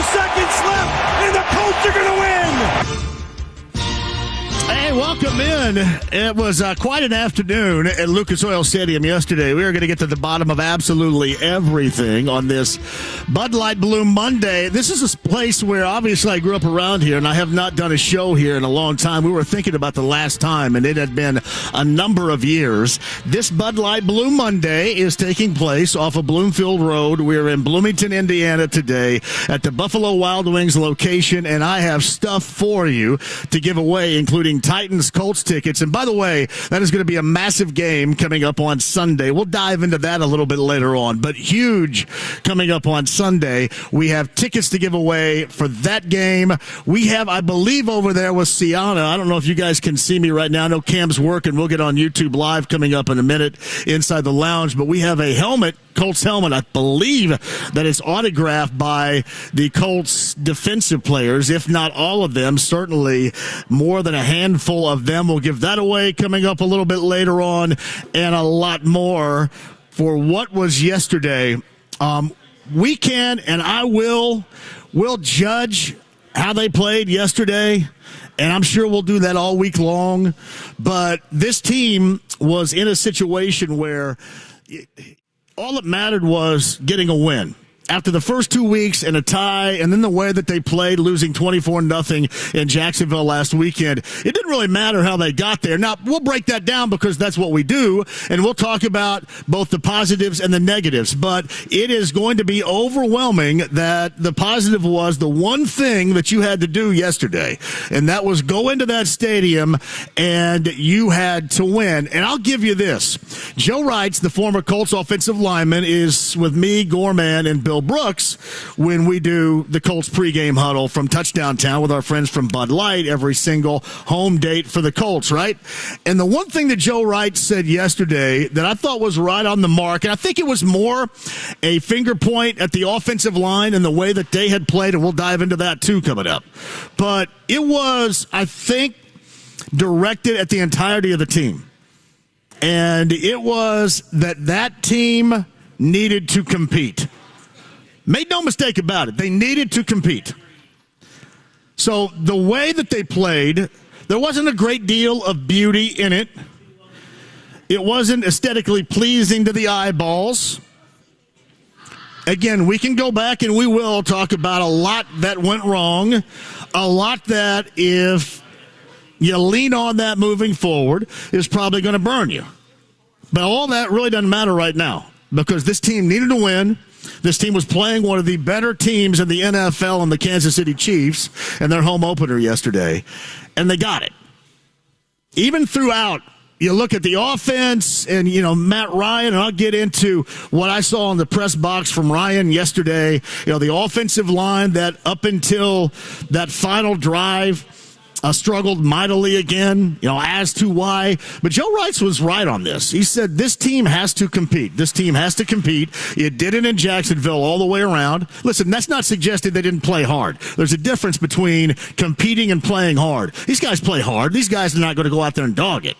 seconds left, and the Colts are going to win. Hey, welcome in. It was quite an afternoon at Lucas Oil Stadium yesterday. We are going to get to the bottom of absolutely everything on this Bud Light Blue Monday. This is a place where obviously I grew up around here, and I have not done a show here in a long time. We were thinking about the last time, and it had been a number of years. This Bud Light Blue Monday is taking place off of Bloomfield Road. We're in Bloomington, Indiana today at the Buffalo Wild Wings location, and I have stuff for you to give away, including Titans Colts tickets. And by the way, that is going to be a massive game coming up on Sunday. We'll dive into that a little bit later on, but huge coming up on Sunday. We have tickets to give away for that game. We have, I believe, over there with Sienna. I don't know if you guys can see me right now. I know Cam's working. We'll get on YouTube Live coming up in a minute inside the lounge, but we have a helmet, Colts helmet, I believe, that is autographed by the Colts defensive players, if not all of them, certainly more than a handful of them. We'll give that away coming up a little bit later on, and a lot more for what was yesterday. We can, and I will judge how they played yesterday, and I'm sure we'll do that all week long. But this team was in a situation where all that mattered was getting a win. After the first 2 weeks and a tie, and then the way that they played, losing 24-0 in Jacksonville last weekend, it didn't really matter how they got there. Now, we'll break that down because that's what we do, and we'll talk about both the positives and the negatives. But it is going to be overwhelming that the positive was the one thing that you had to do yesterday, and that was go into that stadium, and you had to win. And I'll give you this. Joe Wrights, the former Colts offensive lineman, is with me, Gorman, and Bill Brooks when we do the Colts pregame huddle from Touchdown Town with our friends from Bud Light, every single home date for the Colts, right? And the one thing that Joe Wright said yesterday that I thought was right on the mark, and I think it was more a finger point at the offensive line and the way that they had played, and we'll dive into that too coming up. But it was, I think, directed at the entirety of the team. And it was that team needed to compete. Made no mistake about it. They needed to compete. So the way that they played, there wasn't a great deal of beauty in it. It wasn't aesthetically pleasing to the eyeballs. Again, we can go back and we will talk about a lot that went wrong, a lot that if you lean on that moving forward is probably going to burn you. But all that really doesn't matter right now because this team needed to win. This team was playing one of the better teams in the NFL and the Kansas City Chiefs in their home opener yesterday, and they got it. Even throughout, you look at the offense and, Matt Ryan, and I'll get into what I saw in the press box from Ryan yesterday. The offensive line that up until that final drive struggled mightily again, as to why. But Joe Wright was right on this. He said this team has to compete. This team has to compete. It did it in Jacksonville all the way around. Listen, that's not suggesting they didn't play hard. There's a difference between competing and playing hard. These guys play hard. These guys are not going to go out there and dog it.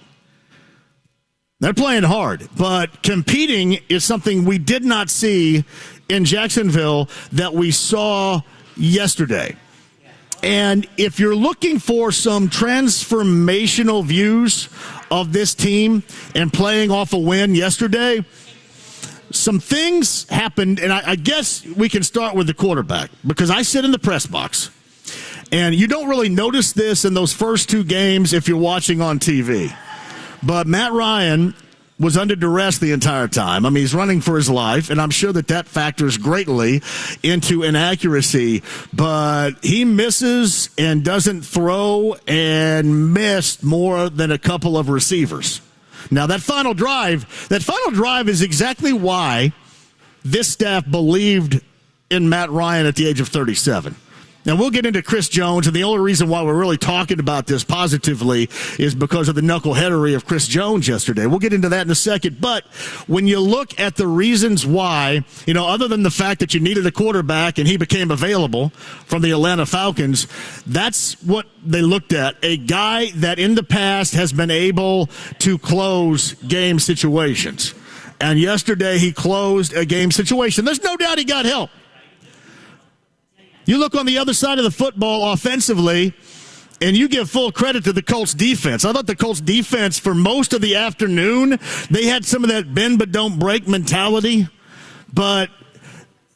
They're playing hard. But competing is something we did not see in Jacksonville that we saw yesterday. And if you're looking for some transformational views of this team and playing off a win yesterday, some things happened, and I guess we can start with the quarterback because I sit in the press box, and you don't really notice this in those first two games if you're watching on TV. But Matt Ryan was under duress the entire time. I mean, he's running for his life, and I'm sure that factors greatly into inaccuracy. But he misses and doesn't throw and missed more than a couple of receivers. Now, that final drive is exactly why this staff believed in Matt Ryan at the age of 37. Now, we'll get into Chris Jones, and the only reason why we're really talking about this positively is because of the knuckleheadery of Chris Jones yesterday. We'll get into that in a second. But when you look at the reasons why, other than the fact that you needed a quarterback and he became available from the Atlanta Falcons, that's what they looked at. A guy that in the past has been able to close game situations. And yesterday he closed a game situation. There's no doubt he got help. You look on the other side of the football offensively, and you give full credit to the Colts defense. I thought the Colts defense, for most of the afternoon, they had some of that bend but don't break mentality. But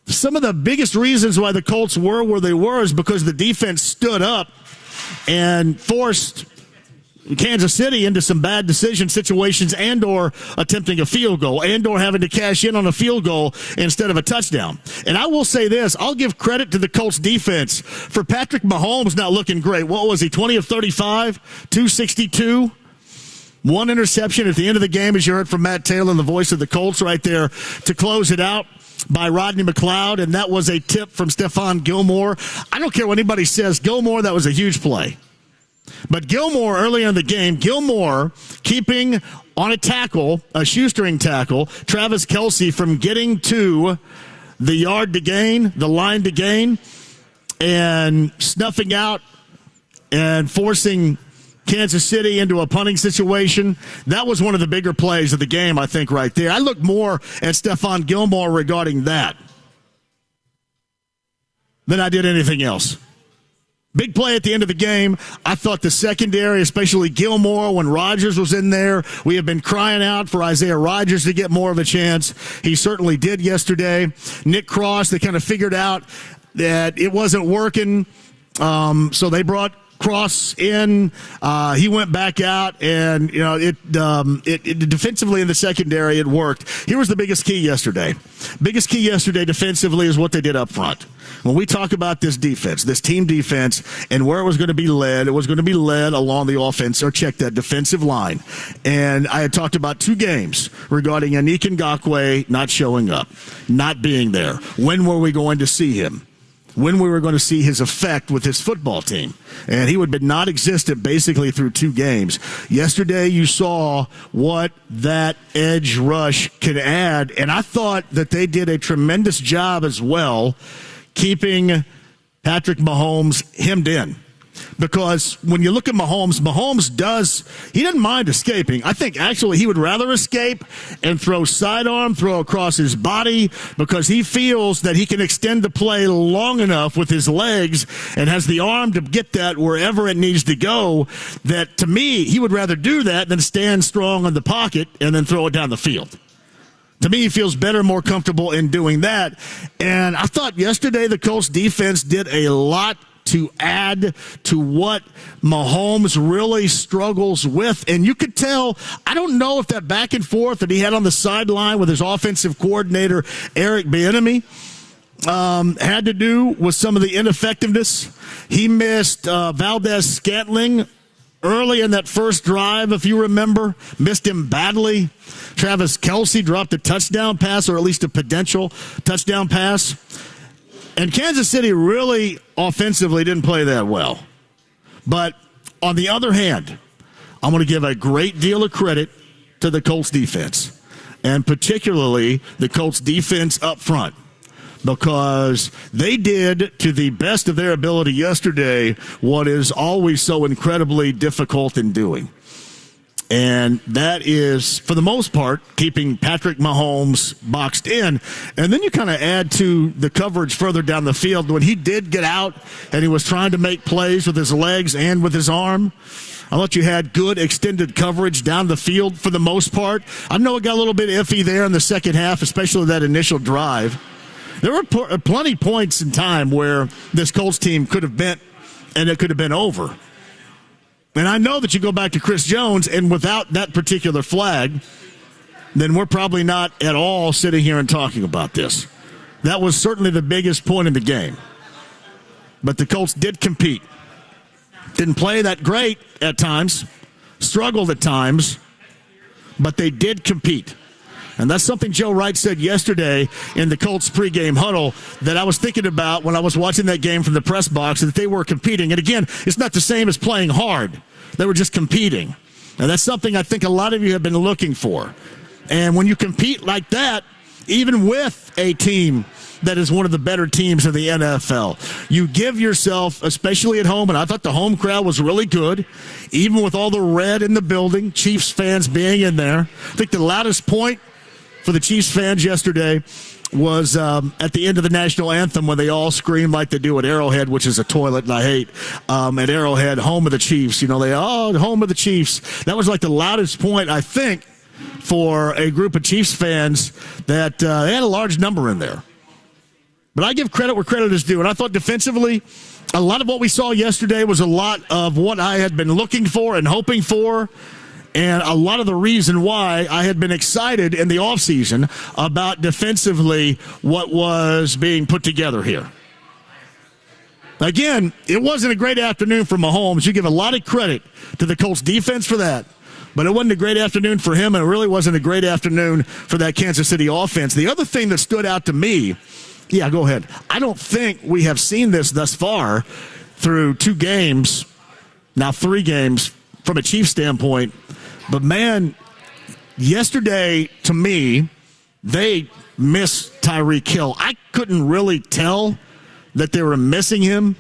some of the biggest reasons why the Colts were where they were is because the defense stood up and forced Kansas City into some bad decision situations and or attempting a field goal and or having to cash in on a field goal instead of a touchdown. And I will say this, I'll give credit to the Colts defense for Patrick Mahomes not looking great. What was he, 20 of 35, 262? One interception at the end of the game, as you heard from Matt Taylor, the voice of the Colts right there, to close it out by Rodney McLeod, and that was a tip from Stephon Gilmore. I don't care what anybody says, Gilmore, that was a huge play. But Gilmore, early in the game, Gilmore keeping on a tackle, a shoestring tackle, Travis Kelce from getting to the yard to gain, the line to gain, and snuffing out and forcing Kansas City into a punting situation. That was one of the bigger plays of the game, I think, right there. I look more at Stephon Gilmore regarding that than I did anything else. Big play at the end of the game. I thought the secondary, especially Gilmore, when Rodgers was in there, we have been crying out for Isaiah Rodgers to get more of a chance. He certainly did yesterday. Nick Cross, they kind of figured out that it wasn't working, so they brought Cross in. He went back out, and it defensively in the secondary it worked. Here was the biggest key yesterday. Biggest key yesterday defensively is what they did up front. When we talk about this defense, this team defense, and where it was going to be led, it was going to be led along the offense, or check that defensive line. And I had talked about 2 games regarding Yannick Ngakoue not showing up, not being there. When were we going to see him? When we were going to see his effect with his football team. And he would be non-existent basically through 2 games. Yesterday you saw what that edge rush could add, and I thought that they did a tremendous job as well keeping Patrick Mahomes hemmed in. Because when you look at Mahomes he doesn't mind escaping. I think actually he would rather escape and throw sidearm, throw across his body, because he feels that he can extend the play long enough with his legs and has the arm to get that wherever it needs to go, that to me, he would rather do that than stand strong in the pocket and then throw it down the field. To me, he feels better, more comfortable in doing that. And I thought yesterday the Colts defense did a lot to add to what Mahomes really struggles with. And you could tell, I don't know if that back and forth that he had on the sideline with his offensive coordinator, Eric Bieniemy, had to do with some of the ineffectiveness. He missed Valdez-Scantling early in that first drive, if you remember, missed him badly. Travis Kelce dropped a touchdown pass, or at least a potential touchdown pass. And Kansas City really offensively didn't play that well. But on the other hand, I'm going to give a great deal of credit to the Colts defense, and particularly the Colts defense up front, because they did, to the best of their ability yesterday, what is always so incredibly difficult in doing. And that is, for the most part, keeping Patrick Mahomes boxed in. And then you kind of add to the coverage further down the field. When he did get out and he was trying to make plays with his legs and with his arm, I thought you had good extended coverage down the field for the most part. I know it got a little bit iffy there in the second half, especially that initial drive. There were plenty points in time where this Colts team could have bent and it could have been over. And I know that you go back to Chris Jones, and without that particular flag, then we're probably not at all sitting here and talking about this. That was certainly the biggest point in the game. But the Colts did compete. Didn't play that great at times, struggled at times, but they did compete. And that's something Joe Wright said yesterday in the Colts pregame huddle that I was thinking about when I was watching that game from the press box, that they were competing. And again, it's not the same as playing hard. They were just competing. And that's something I think a lot of you have been looking for. And when you compete like that, even with a team that is one of the better teams in the NFL, you give yourself, especially at home, and I thought the home crowd was really good, even with all the red in the building, Chiefs fans being in there. I think the loudest point for the Chiefs fans yesterday was at the end of the national anthem when they all screamed like they do at Arrowhead, which is a toilet and I hate, at Arrowhead, home of the Chiefs. Home of the Chiefs. That was like the loudest point, I think, for a group of Chiefs fans that they had a large number in there. But I give credit where credit is due. And I thought defensively, a lot of what we saw yesterday was a lot of what I had been looking for and hoping for. And a lot of the reason why I had been excited in the offseason about defensively what was being put together here. Again, it wasn't a great afternoon for Mahomes. You give a lot of credit to the Colts defense for that. But it wasn't a great afternoon for him, and it really wasn't a great afternoon for that Kansas City offense. The other thing that stood out to me, yeah, go ahead. I don't think we have seen this thus far through 2 games, now 3 games from a Chiefs standpoint. But, man, yesterday, to me, they missed Tyreek Hill. I couldn't really tell that they were missing him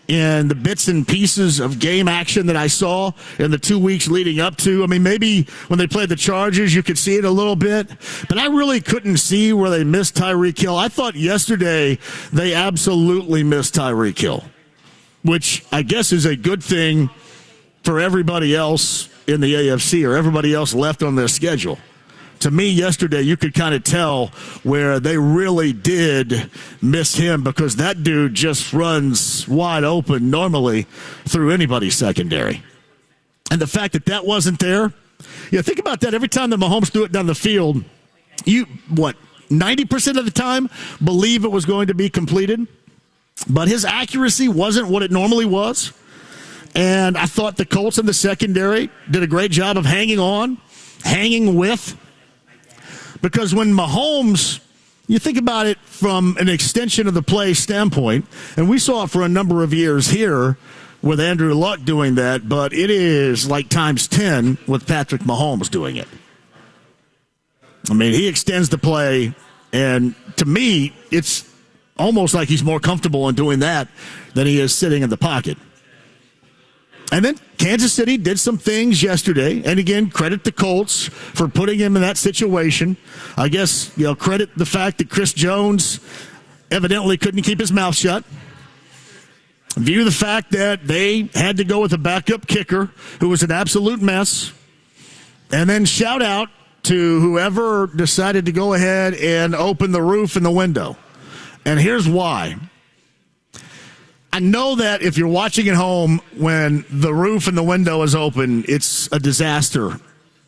in the bits and pieces of game action that I saw in the 2 weeks leading up to. I mean, maybe when they played the Chargers, you could see it a little bit. But I really couldn't see where they missed Tyreek Hill. I thought yesterday they absolutely missed Tyreek Hill, which I guess is a good thing for everybody else in the AFC or everybody else left on their schedule. To me, yesterday, you could kind of tell where they really did miss him because that dude just runs wide open normally through anybody's secondary. And the fact that that wasn't there, think about that. Every time that Mahomes threw it down the field, 90% of the time believe it was going to be completed? But his accuracy wasn't what it normally was. And I thought the Colts in the secondary did a great job of hanging on, hanging with. Because when Mahomes, you think about it from an extension of the play standpoint, and we saw it for a number of years here with Andrew Luck doing that, but it is like times 10 with Patrick Mahomes doing it. I mean, he extends the play, and to me, it's almost like he's more comfortable in doing that than he is sitting in the pocket. And then Kansas City did some things yesterday. And again, credit the Colts for putting him in that situation. I guess, credit the fact that Chris Jones evidently couldn't keep his mouth shut. View the fact that they had to go with a backup kicker who was an absolute mess. And then shout out to whoever decided to go ahead and open the roof and the window. And here's why. I know that if you're watching at home when the roof and the window is open, it's a disaster.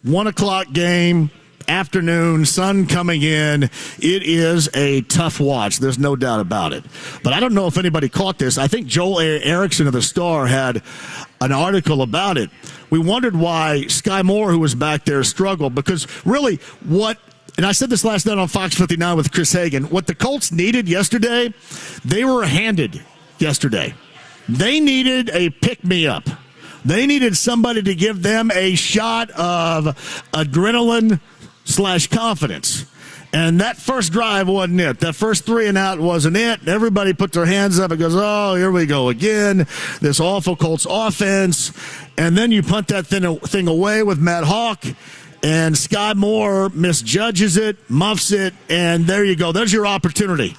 1 o'clock game, afternoon, sun coming in. It is a tough watch. There's no doubt about it. But I don't know if anybody caught this. I think Joel Erickson of the Star had an article about it. We wondered why Sky Moore, who was back there, struggled. Because really and I said this last night on Fox 59 with Chris Hagan, what the Colts needed yesterday, they were handed yesterday. They needed a pick-me-up. They needed somebody to give them a shot of adrenaline/confidence. And that first drive wasn't it. That first 3 and out wasn't it. Everybody put their hands up and goes, oh, here we go again. This awful Colts offense. And then you punt that thing away with Matt Hawk. And Sky Moore misjudges it, muffs it, and there you go. There's your opportunity.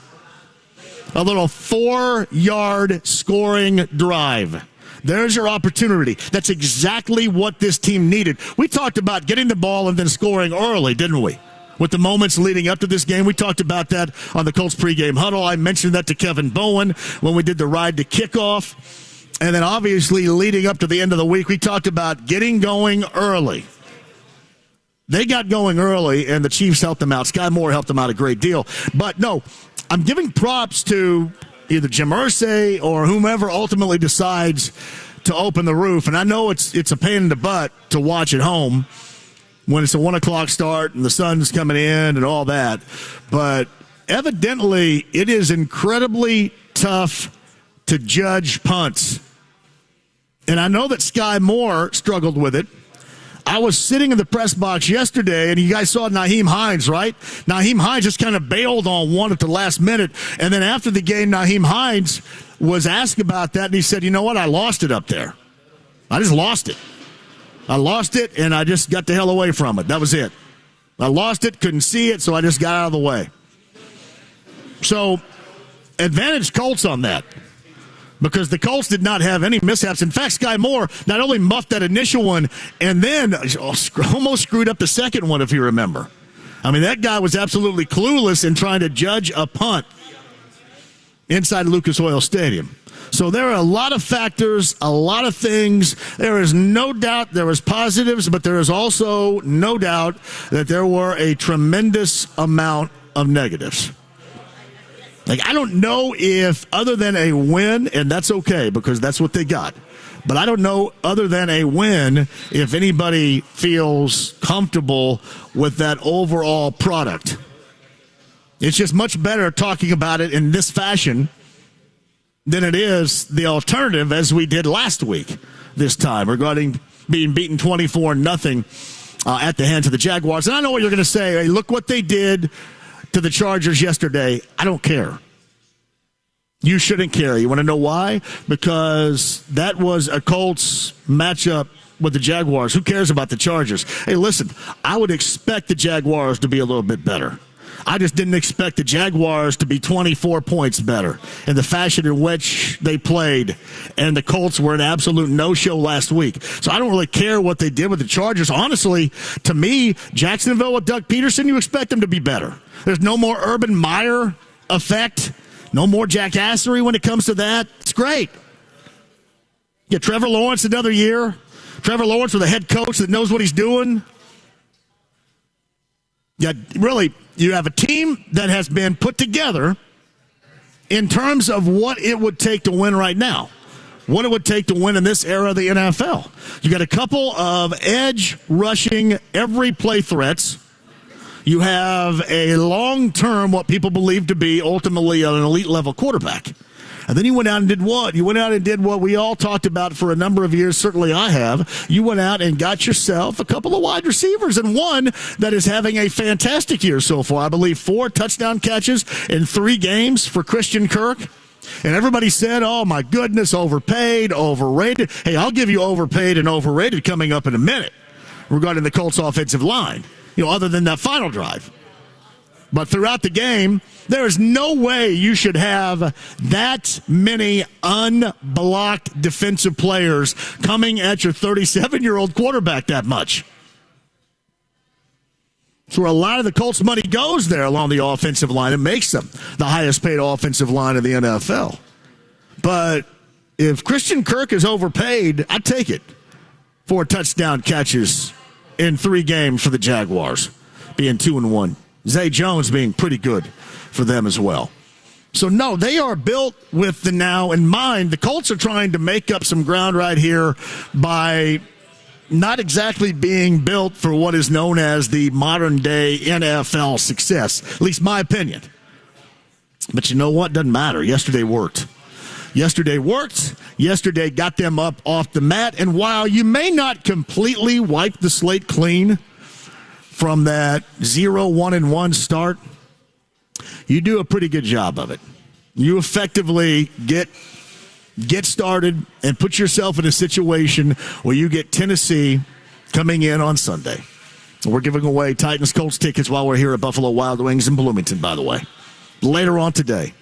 A little 4-yard scoring drive. There's your opportunity. That's exactly what this team needed. We talked about getting the ball and then scoring early, didn't we? With the moments leading up to this game, we talked about that on the Colts pregame huddle. I mentioned that to Kevin Bowen when we did the ride to kickoff. And then obviously leading up to the end of the week, we talked about getting going early. They got going early, and the Chiefs helped them out. Sky Moore helped them out a great deal. But no, I'm giving props to either Jim Irsay or whomever ultimately decides to open the roof. And I know it's a pain in the butt to watch at home when it's a 1 o'clock start and the sun's coming in and all that. But evidently, it is incredibly tough to judge punts. And I know that Sky Moore struggled with it. I was sitting in the press box yesterday, and you guys saw Nyheim Hines, right? Nyheim Hines just kind of bailed on one at the last minute. And then after the game, Nyheim Hines was asked about that, and he said, you know what? I lost it up there. I just lost it. I lost it, and I just got the hell away from it. That was it. I lost it, couldn't see it, so I just got out of the way. So, advantage Colts on that. Because the Colts did not have any mishaps. In fact, Sky Moore not only muffed that initial one and then almost screwed up the second one, if you remember. I mean, that guy was absolutely clueless in trying to judge a punt inside Lucas Oil Stadium. So there are a lot of factors, a lot of things. There is no doubt there was positives, but there is also no doubt that there were a tremendous amount of negatives. Like, I don't know if other than a win, and that's okay because that's what they got. But I don't know other than a win if anybody feels comfortable with that overall product. It's just much better talking about it in this fashion than it is the alternative as we did last week this time regarding being beaten 24-0 at the hands of the Jaguars. And I know what you're going to say. Hey, look what they did to the Chargers yesterday. I don't care. You shouldn't care. You want to know why? Because that was a Colts matchup with the Jaguars. Who cares about the Chargers? Hey, listen, I would expect the Jaguars to be a little bit better. I just didn't expect the Jaguars to be 24 points better in the fashion in which they played. And the Colts were an absolute no-show last week. So I don't really care what they did with the Chargers. Honestly, to me, Jacksonville with Doug Peterson, you expect them to be better. There's no more Urban Meyer effect. No more jackassery when it comes to that. It's great. Get Trevor Lawrence another year. Trevor Lawrence with a head coach that knows what he's doing. Yeah, really, you have a team that has been put together in terms of what it would take to win right now. What it would take to win in this era of the NFL. You got a couple of edge rushing every play threats. You have a long-term, what people believe to be ultimately an elite-level quarterback. And then you went out and did what? You went out and did what we all talked about for a number of years, certainly I have. You went out and got yourself a couple of wide receivers, and one that is having a fantastic year so far. I believe 4 touchdown catches in 3 games for Christian Kirk. And everybody said, oh, my goodness, overpaid, overrated. Hey, I'll give you overpaid and overrated coming up in a minute regarding the Colts offensive line. Other than that final drive. But throughout the game, there is no way you should have that many unblocked defensive players coming at your 37-year-old quarterback that much. So where a lot of the Colts' money goes there along the offensive line. It makes them the highest-paid offensive line in the NFL. But if Christian Kirk is overpaid, I'd take it. 4 touchdown catches in 3 games for the Jaguars, being 2-1. Zay Jones being pretty good for them as well. So, no, they are built with the now in mind. The Colts are trying to make up some ground right here by not exactly being built for what is known as the modern-day NFL success, at least my opinion. But you know what? Doesn't matter. Yesterday worked. Yesterday worked. Yesterday got them up off the mat. And while you may not completely wipe the slate clean from that 0-1-1 start, you do a pretty good job of it. You effectively get started and put yourself in a situation where you get Tennessee coming in on Sunday. We're giving away Titans-Colts tickets while we're here at Buffalo Wild Wings in Bloomington, by the way, later on today.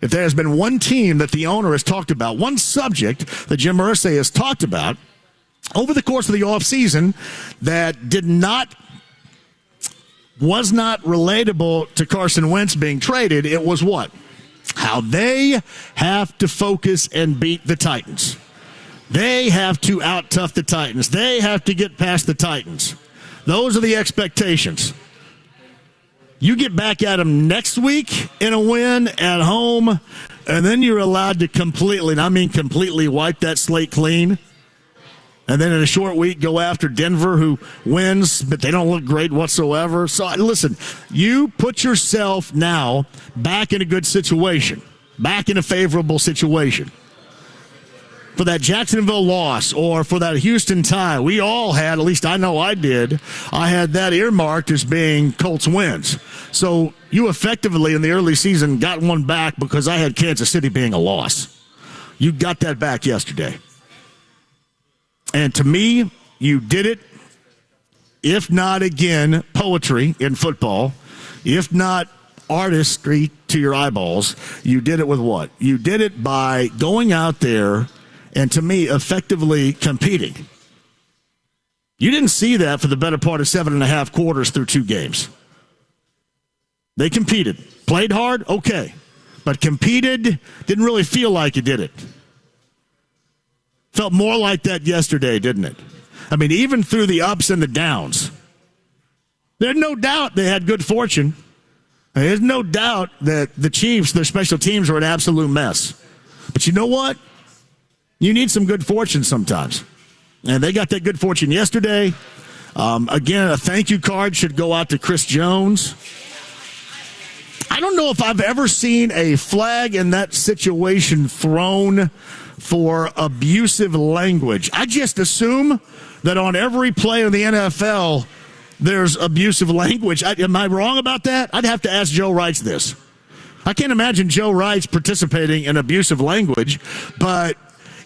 If there has been one team that the owner has talked about, one subject that Jim Irsay has talked about over the course of the offseason that was not relatable to Carson Wentz being traded, it was what? How they have to focus and beat the Titans. They have to out-tough the Titans. They have to get past the Titans. Those are the expectations. You get back at them next week in a win at home, and then you're allowed to completely wipe that slate clean. And then in a short week, go after Denver, who wins, but they don't look great whatsoever. So, listen, you put yourself now back in a good situation, back in a favorable situation. For that Jacksonville loss or for that Houston tie, we all had, at least I know I did, I had that earmarked as being Colts wins. So you effectively in the early season got one back because I had Kansas City being a loss. You got that back yesterday. And to me, you did it, if not, again, poetry in football, if not artistry to your eyeballs. You did it with what? You did it by going out there and, to me, effectively competing. You didn't see that for the better part of 7.5 quarters through 2 games. They competed. Played hard? Okay. But competed, didn't really feel like you did it. Felt more like that yesterday, didn't it? I mean, even through the ups and the downs, there's no doubt they had good fortune. There's no doubt that the Chiefs, their special teams, were an absolute mess. But you know what? You need some good fortune sometimes. And they got that good fortune yesterday. Again, a thank you card should go out to Chris Jones. I don't know if I've ever seen a flag in that situation thrown for abusive language. I just assume that on every play in the NFL, there's abusive language. Am I wrong about that? I'd have to ask Joe Wrights this. I can't imagine Joe Wrights participating in abusive language, but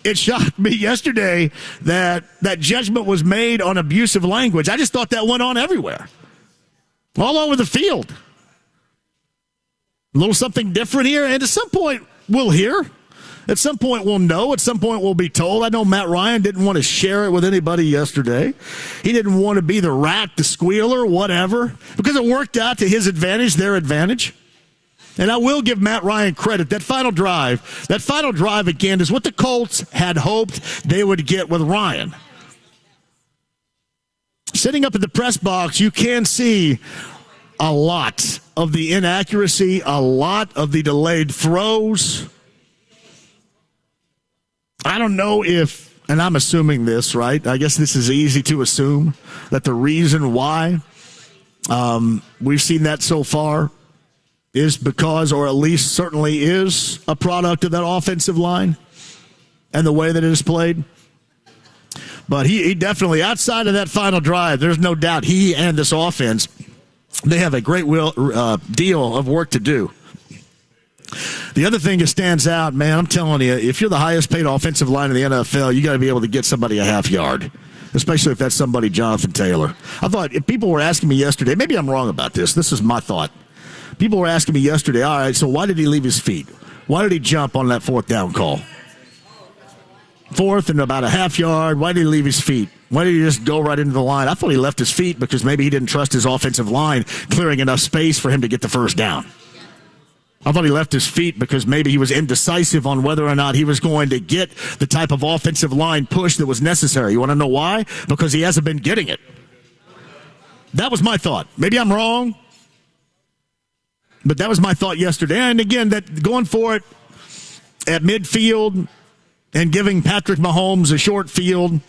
it shocked me yesterday that that judgment was made on abusive language. I just thought that went on everywhere, all over the field. A little something different here, and at some point we'll hear. At some point we'll know. At some point we'll be told. I know Matt Ryan didn't want to share it with anybody yesterday. He didn't want to be the rat, the squealer, whatever, because it worked out to his advantage, their advantage. And I will give Matt Ryan credit. That final drive again is what the Colts had hoped they would get with Ryan. Sitting up in the press box, you can see a lot of the inaccuracy, a lot of the delayed throws. I don't know if, and I'm assuming this, right? I guess this is easy to assume, that the reason why we've seen that so far is because, or at least certainly is, a product of that offensive line and the way that it is played. But he definitely, outside of that final drive, there's no doubt he and this offense, they have a great deal of work to do. The other thing that stands out, man, I'm telling you, if you're the highest paid offensive line in the NFL, you got to be able to get somebody a half yard, especially if that's somebody Jonathan Taylor. I thought, if people were asking me yesterday, maybe I'm wrong about this. This is my thought. People were asking me yesterday, all right, so why did he leave his feet? Why did he jump on that 4th down call? 4th and about a half yard. Why did he leave his feet? Why did he just go right into the line? I thought he left his feet because maybe he didn't trust his offensive line clearing enough space for him to get the first down. I thought he left his feet because maybe he was indecisive on whether or not he was going to get the type of offensive line push that was necessary. You want to know why? Because he hasn't been getting it. That was my thought. Maybe I'm wrong, but that was my thought yesterday. And again, that going for it at midfield and giving Patrick Mahomes a short field,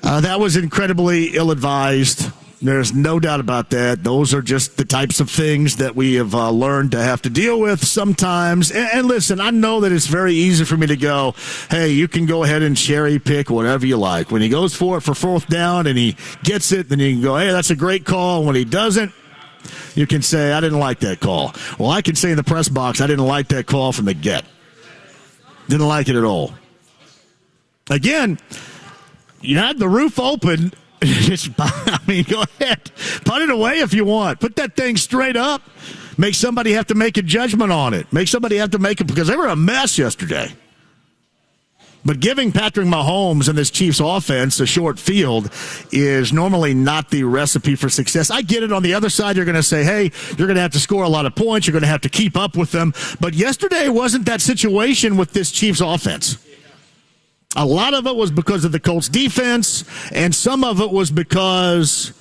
that was incredibly ill-advised. There's no doubt about that. Those are just the types of things that we have learned to have to deal with sometimes. And listen, I know that it's very easy for me to go, hey, you can go ahead and cherry pick whatever you like. When he goes for it for 4th down and he gets it, then you can go, hey, that's a great call. When he doesn't, you can say, I didn't like that call. Well, I can say in the press box, I didn't like that call from the get. Didn't like it at all. Again, you had the roof open. I mean, go ahead. Put it away if you want. Put that thing straight up. Make somebody have to make a judgment on it. Make somebody have to make it, because they were a mess yesterday. But giving Patrick Mahomes and this Chiefs offense a short field is normally not the recipe for success. I get it. On the other side, you're going to say, hey, you're going to have to score a lot of points. You're going to have to keep up with them. But yesterday wasn't that situation with this Chiefs offense. A lot of it was because of the Colts defense, and some of it was because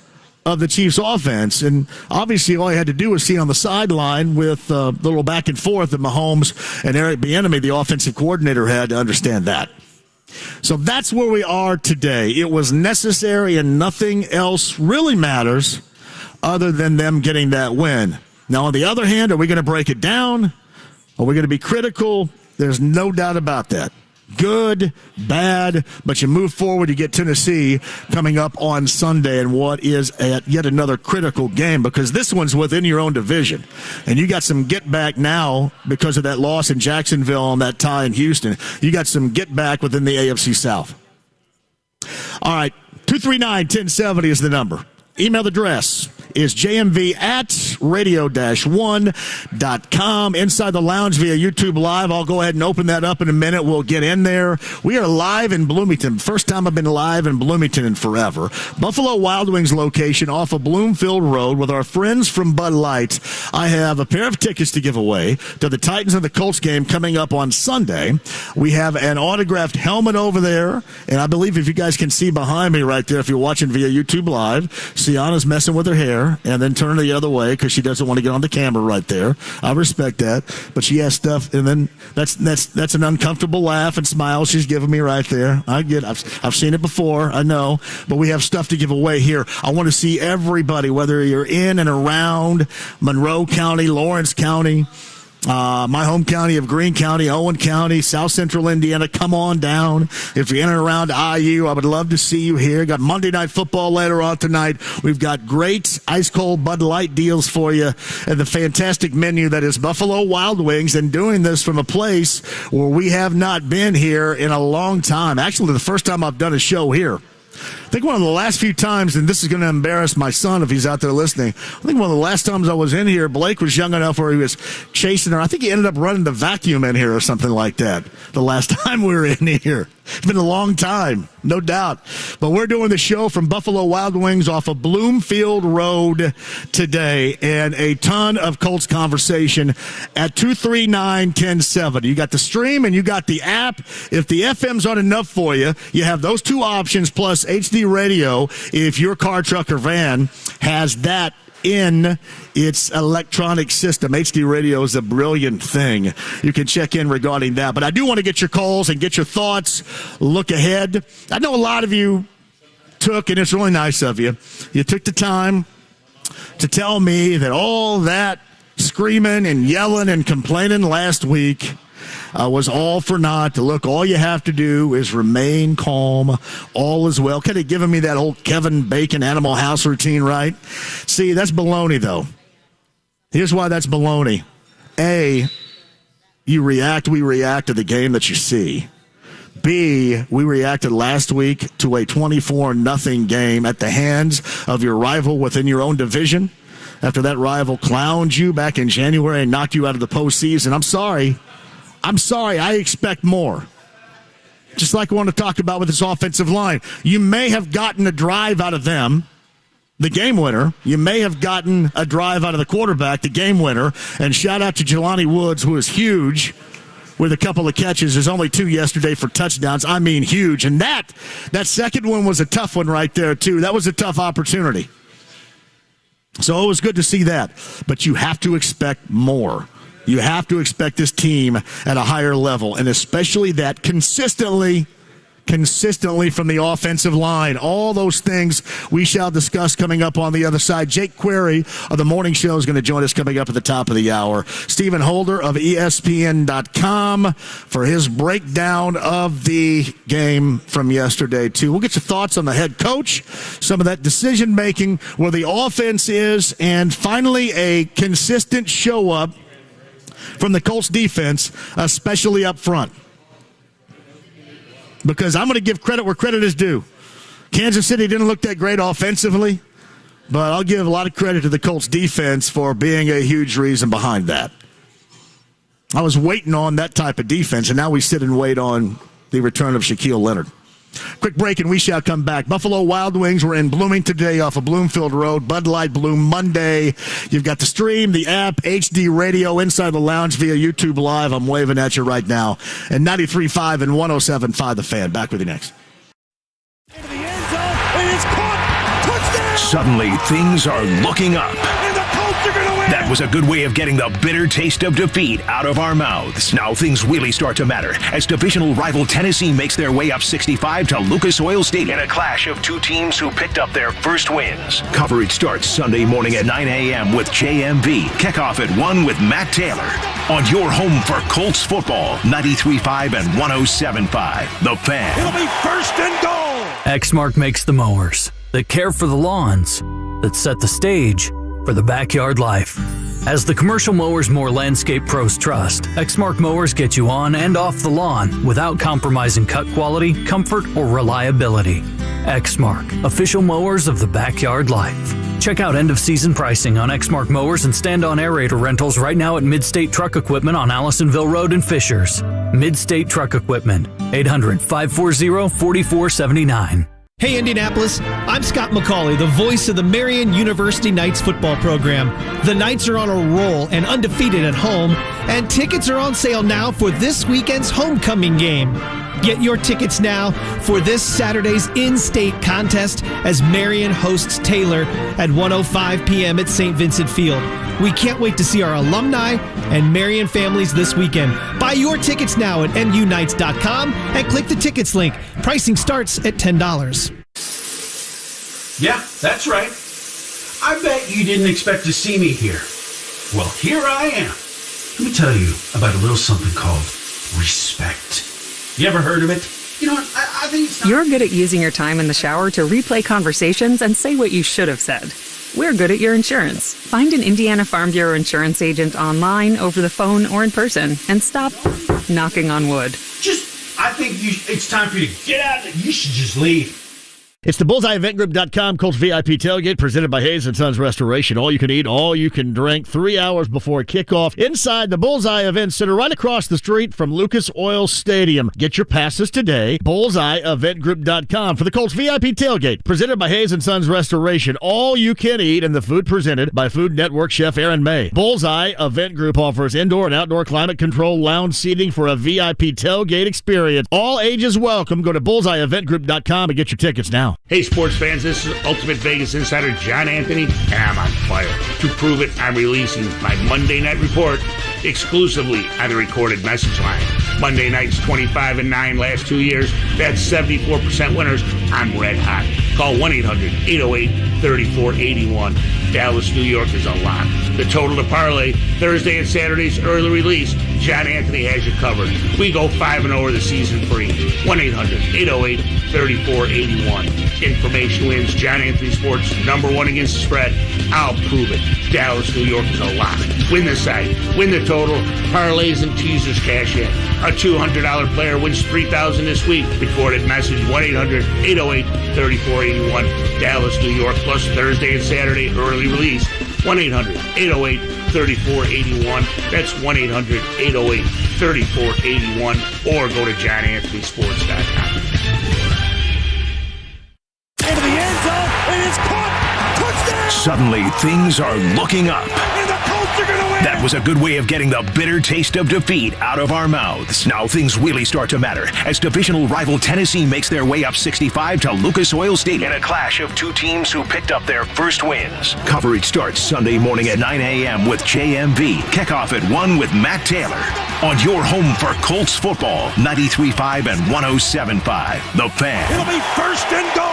of the Chiefs offense. And obviously all you had to do was see on the sideline with the little back and forth that Mahomes and Eric Bieniemy, the offensive coordinator, had to understand that. So that's where we are today. It was necessary, and nothing else really matters other than them getting that win. Now, on the other hand, are we going to break it down? Are we going to be critical? There's no doubt about that. Good, bad, but you move forward. You get Tennessee coming up on Sunday, and what is yet another critical game, because this one's within your own division. And you got some get back now because of that loss in Jacksonville and that tie in Houston. You got some get back within the AFC South. All right, 239-1070 is the number. Email address is jmv at sportsradio-1.com. Inside the Lounge via YouTube Live. I'll go ahead and open that up in a minute. We'll get in there. We are live in Bloomington. First time I've been live in Bloomington in forever. Buffalo Wild Wings location off of Bloomfield Road with our friends from Bud Light. I have a pair of tickets to give away to the Titans and the Colts game coming up on Sunday. We have an autographed helmet over there, and I believe if you guys can see behind me right there, if you're watching via YouTube Live, Sienna's messing with her hair and then turning the other way because she doesn't want to get on the camera right there. I respect that, but she has stuff, and then that's an uncomfortable laugh and smile she's giving me right there. I've seen it before, I know, but we have stuff to give away here. I want to see everybody, whether you're in and around Monroe County, Lawrence County, my home county of Greene County, Owen County, South Central Indiana. Come on down. If you're in and around IU, I would love to see you here. Got Monday Night Football later on tonight. We've got great ice-cold Bud Light deals for you and the fantastic menu that is Buffalo Wild Wings, and doing this from a place where we have not been here in a long time. Actually, the first time I've done a show here. I think one of the last few times, and this is going to embarrass my son if he's out there listening, I think one of the last times I was in here, Blake was young enough where he was chasing her. I think he ended up running the vacuum in here or something like that the last time we were in here. It's been a long time, no doubt. But we're doing the show from Buffalo Wild Wings off of Bloomfield Road today, and a ton of Colts conversation at 239-1070. You got the stream and you got the app. If the FM's not enough for you, you have those two options plus HD radio if your car, truck, or van has that in its electronic system. HD radio is a brilliant thing. You can check in regarding that. But I do want to get your calls and get your thoughts, look ahead. I know a lot of you took, and it's really nice of you, you took the time to tell me that all that screaming and yelling and complaining last week was all for naught. Look, all you have to do is remain calm. All is well. Kind of giving me that old Kevin Bacon Animal House routine, right? See, that's baloney, though. Here's why that's baloney. A, we react to the game that you see. B, we reacted last week to a 24-0 game at the hands of your rival within your own division. After that rival clowned you back in January and knocked you out of the postseason. I'm sorry. I expect more. Just like I want to talk about with this offensive line. You may have gotten a drive out of them, the game winner. You may have gotten a drive out of the quarterback, the game winner. And shout out to Jelani Woods, who is huge with a couple of catches. There's only 2 yesterday for touchdowns. I mean, huge. And that second one was a tough one right there, too. That was a tough opportunity. So it was good to see that. But you have to expect more. You have to expect this team at a higher level, and especially that consistently from the offensive line. All those things we shall discuss coming up on the other side. Jake Query of the morning show is going to join us coming up at the top of the hour. Stephen Holder of ESPN.com for his breakdown of the game from yesterday, too. We'll get your thoughts on the head coach, some of that decision-making, where the offense is, and finally a consistent show-up from the Colts defense, especially up front. Because I'm going to give credit where credit is due. Kansas City didn't look that great offensively, but I'll give a lot of credit to the Colts defense for being a huge reason behind that. I was waiting on that type of defense, and now we sit and wait on the return of Shaquille Leonard. Quick break, and we shall come back. Buffalo Wild Wings, we're in Bloomington today off of Bloomfield Road. Bud Light Bloom Monday. You've got the stream, the app, HD radio, inside the lounge via YouTube Live. I'm waving at you right now. And 93.5 and 107.5 The Fan. Back with you next. Into the end zone. It is caught. Touchdown. Suddenly, things are looking up. And the Colts are going to win. That was a good way of getting the bitter taste of defeat out of our mouths. Now things really start to matter as divisional rival Tennessee makes their way up 65 to Lucas Oil Stadium in a clash of two teams who picked up their first wins. Coverage starts Sunday morning at 9 a.m. with JMV. Kickoff at 1 with Matt Taylor. On your home for Colts football, 93.5 and 107.5. The Fan. It'll be first and goal. Exmark makes the mowers that care for the lawns, that set the stage for the backyard life. As the commercial mowers more landscape pros trust, Exmark mowers get you on and off the lawn without compromising cut quality, comfort, or reliability. Exmark, official mowers of the backyard life. Check out end-of-season pricing on Exmark mowers and stand-on aerator rentals right now at Mid-State Truck Equipment on Allisonville Road in Fishers. Mid-State Truck Equipment, 800-540-4479. Hey Indianapolis, I'm Scott McCauley, the voice of the Marian University Knights football program. The Knights are on a roll and undefeated at home, and tickets are on sale now for this weekend's homecoming game. Get your tickets now for this Saturday's in-state contest as Marian hosts Taylor at 1:05 p.m. at St. Vincent Field. We can't wait to see our alumni and Marian families this weekend. Buy your tickets now at muknights.com and click the tickets link. Pricing starts at $10. Yeah, that's right. I bet you didn't expect to see me here. Well, here I am. Let me tell you about a little something called respect. You ever heard of it? You know what? I think it's You're good at using your time in the shower to replay conversations and say what you should have said. We're good at your insurance. Find an Indiana Farm Bureau insurance agent online, over the phone, or in person, and stop knocking on wood. I think it's time for you to get out. You should just leave. It's the BullseyeEventGroup.com Colts VIP Tailgate presented by Hayes & Sons Restoration. All you can eat, all you can drink, 3 hours before kickoff inside the Bullseye Event Center right across the street from Lucas Oil Stadium. Get your passes today. BullseyeEventGroup.com for the Colts VIP Tailgate presented by Hayes & Sons Restoration. All you can eat and the food presented by Food Network Chef Aaron May. Bullseye Event Group offers indoor and outdoor climate control lounge seating for a VIP tailgate experience. All ages welcome. Go to BullseyeEventGroup.com and get your tickets now. Hey, sports fans, this is Ultimate Vegas Insider John Anthony, and I'm on fire. To prove it, I'm releasing my Monday Night Report exclusively on the recorded message line. Monday night's 25-9 last 2 years. That's 74% winners. I'm red hot. Call 1-800-808-3481. Dallas, New York is a lock. The total to parlay, Thursday and Saturday's early release. John Anthony has you covered. We go 5-0 the season free. 1-800-808-3481. Information wins. John Anthony Sports, #1 against the spread. I'll prove it. Dallas, New York is a lock. Win the side. Win the total. Parlays and teasers cash in. A $200 player wins $3,000 this week. Recorded message 1-800-808-3481. Dallas, New York, plus Thursday and Saturday early release. 1-800-808-3481. That's 1-800-808-3481. Or go to johnanthonysports.com. Into the end zone. It is caught. Touchdown. Suddenly, things are looking up. And the Colts are going to win. That was a good way of getting the bitter taste of defeat out of our mouths. Now things really start to matter as divisional rival Tennessee makes their way up 65 to Lucas Oil Stadium in a clash of two teams who picked up their first wins. Coverage starts Sunday morning at 9 a.m. with JMV. Kickoff at 1 with Matt Taylor. On your home for Colts football, 93.5 and 107.5. The Fan. It'll be first and goal.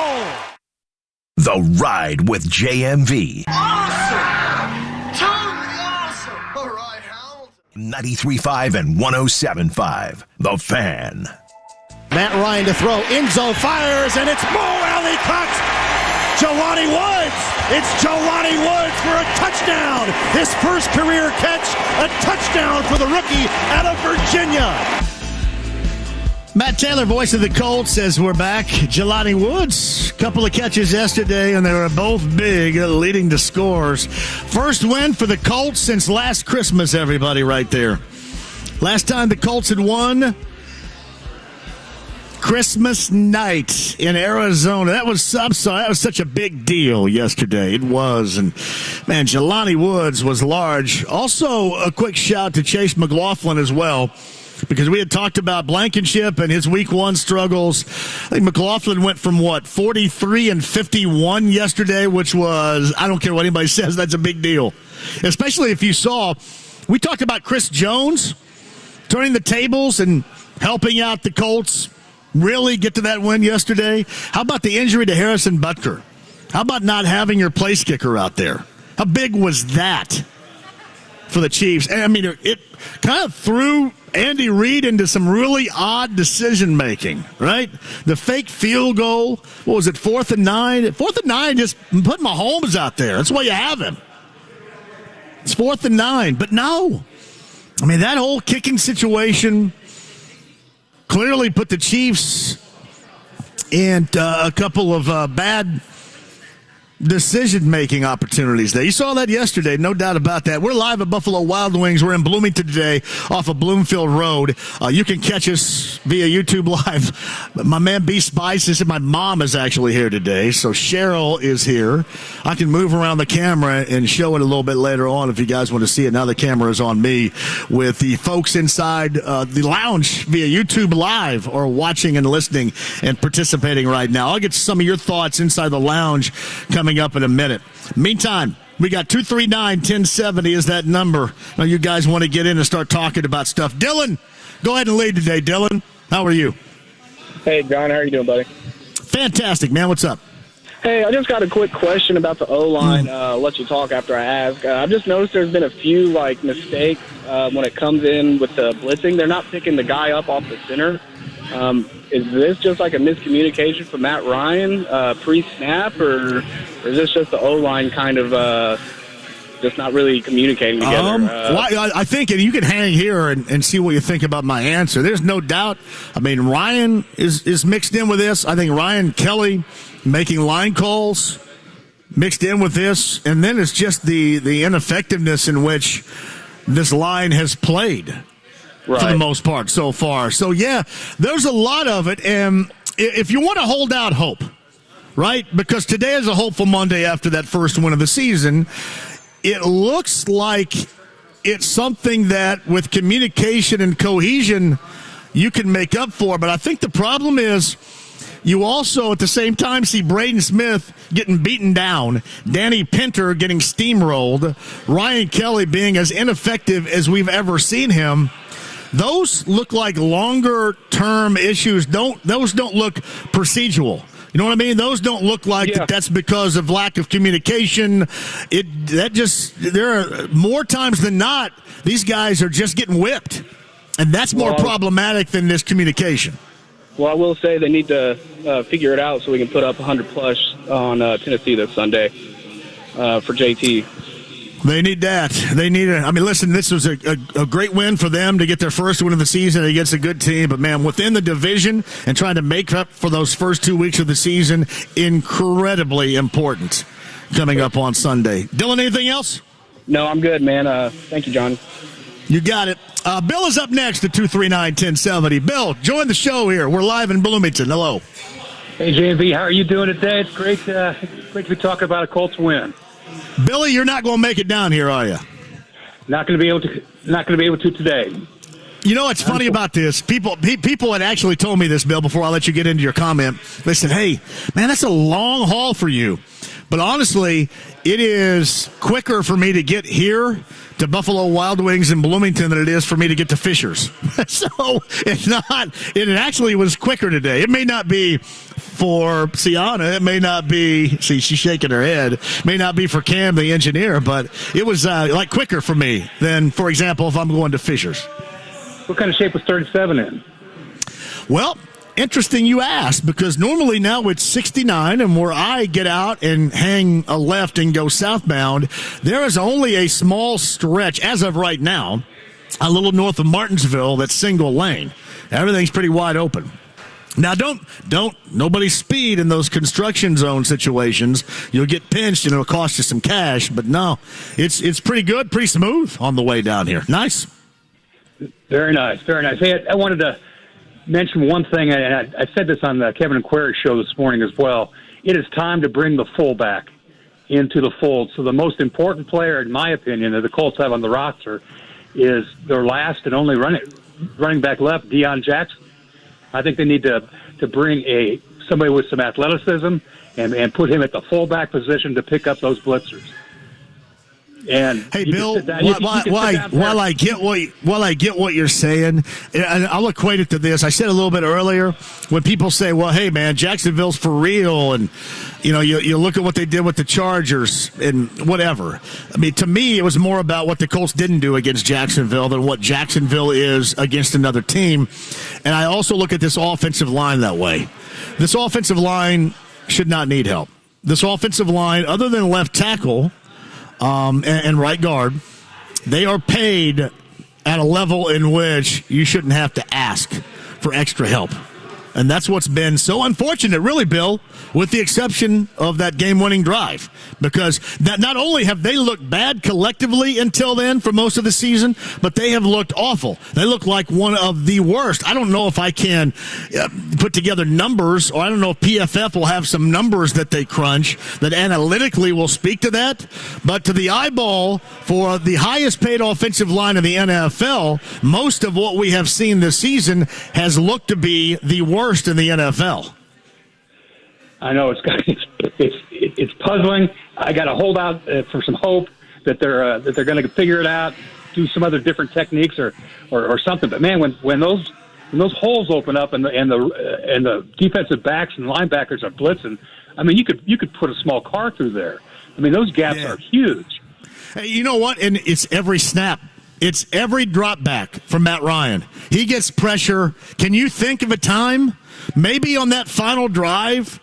The Ride with JMV. Awesome! Totally awesome! All right, Hound. 93.5 and 107.5. The Fan. Matt Ryan to throw. End zone fires, and it's Mo Alley Cox. Jelani Woods. It's Jelani Woods for a touchdown. His first career catch, a touchdown for the rookie out of Virginia. Matt Taylor, voice of the Colts, says we're back. Jelani Woods, couple of catches yesterday, and they were both big, leading to scores. First win for the Colts since last Christmas, everybody, right there. Last time the Colts had won, Christmas night in Arizona. That was such a big deal yesterday. It was. And, man, Jelani Woods was large. Also, a quick shout to Chase McLaughlin as well, because we had talked about Blankenship and his week one struggles. I think McLaughlin went from, 43 and 51 yesterday, which was, I don't care what anybody says, that's a big deal. Especially if you saw, we talked about Chris Jones turning the tables and helping out the Colts really get to that win yesterday. How about the injury to Harrison Butker? How about not having your place kicker out there? How big was that for the Chiefs? And, I mean, it kind of threw Andy Reid into some really odd decision-making, right? The fake field goal, what was it, 4th and 9? 4th and 9, just put Mahomes out there. That's why you have him. It's 4th and 9. But no. I mean, that whole kicking situation clearly put the Chiefs in a couple of bad decision-making opportunities there. You saw that yesterday, no doubt about that. We're live at Buffalo Wild Wings. We're in Bloomington today off of Bloomfield Road. You can catch us via YouTube Live. My man B. Spices and my mom is actually here today, so Cheryl is here. I can move around the camera and show it a little bit later on if you guys want to see it. Now the camera is on me with the folks inside the lounge via YouTube Live or watching and listening and participating right now. I'll get some of your thoughts inside the lounge coming up in a minute. Meantime, we got 239-1070 is that number. Now you guys want to get in and start talking about stuff. Dylan, go ahead and lead today. Dylan, how are you? Hey, John, how are you doing, buddy? Fantastic, man. What's up? Hey, I just got a quick question about the O-line. I'll let you talk after I ask. I've just noticed there's been a few mistakes when it comes in with the blitzing. They're not picking the guy up off the center. Is this just like a miscommunication from Matt Ryan pre-snap, or is this just the O-line kind of just not really communicating together? Well, I think, and you can hang here and see what you think about my answer. There's no doubt. I mean, Ryan is mixed in with this. I think Ryan Kelly making line calls mixed in with this, and then it's just the ineffectiveness in which this line has played. Right. For the most part so far. So, yeah, there's a lot of it. And if you want to hold out hope, right, because today is a hopeful Monday after that first win of the season, it looks like it's something that with communication and cohesion you can make up for. But I think the problem is you also at the same time see Braden Smith getting beaten down, Danny Pinter getting steamrolled, Ryan Kelly being as ineffective as we've ever seen him. Those look like longer-term issues. Those don't look procedural. You know what I mean? Those don't look like that's because of lack of communication. There are more times than not, these guys are just getting whipped. And that's more problematic than this communication. Well, I will say they need to figure it out so we can put up 100-plus on Tennessee this Sunday for JT. They need that. They need it. I mean, listen, this was a great win for them to get their first win of the season against a good team. But, man, within the division and trying to make up for those first 2 weeks of the season, incredibly important coming up on Sunday. Dylan, anything else? No, I'm good, man. Thank you, John. You got it. Bill is up next at 239-1070. Bill, join the show here. We're live in Bloomington. Hello. Hey, JMV, how are you doing today? It's great to be talking about a Colts win. Billy, you're not going to make it down here, are you? Not going to be able to today. You know what's funny about this? People had actually told me this, Bill, before I let you get into your comment. They said, hey, man, that's a long haul for you. But honestly, it is quicker for me to get here to Buffalo Wild Wings in Bloomington than it is for me to get to Fisher's. So it's not. It actually was quicker today. It may not be for Sienna. It may not be. See, she's shaking her head. It may not be for Cam, the engineer, but it was like quicker for me than, for example, if I'm going to Fisher's. What kind of shape was 37 in? Well, interesting you asked, because normally now it's 69, and where I get out and hang a left and go southbound, there is only a small stretch, as of right now, a little north of Martinsville, that's single lane. Everything's pretty wide open. Now, don't nobody speed in those construction zone situations. You'll get pinched and it'll cost you some cash, but no, it's pretty good, pretty smooth on the way down here. Nice. Very nice, very nice. Hey, I wanted to mention one thing, and I said this on the Kevin and Query show this morning as well. It is time to bring the fullback into the fold. So the most important player, in my opinion, that the Colts have on the roster is their last and only running back left, Deion Jackson. I think they need to bring somebody with some athleticism and put him at the fullback position to pick up those blitzers. And hey, Bill, while I get what you're saying, and I'll equate it to this. I said a little bit earlier when people say, "Well, hey, man, Jacksonville's for real," and you look at what they did with the Chargers and whatever. I mean, to me, it was more about what the Colts didn't do against Jacksonville than what Jacksonville is against another team. And I also look at this offensive line that way. This offensive line should not need help. This offensive line, other than left tackle and right guard, they are paid at a level in which you shouldn't have to ask for extra help. And that's what's been so unfortunate, really, Bill, with the exception of that game-winning drive. Because that not only have they looked bad collectively until then for most of the season, but they have looked awful. They look like one of the worst. I don't know if I can put together numbers, or I don't know if PFF will have some numbers that they crunch that analytically will speak to that. But to the eyeball, for the highest-paid offensive line in the NFL, most of what we have seen this season has looked to be the worst in the NFL. I know it's puzzling. I got to hold out for some hope that they're going to figure it out, do some other different techniques or something. But man, when those holes open up and the defensive backs and linebackers are blitzing, I mean you could put a small car through there. I mean those gaps are huge. Hey, you know what? And it's every snap. It's every drop back from Matt Ryan. He gets pressure. Can you think of a time, maybe on that final drive,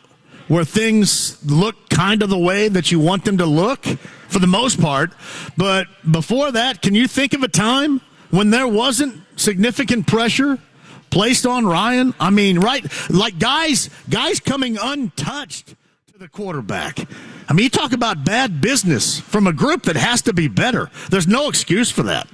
where things look kind of the way that you want them to look for the most part? But before that, can you think of a time when there wasn't significant pressure placed on Ryan? I mean, right, like guys coming untouched to the quarterback. I mean, you talk about bad business from a group that has to be better. There's no excuse for that.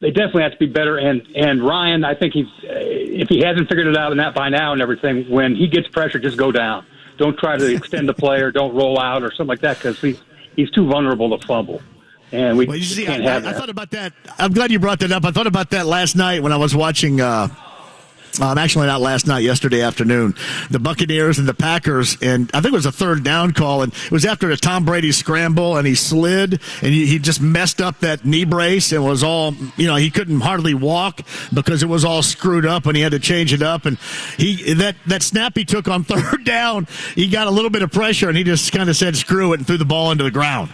They definitely have to be better, and Ryan, I think if he hasn't figured it out by now and everything, when he gets pressure, just go down. Don't try to extend the play or don't roll out or something like that, because he's too vulnerable to fumble. And we can't have that. I thought about that. I'm glad you brought that up. I thought about that last night when I was watching actually not last night, yesterday afternoon, the Buccaneers and the Packers, and I think it was a third down call, and it was after a Tom Brady scramble, and he slid, and he just messed up that knee brace, and was all, he couldn't hardly walk because it was all screwed up, and he had to change it up, and that snap he took on third down, he got a little bit of pressure, and he just kind of said screw it and threw the ball into the ground.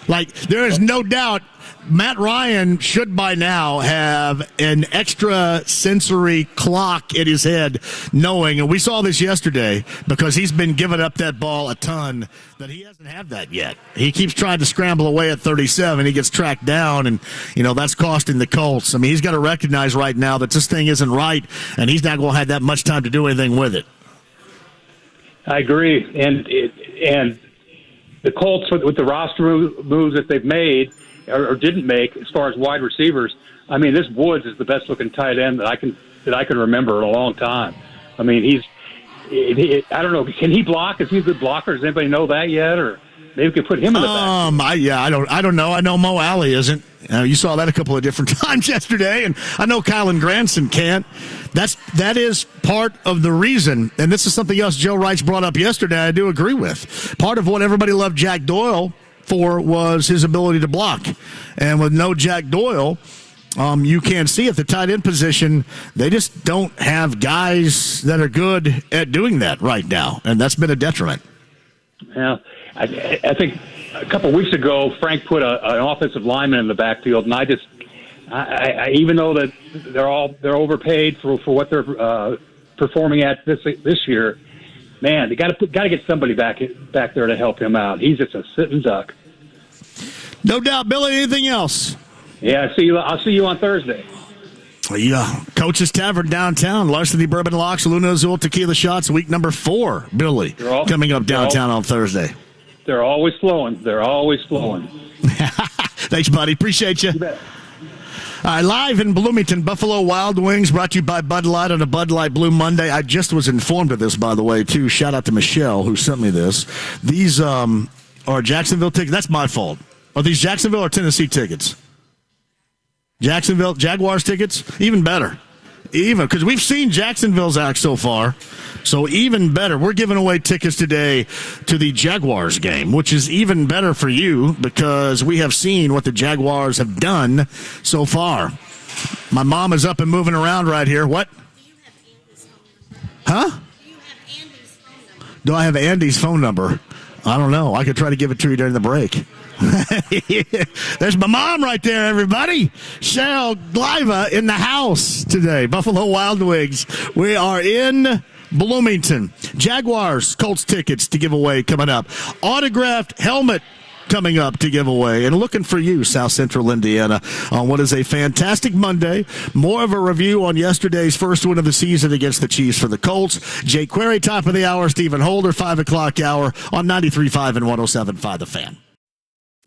Like, there is no doubt Matt Ryan should by now have an extra sensory clock in his head, knowing, and we saw this yesterday because he's been giving up that ball a ton, that he hasn't had that yet. He keeps trying to scramble away at 37. He gets tracked down, and, that's costing the Colts. I mean, he's got to recognize right now that this thing isn't right, and he's not going to have that much time to do anything with it. I agree. And the Colts, with the roster moves that they've made or didn't make as far as wide receivers, I mean, this Woods is the best looking tight end that I can remember in a long time. I mean, I don't know, can he block? Is he a good blocker? Does anybody know that yet? Or maybe we could put him in the back. I don't know. I know Mo Alley isn't. You saw that a couple of different times yesterday, and I know Kylan Granson can't. That is part of the reason, and this is something else Joe Wrights brought up yesterday I do agree with. Part of what everybody loved Jack Doyle for was his ability to block. And with no Jack Doyle, you can see at the tight end position, they just don't have guys that are good at doing that right now, and that's been a detriment. Yeah, I think a couple of weeks ago, Frank put an offensive lineman in the backfield, and I even though that they're overpaid for what they're performing at this year, man, they got to get somebody back there to help him out. He's just a sitting duck. No doubt, Billy. Anything else? Yeah, I'll see you on Thursday. Yeah, Coach's Tavern downtown, Larceny Bourbon Locks, Luna Azul Tequila Shots, week number 4, Billy, coming up downtown on Thursday. They're always flowing. Thanks, buddy. Appreciate you. You bet. All right, live in Bloomington, Buffalo Wild Wings, brought to you by Bud Light on a Bud Light Blue Monday. I just was informed of this, by the way, too. Shout out to Michelle, who sent me this. These are Jacksonville tickets. That's my fault. Are these Jacksonville or Tennessee tickets? Jacksonville, Jaguars tickets? Even better. Even, because we've seen Jacksonville's act so far. So even better. We're giving away tickets today to the Jaguars game, which is even better for you because we have seen what the Jaguars have done so far. My mom is up and moving around right here. What? Huh? Do I have Andy's phone number? I don't know. I could try to give it to you during the break. There's my mom right there, everybody. Cheryl Gleiva in the house today. Buffalo Wild Wings. We are in Bloomington. Jaguars, Colts tickets to give away coming up. Autographed helmet coming up to give away, and looking for you, South Central Indiana, on what is a fantastic Monday. More of a review on yesterday's first win of the season against the Chiefs for the Colts. Jake Query, top of the hour. Stephen Holder, 5 o'clock hour on 93.5 and 107.5 The Fan.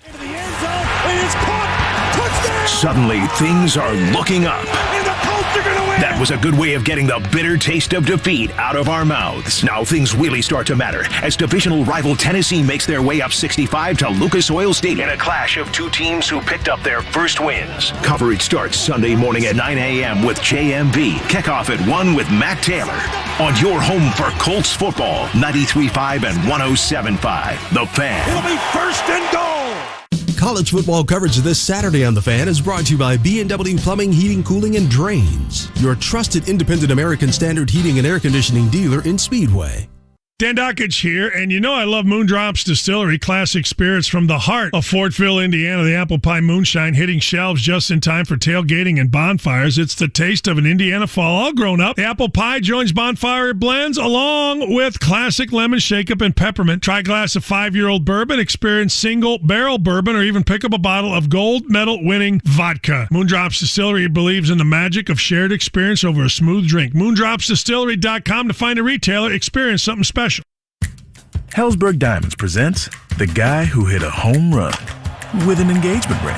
Into the end zone. It is caught. Touchdown. Suddenly, things are looking up. And the Colts are going to win. That was a good way of getting the bitter taste of defeat out of our mouths. Now things really start to matter as divisional rival Tennessee makes their way up 65 to Lucas Oil Stadium in a clash of two teams who picked up their first wins. Coverage starts Sunday morning at 9 a.m. with JMV. Kickoff at 1 with Matt Taylor. On your home for Colts football, 93.5 and 107.5 The Fan. It'll be first and goal. College football coverage this Saturday on The Fan is brought to you by B&W Plumbing, Heating, Cooling, and Drains, your trusted independent American Standard heating and air conditioning dealer in Speedway. Dan Dockage here, and you know I love Moondrops Distillery, classic spirits from the heart of Fortville, Indiana. The apple pie moonshine hitting shelves just in time for tailgating and bonfires. It's the taste of an Indiana fall all grown up. The apple pie joins bonfire blends along with classic lemon shake-up and peppermint. Try a glass of 5-year-old bourbon, experience single barrel bourbon, or even pick up a bottle of gold medal winning vodka. Moondrops Distillery believes in the magic of shared experience over a smooth drink. Moondropsdistillery.com to find a retailer. Experience something special. Hellsberg Diamonds presents the guy who hit a home run with an engagement ring.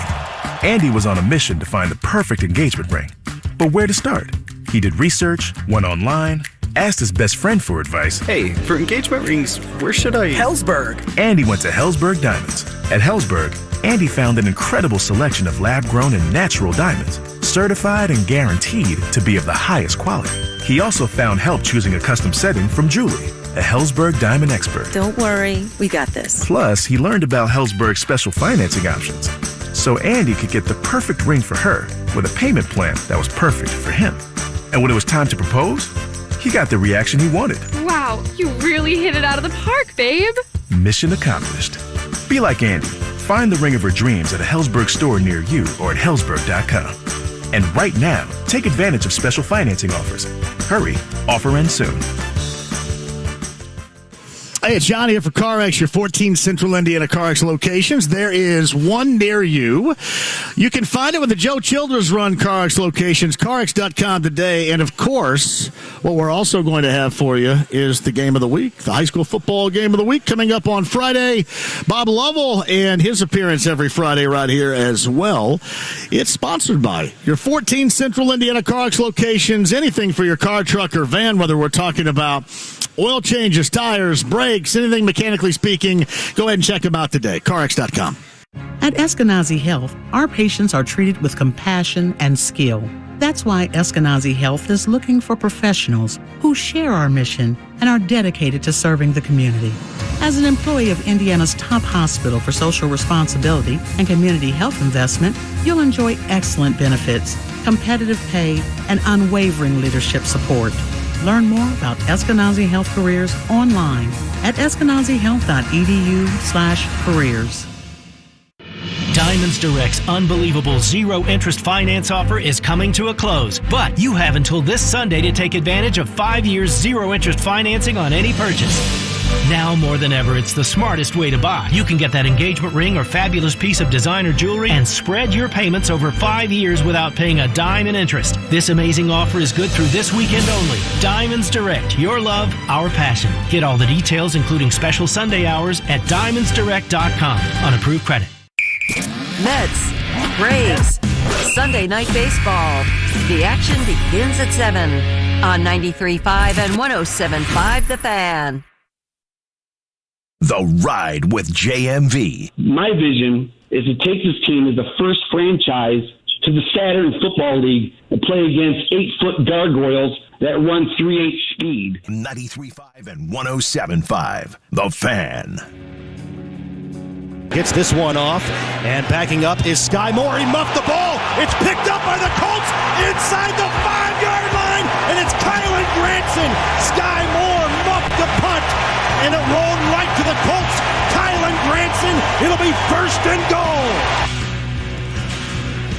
Andy was on a mission to find the perfect engagement ring. But where to start? He did research, went online, asked his best friend for advice. Hey, for engagement rings, where should I... Hellsberg! Andy went to Hellsberg Diamonds. At Hellsberg, Andy found an incredible selection of lab-grown and natural diamonds, certified and guaranteed to be of the highest quality. He also found help choosing a custom setting from Julie, a Hellsberg Diamond expert. Don't worry, we got this. Plus, he learned about Hellsberg's special financing options, so Andy could get the perfect ring for her with a payment plan that was perfect for him. And when it was time to propose, he got the reaction he wanted. Wow, you really hit it out of the park, babe. Mission accomplished. Be like Andy. Find the ring of her dreams at a Hellsberg store near you or at hellsberg.com. And right now, take advantage of special financing offers. Hurry, offer ends soon. Hey, it's John here for CarX, your 14 Central Indiana CarX locations. There is one near you. You can find it with the Joe Childers run CarX locations, CarX.com today. And, of course, what we're also going to have for you is the game of the week, the high school football game of the week coming up on Friday. Bob Lovell and his appearance every Friday right here as well. It's sponsored by your 14 Central Indiana CarX locations. Anything for your car, truck, or van, whether we're talking about oil changes, tires, brakes, anything mechanically speaking, go ahead and check them out today. CarX.com. At Eskenazi Health, our patients are treated with compassion and skill. That's why Eskenazi Health is looking for professionals who share our mission and are dedicated to serving the community. As an employee of Indiana's top hospital for social responsibility and community health investment, you'll enjoy excellent benefits, competitive pay, and unwavering leadership support. Learn more about Eskenazi Health Careers online at eskenazihealth.edu/careers. Diamonds Direct's unbelievable zero-interest finance offer is coming to a close, but you have until this Sunday to take advantage of 5 years zero-interest financing on any purchase. Now more than ever, it's the smartest way to buy. You can get that engagement ring or fabulous piece of designer jewelry and spread your payments over 5 years without paying a dime in interest. This amazing offer is good through this weekend only. Diamonds Direct, your love, our passion. Get all the details, including special Sunday hours, at diamondsdirect.com on approved credit. Mets, Braves, Sunday Night Baseball. The action begins at 7 on 93.5 and 107.5 The Fan. The Ride with JMV. My vision is to take this team as the first franchise to the Saturn Football League and play against 8-foot gargoyles that run 3/8 speed. 93.5 and 107.5 The Fan. Gets this one off, and backing up is Sky Moore. He muffed the ball. It's picked up by the Colts inside the 5-yard line, and it's Kylan Granson. Sky Moore muffed the punt, and it rolled right to the Colts. Kylan Granson, it'll be first and goal.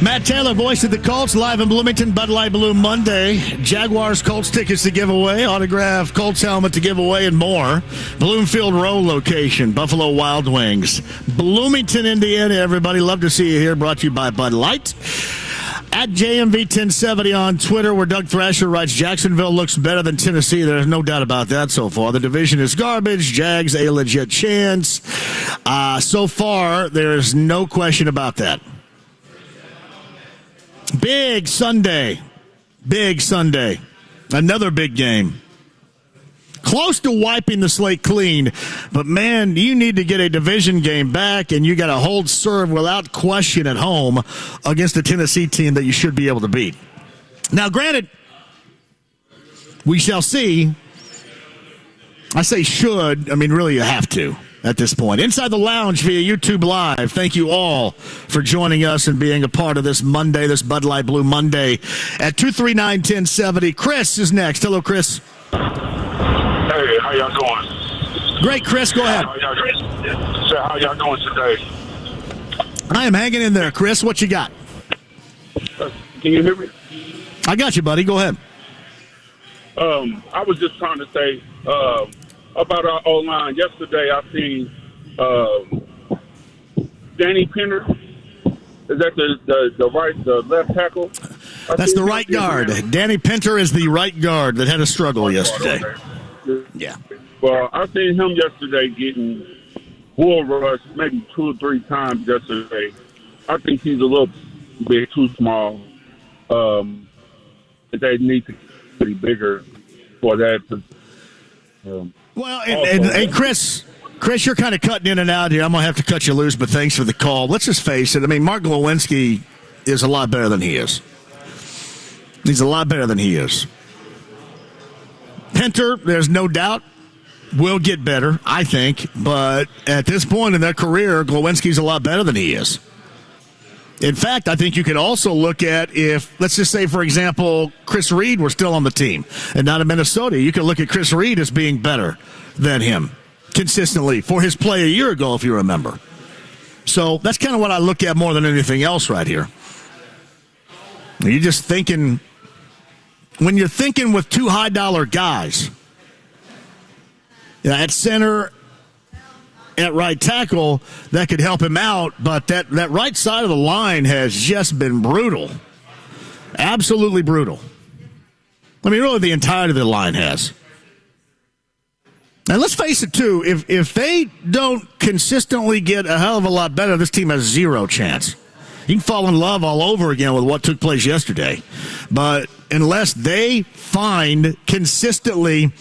Matt Taylor, voice of the Colts, live in Bloomington, Bud Light Blue Monday. Jaguars, Colts tickets to give away, autographed Colts helmet to give away, and more. Bloomfield Row location, Buffalo Wild Wings. Bloomington, Indiana, everybody. Love to see you here. Brought to you by Bud Light. At JMV 1070 on Twitter, where Doug Thrasher writes, Jacksonville looks better than Tennessee. There's no doubt about that so far. The division is garbage. Jags, a legit chance. So far, there's no question about that. Big Sunday. Big Sunday. Another big game. Close to wiping the slate clean, but man, you need to get a division game back, and you got to hold serve without question at home against a Tennessee team that you should be able to beat. Now, granted, we shall see. I say should. I mean, really, you have to at this point. Inside the Lounge via YouTube Live. Thank you all for joining us and being a part of this Monday, this Bud Light Blue Monday at 239-1070. Chris is next. Hello, Chris. Hey, how y'all doing? Great, Chris. Go ahead. How y'all doing today? I am hanging in there, Chris. What you got? Can you hear me? I got you, buddy. Go ahead. I was just trying to say about our O-line. Yesterday, I seen Danny Pinner. Is that the left tackle? That's the right guard. Danny Pinter is the right guard that had a struggle yesterday. Yeah. Well, I seen him yesterday getting bull rushed maybe 2 or 3 times yesterday. I think he's a little bit too small. They need to be bigger for that. Well, and Chris, you're kind of cutting in and out here. I'm going to have to cut you loose, but thanks for the call. Let's just face it. I mean, Mark Glowinski is a lot better than he is. He's a lot better than he is. Pinter, there's no doubt, will get better, I think. But at this point in their career, Glowinski's a lot better than he is. In fact, I think you could also look at if, let's just say, for example, Chris Reed were still on the team and not in Minnesota. You could look at Chris Reed as being better than him consistently for his play a year ago, if you remember. So that's kind of what I look at more than anything else right here. You're just thinking, when you're thinking with 2 high-dollar guys, at center, at right tackle, that could help him out, but that right side of the line has just been brutal. Absolutely brutal. I mean, really, the entirety of the line has. And let's face it, too, if they don't consistently get a hell of a lot better, this team has 0 chance. You can fall in love all over again with what took place yesterday. But unless they find consistently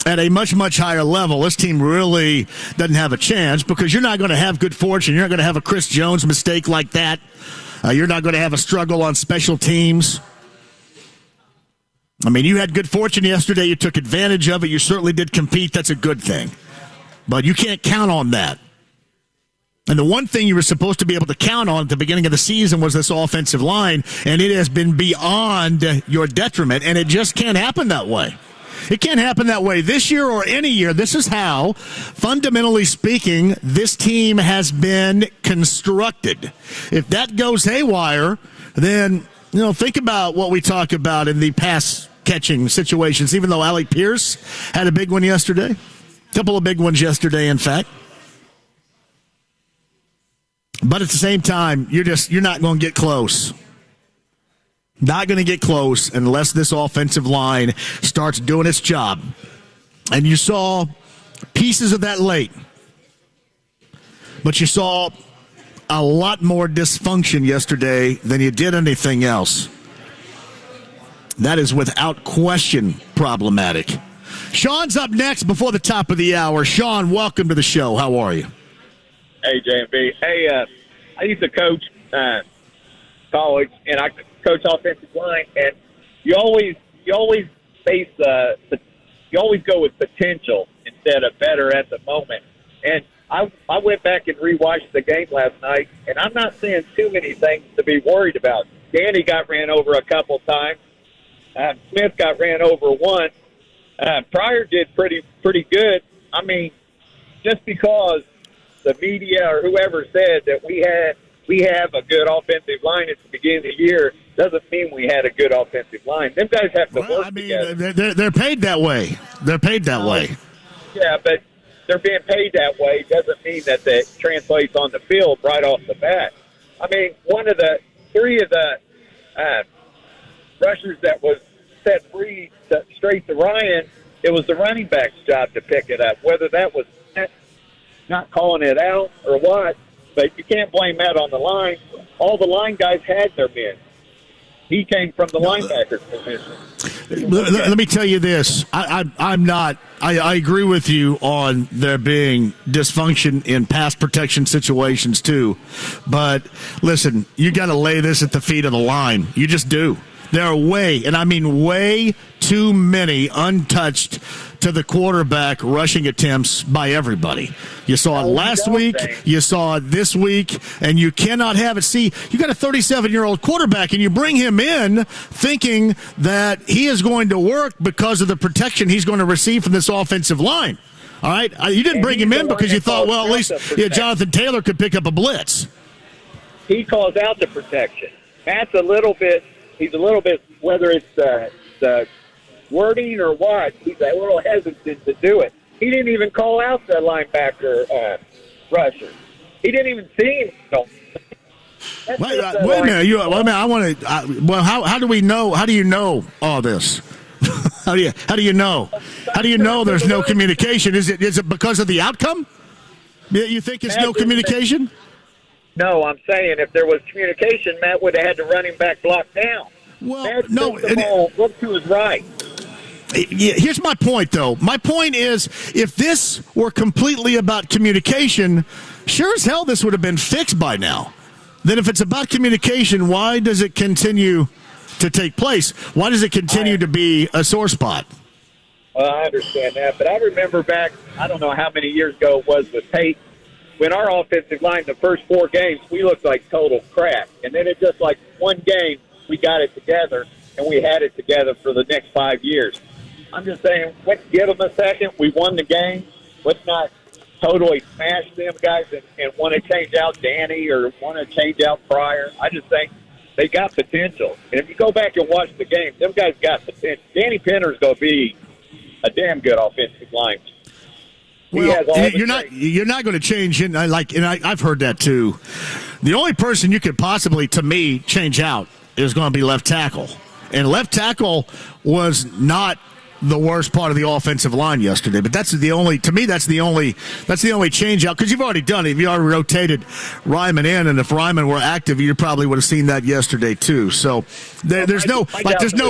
at a much, much higher level, this team really doesn't have a chance, because you're not going to have good fortune. You're not going to have a Chris Jones mistake like that. You're not going to have a struggle on special teams. I mean, you had good fortune yesterday. You took advantage of it. You certainly did compete. That's a good thing. But you can't count on that. And the one thing you were supposed to be able to count on at the beginning of the season was this offensive line, and it has been beyond your detriment, and it just can't happen that way. It can't happen that way this year or any year. This is how, fundamentally speaking, this team has been constructed. If that goes haywire, then, think about what we talk about in the pass catching situations, even though Alec Pierce had a big one yesterday. A couple of big ones yesterday, in fact. But at the same time, you're not going to get close. Not going to get close unless this offensive line starts doing its job. And you saw pieces of that late. But you saw a lot more dysfunction yesterday than you did anything else. That is without question problematic. Sean's up next before the top of the hour. Sean, welcome to the show. How are you? Hey, JMV. Hey, I used to coach college, and I coach offensive line, and you always face you always go with potential instead of better at the moment. And I went back and rewatched the game last night, and I'm not seeing too many things to be worried about. Danny got ran over a couple times. Smith got ran over once. Pryor did pretty good. I mean, just because the media or whoever said that we had we have a good offensive line at the beginning of the year doesn't mean we had a good offensive line. Them guys have to work together. They're paid that way. They're paid that way. Yeah, but they're being paid that way doesn't mean that translates on the field right off the bat. I mean, three of the rushers that was set free straight to Ryan, it was the running back's job to pick it up, whether that was not calling it out or what. But you can't blame that on the line. All the line guys had their men. He came from the linebacker position. Let me tell you this. I'm not. I agree with you on there being dysfunction in pass protection situations too. But listen, you got to lay this at the feet of the line. You just do. There are way too many untouched to the quarterback rushing attempts by everybody. You saw it last week, you saw it this week, and you cannot have it. See, you got a 37-year-old quarterback, and you bring him in thinking that he is going to work because of the protection he's going to receive from this offensive line. All right? You didn't bring him in because you thought, well, at least Jonathan Taylor could pick up a blitz. He calls out the protection. Matt's he's a little bit, whether it's the wording or what, he's a little hesitant to do it. He didn't even call out the linebacker rusher. He didn't even see him. Wait a minute. I want to. How do we know? How do you know all this? How do you know? How do you know there's no communication? Is it because of the outcome? You think it's no communication? No, I'm saying if there was communication, Matt would have had the running back blocked down. Well, look to his right. Here's my point, though. My point is, if this were completely about communication, sure as hell this would have been fixed by now. Then if it's about communication, why does it continue to take place? Why does it continue to be a sore spot? Well, I understand that, but I remember back, I don't know how many years ago it was with Tate, when our offensive line, the first 4 games, we looked like total crap. And then it just like one game, we got it together, and we had it together for the next 5 years. I'm just saying, let's give them a second. We won the game. Let's not totally smash them guys and want to change out Danny or want to change out Pryor. I just think they got potential. And if you go back and watch the game, them guys got potential. Danny Penner's going to be a damn good offensive lineman. Well, you're not going to change it. I've heard that too. The only person you could possibly, to me, change out is going to be left tackle. And left tackle was not the worst part of the offensive line yesterday, but that's the only change out, because you've already done it. You already rotated Ryman in, and if Ryman were active, you probably would have seen that yesterday too. So there's no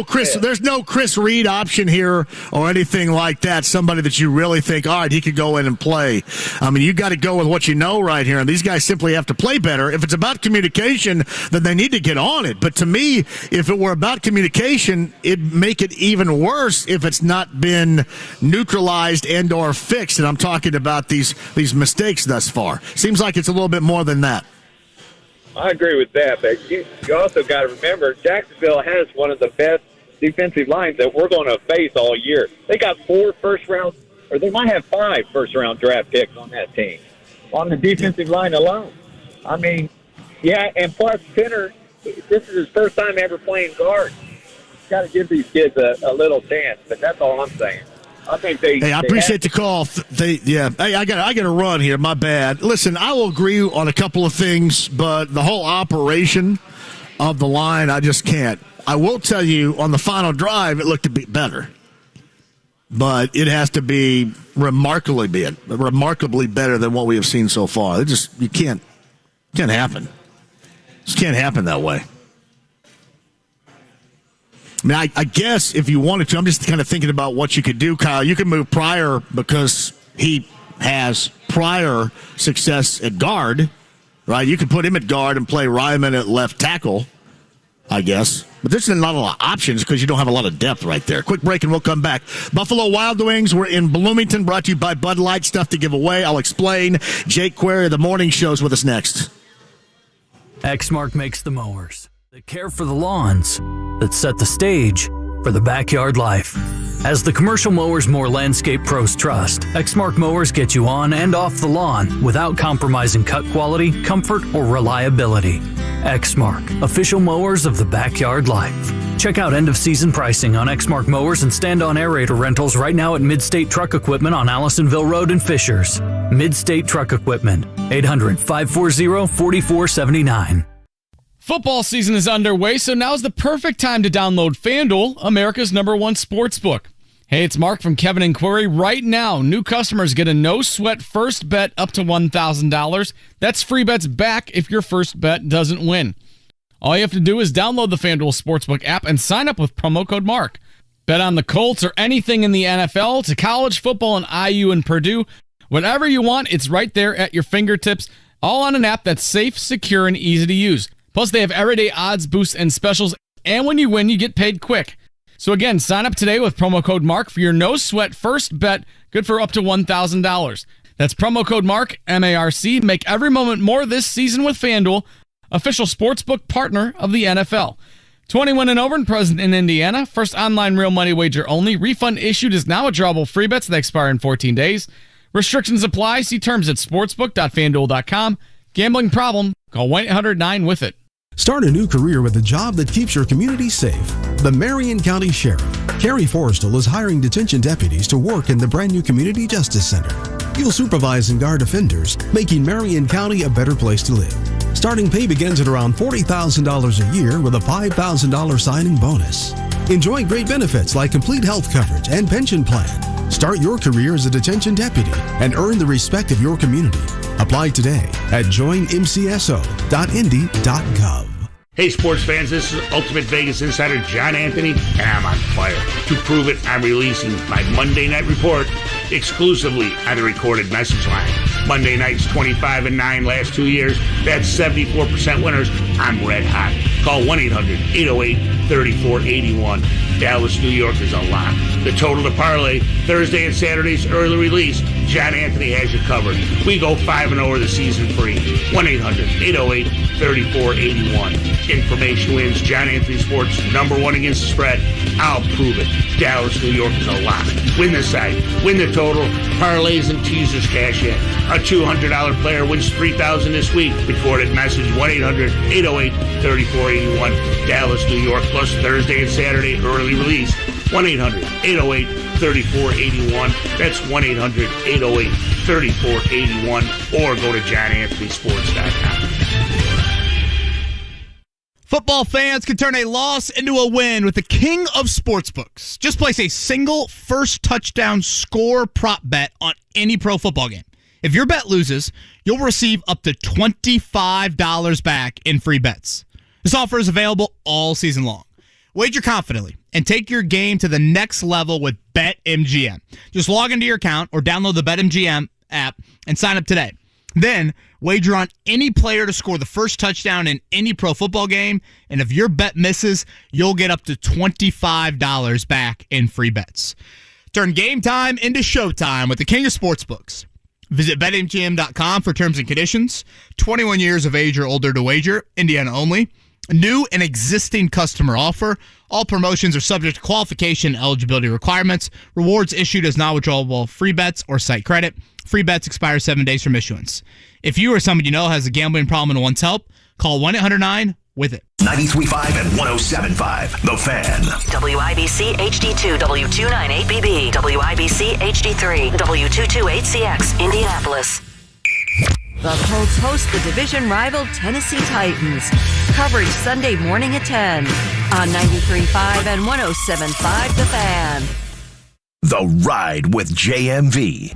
Chris Reed option here or anything like that. Somebody that you really think, all right, he could go in and play. I mean, you got to go with what you know right here, and these guys simply have to play better. If it's about communication, then they need to get on it. But to me, if it were about communication, it'd make it even worse if it's not been neutralized and or fixed, and I'm talking about these mistakes thus far. Seems like it's a little bit more than that. I agree with that, but you also got to remember Jacksonville has one of the best defensive lines that we're going to face all year. They got 4 first-round, or they might have 5 first-round draft picks on that team, on the defensive line alone. I mean, yeah, and plus Penner, this is his first time ever playing guard. Got to give these kids a little chance, but that's all I'm saying. I think I appreciate the call. Hey, I got to run here. My bad. Listen, I will agree on a couple of things, but the whole operation of the line, I just can't. I will tell you, on the final drive, it looked a bit better, but it has to be remarkably better than what we have seen so far. It just can't happen. Just can't happen that way. I mean, I guess if you wanted to, I'm just kind of thinking about what you could do, Kyle. You could move Pryor because he has prior success at guard, right? You could put him at guard and play Ryman at left tackle, I guess. But there's not a lot of options because you don't have a lot of depth right there. Quick break and we'll come back. Buffalo Wild Wings, we're in Bloomington, brought to you by Bud Light. Stuff to give away. I'll explain. Jake Query of the Morning Show's with us next. Exmark makes the mowers that care for the lawns, that set the stage for the backyard life. As the commercial mowers more landscape pros trust, Exmark mowers get you on and off the lawn without compromising cut quality, comfort, or reliability. Exmark, official mowers of the backyard life. Check out end-of-season pricing on Exmark mowers and stand-on aerator rentals right now at Midstate Truck Equipment on Allisonville Road in Fishers. Midstate Truck Equipment, 800-540-4479. Football season is underway, so now's the perfect time to download FanDuel, America's #1 sportsbook. Hey, it's Mark from Kevin and Query. Right now, new customers get a no-sweat first bet up to $1,000. That's free bets back if your first bet doesn't win. All you have to do is download the FanDuel Sportsbook app and sign up with promo code MARK. Bet on the Colts or anything in the NFL to college football and IU and Purdue. Whatever you want, it's right there at your fingertips, all on an app that's safe, secure, and easy to use. Plus, they have everyday odds, boosts, and specials, and when you win, you get paid quick. So again, sign up today with promo code MARK for your no-sweat first bet, good for up to $1,000. That's promo code MARK, M-A-R-C. Make every moment more this season with FanDuel, official sportsbook partner of the NFL. 21 and over and present in Indiana. First online real money wager only. Refund issued is now withdrawable free bets that expire in 14 days. Restrictions apply. See terms at sportsbook.fanduel.com. Gambling problem? Call 1-800-9-WITH-IT. Start a new career with a job that keeps your community safe. The Marion County Sheriff, Carrie Forrestal, is hiring detention deputies to work in the brand new Community Justice Center. You'll supervise and guard offenders, making Marion County a better place to live. Starting pay begins at around $40,000 a year with a $5,000 signing bonus. Enjoy great benefits like complete health coverage and pension plan. Start your career as a detention deputy and earn the respect of your community. Apply today at joinmcso.indy.gov. Hey, sports fans, this is Ultimate Vegas Insider John Anthony, and I'm on fire. To prove it, I'm releasing my Monday Night Report exclusively on the recorded message line. Monday nights, 25-9 last 2 years. That's 74% winners. I'm red hot. Call 1-800-808-3481. Dallas, New York is a lock. The total to parlay, Thursday and Saturday's early release. John Anthony has you covered. We go 5-0 over the season free. 1-800-808-3481. Information wins. John Anthony Sports, #1 against the spread. I'll prove it. Dallas, New York is a lock. Win the side. Win the total. Parlays and teasers cash in. A $200 player wins $3,000 this week. Recorded message 1-800-808-3481. Dallas, New York, plus Thursday and Saturday early release. 1-800-808-3481. That's 1-800-808-3481. Or go to johnanthonysports.com. Football fans can turn a loss into a win with the king of sportsbooks. Just place a single first touchdown score prop bet on any pro football game. If your bet loses, you'll receive up to $25 back in free bets. This offer is available all season long. Wager confidently and take your game to the next level with BetMGM. Just log into your account or download the BetMGM app and sign up today. Then, wager on any player to score the first touchdown in any pro football game, and if your bet misses, you'll get up to $25 back in free bets. Turn game time into showtime with the king of sportsbooks. Visit BetMGM.com for terms and conditions. 21 years of age or older to wager. Indiana only. New and existing customer offer. All promotions are subject to qualification and eligibility requirements. Rewards issued as non-withdrawable free bets or site credit. Free bets expire 7 days from issuance. If you or someone you know has a gambling problem and wants help, call 1-800-9-WITH-IT. 93.5 and 107.5. The Fan. WIBC HD2 W298BB. WIBC HD3 W228CX. Indianapolis. The Colts host the division rival Tennessee Titans. Coverage Sunday morning at 10 on 93.5 and 107.5 The Fan. The Ride with JMV.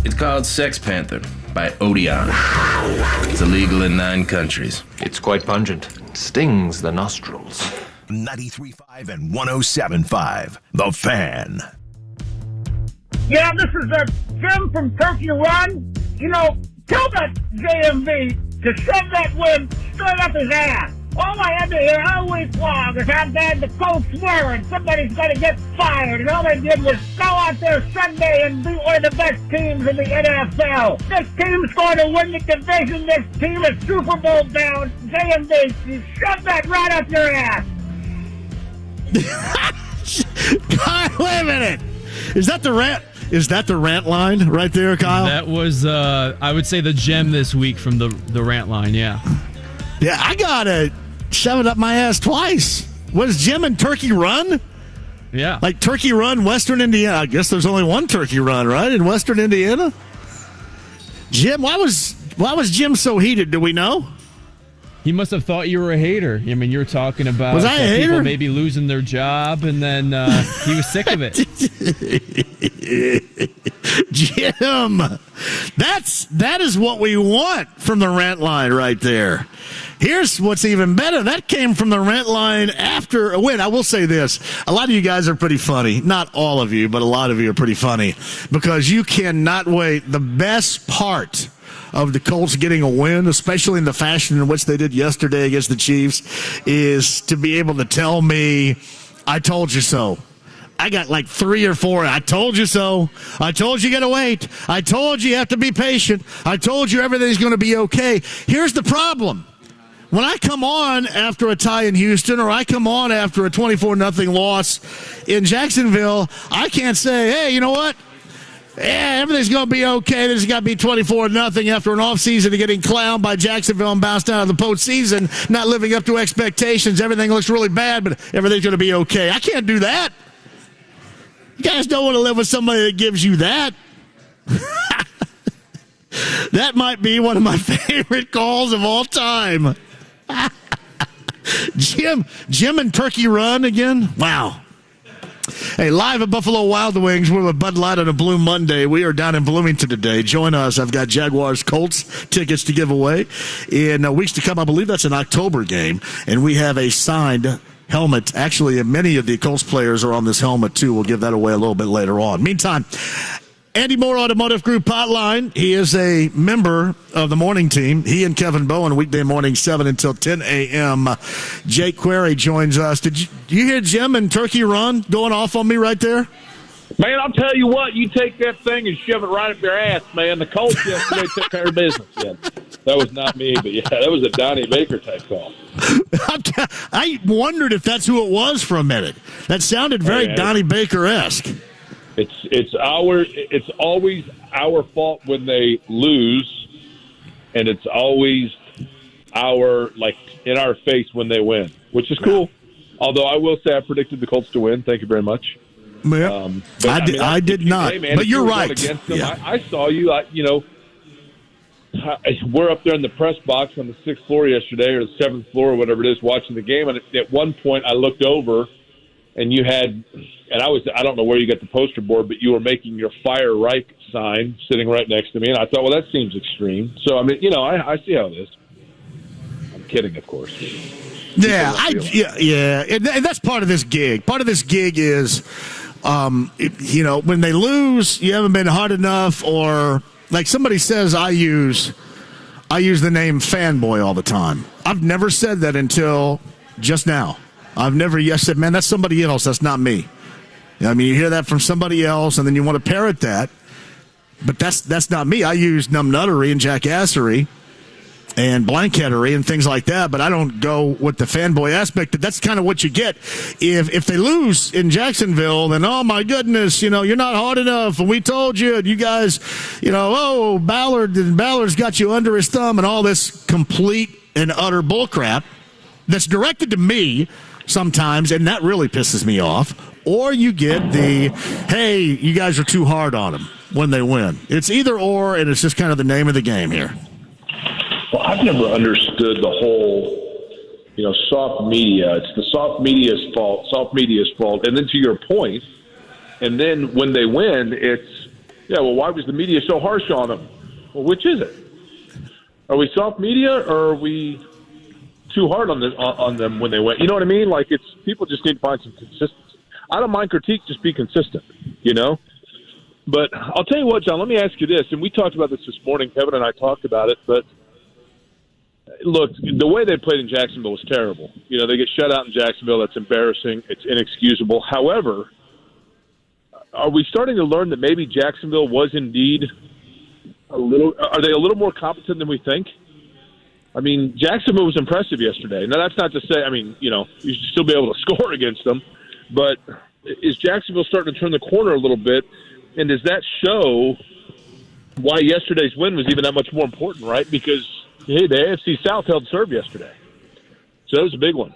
It's called Sex Panther by Odeon. It's illegal in 9 countries. It's quite pungent. It stings the nostrils. 93.5 and 107.5 The Fan. Yeah, this is Jim from Turkey Run. You know, tell that JMV to shove that win straight up his ass. All I had to hear all week long is how bad the Colts were and somebody's going to get fired. And all they did was go out there Sunday and be one of the best teams in the NFL. This team's going to win the division. This team is Super Bowl bound. JMV, you shove that right up your ass. Kyle, wait a minute. Is that the rant? Is that the rant line right there, Kyle? That was, I would say, the gem this week from the rant line, yeah. Yeah, I got to shove it up my ass twice. Was Jim and Turkey Run? Yeah. Like Turkey Run, Western Indiana. I guess there's only one Turkey Run, right, in Western Indiana? Jim, why was Jim so heated? Do we know? He must have thought you were a hater. I mean, you were talking about was I a hater? People maybe losing their job, and then he was sick of it. Jim, that is what we want from the rant line right there. Here's what's even better. That came from the rant line after a win. I will say this. A lot of you guys are pretty funny. Not all of you, but a lot of you are pretty funny because you cannot wait. The best part of the Colts getting a win, especially in the fashion in which they did yesterday against the Chiefs, is to be able to tell me, I told you so. I got like 3 or 4. I told you so. I told you got to wait. I told you have to be patient. I told you everything's going to be okay. Here's the problem. When I come on after a tie in Houston or I come on after a 24-0 loss in Jacksonville, I can't say, hey, you know what? Yeah, everything's going to be okay. There's got to be 24-0 after an offseason of getting clowned by Jacksonville and bounced out of the postseason, not living up to expectations. Everything looks really bad, but everything's going to be okay. I can't do that. You guys don't want to live with somebody that gives you that. That might be one of my favorite calls of all time. Jim and Turkey Run again? Wow. Hey, live at Buffalo Wild Wings, we're with Bud Light on a Blue Monday. We are down in Bloomington today. Join us. I've got Jaguars Colts tickets to give away in weeks to come. I believe that's an October game, and we have a signed helmet. Actually, many of the Colts players are on this helmet, too. We'll give that away a little bit later on. Meantime, Andy Moore Automotive Group Hotline. He is a member of the morning team. He and Kevin Bowen, weekday morning, 7 until 10 a.m. Jake Query joins us. Did you hear Jim and Turkey Run going off on me right there? Man, I'll tell you what. You take that thing and shove it right up your ass, man. The Colts yesterday took care of business. Yeah, that was not me, but, yeah, that was a Donnie Baker type call. I wondered if that's who it was for a minute. That sounded very Donnie Baker-esque. It's always our fault when they lose, and it's always in our face when they win, which is cool. Although I will say I predicted the Colts to win. Thank you very much. Yeah. I did not. Hey, man, but you're right. Against them, yeah. I saw you. We're up there in the press box on the 6th floor yesterday, or the 7th floor, or whatever it is, watching the game. And at one point, I looked over, and you had, and I don't know where you got the poster board, but you were making your Fire Reich sign sitting right next to me, and I thought, well, that seems extreme. So, I mean, I see how it is. I'm kidding, of course. Yeah, and that's part of this gig. Part of this gig is, when they lose, you haven't been hard enough, or like somebody says, I use the name fanboy all the time. I've never said that until just now. I've never said, man, that's somebody else. That's not me. I mean, you hear that from somebody else, and then you want to parrot that, but that's not me. I use numbnuttery and jackassery and blankettery and things like that, but I don't go with the fanboy aspect. But that's kind of what you get. If they lose in Jacksonville, then, oh, my goodness, you're not hard enough, and we told you, and you guys, Ballard's got you under his thumb, and all this complete and utter bullcrap that's directed to me sometimes, and that really pisses me off. Or you get the, hey, you guys are too hard on them when they win. It's either or, and it's just kind of the name of the game here. Well, I've never understood the whole, soft media. It's the soft media's fault. And then to your point, and then when they win, it's, why was the media so harsh on them? Well, which is it? Are we soft media, or are we too hard on them when they win? You know what I mean? Like, it's people just need to find some consistency. I don't mind critique, just be consistent, But I'll tell you what, John, let me ask you this, and we talked about this morning. Kevin and I talked about it, but look, the way they played in Jacksonville was terrible. They get shut out in Jacksonville. That's embarrassing. It's inexcusable. However, are we starting to learn that maybe Jacksonville was indeed are they a little more competent than we think? I mean, Jacksonville was impressive yesterday. Now, that's not to say, you should still be able to score against them, but is Jacksonville starting to turn the corner a little bit? And does that show why yesterday's win was even that much more important, right? Because, hey, the AFC South held serve yesterday. So that was a big one.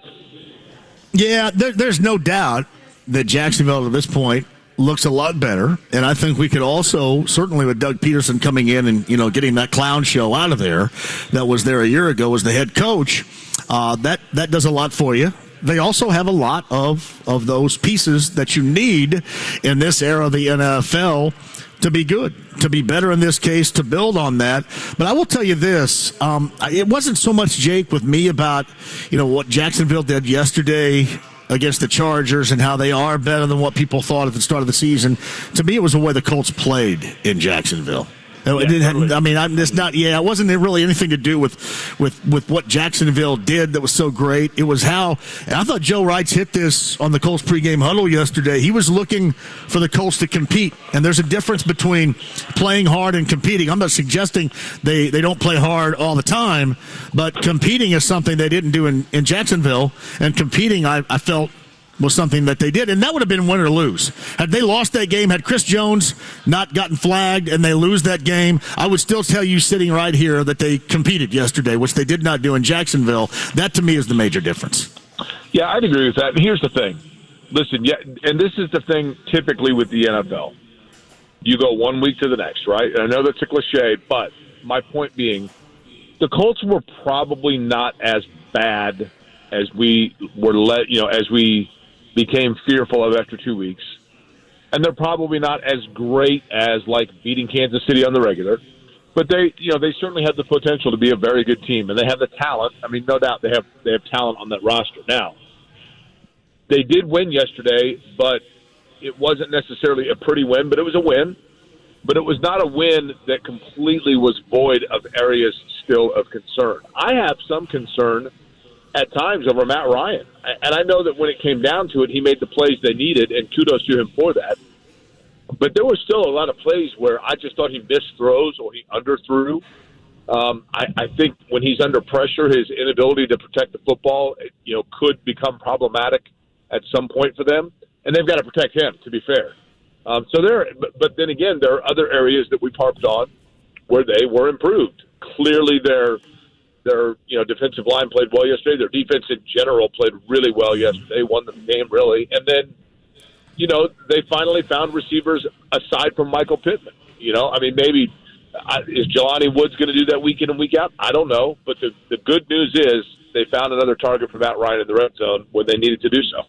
Yeah, there's no doubt that Jacksonville at this point looks a lot better. And I think we could also, certainly with Doug Peterson coming in and, getting that clown show out of there that was there a year ago as the head coach, that does a lot for you. They also have a lot of those pieces that you need in this era of the NFL to be good, to be better in this case, to build on that. But I will tell you this, it wasn't so much, Jake, with me about, what Jacksonville did yesterday against the Chargers and how they are better than what people thought at the start of the season. To me, it was the way the Colts played in Jacksonville. It wasn't really anything to do with what Jacksonville did that was so great. It was how, and I thought Joe Wrights hit this on the Colts pregame huddle yesterday. He was looking for the Colts to compete, and there's a difference between playing hard and competing. I'm not suggesting they don't play hard all the time, but competing is something they didn't do in Jacksonville, and competing, I felt, was something that they did, and that would have been win or lose. Had they lost that game, had Chris Jones not gotten flagged and they lose that game, I would still tell you sitting right here that they competed yesterday, which they did not do in Jacksonville. That, to me, is the major difference. Yeah, I'd agree with that. And here's the thing. Listen, and this is the thing typically with the NFL. You go 1 week to the next, right? And I know that's a cliche, but my point being, the Colts were probably not as bad as we were as we became fearful of after 2 weeks. And they're probably not as great as, beating Kansas City on the regular. But they certainly have the potential to be a very good team. And they have the talent. I mean, no doubt they have talent on that roster. Now, they did win yesterday, but it wasn't necessarily a pretty win, but it was a win. But it was not a win that completely was void of areas still of concern. I have some concern at times over Matt Ryan. And I know that when it came down to it, he made the plays they needed, and kudos to him for that. But there were still a lot of plays where I just thought he missed throws or he underthrew. I think when he's under pressure, his inability to protect the football, could become problematic at some point for them. And they've got to protect him, to be fair. But then again, there are other areas that we've harped on where they were improved. Clearly, their defensive line played well yesterday. Their defense in general played really well yesterday, won the game really. And then, they finally found receivers aside from Michael Pittman. Maybe is Jelani Woods going to do that week in and week out? I don't know. But the good news is they found another target for Matt Ryan in the red zone when they needed to do so.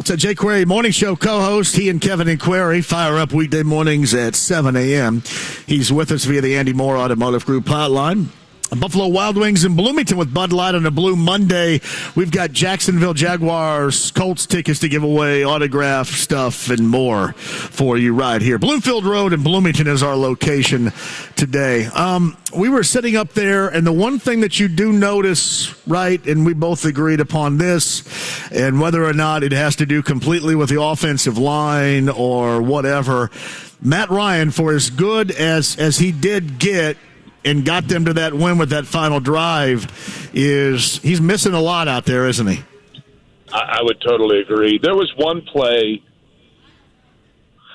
So Jay Query, morning show co-host, he and Kevin and Query fire up weekday mornings at 7 a.m. He's with us via the Andy Moore Automotive Group hotline. Buffalo Wild Wings in Bloomington with Bud Light on a Blue Monday. We've got Jacksonville Jaguars, Colts tickets to give away, autograph stuff, and more for you right here. Bloomfield Road in Bloomington is our location today. We were sitting up there, and the one thing that you do notice, right, and we both agreed upon this, and whether or not it has to do completely with the offensive line or whatever, Matt Ryan, for as good as he did get, and got them to that win with that final drive, he's missing a lot out there, isn't he? I would totally agree. There was one play,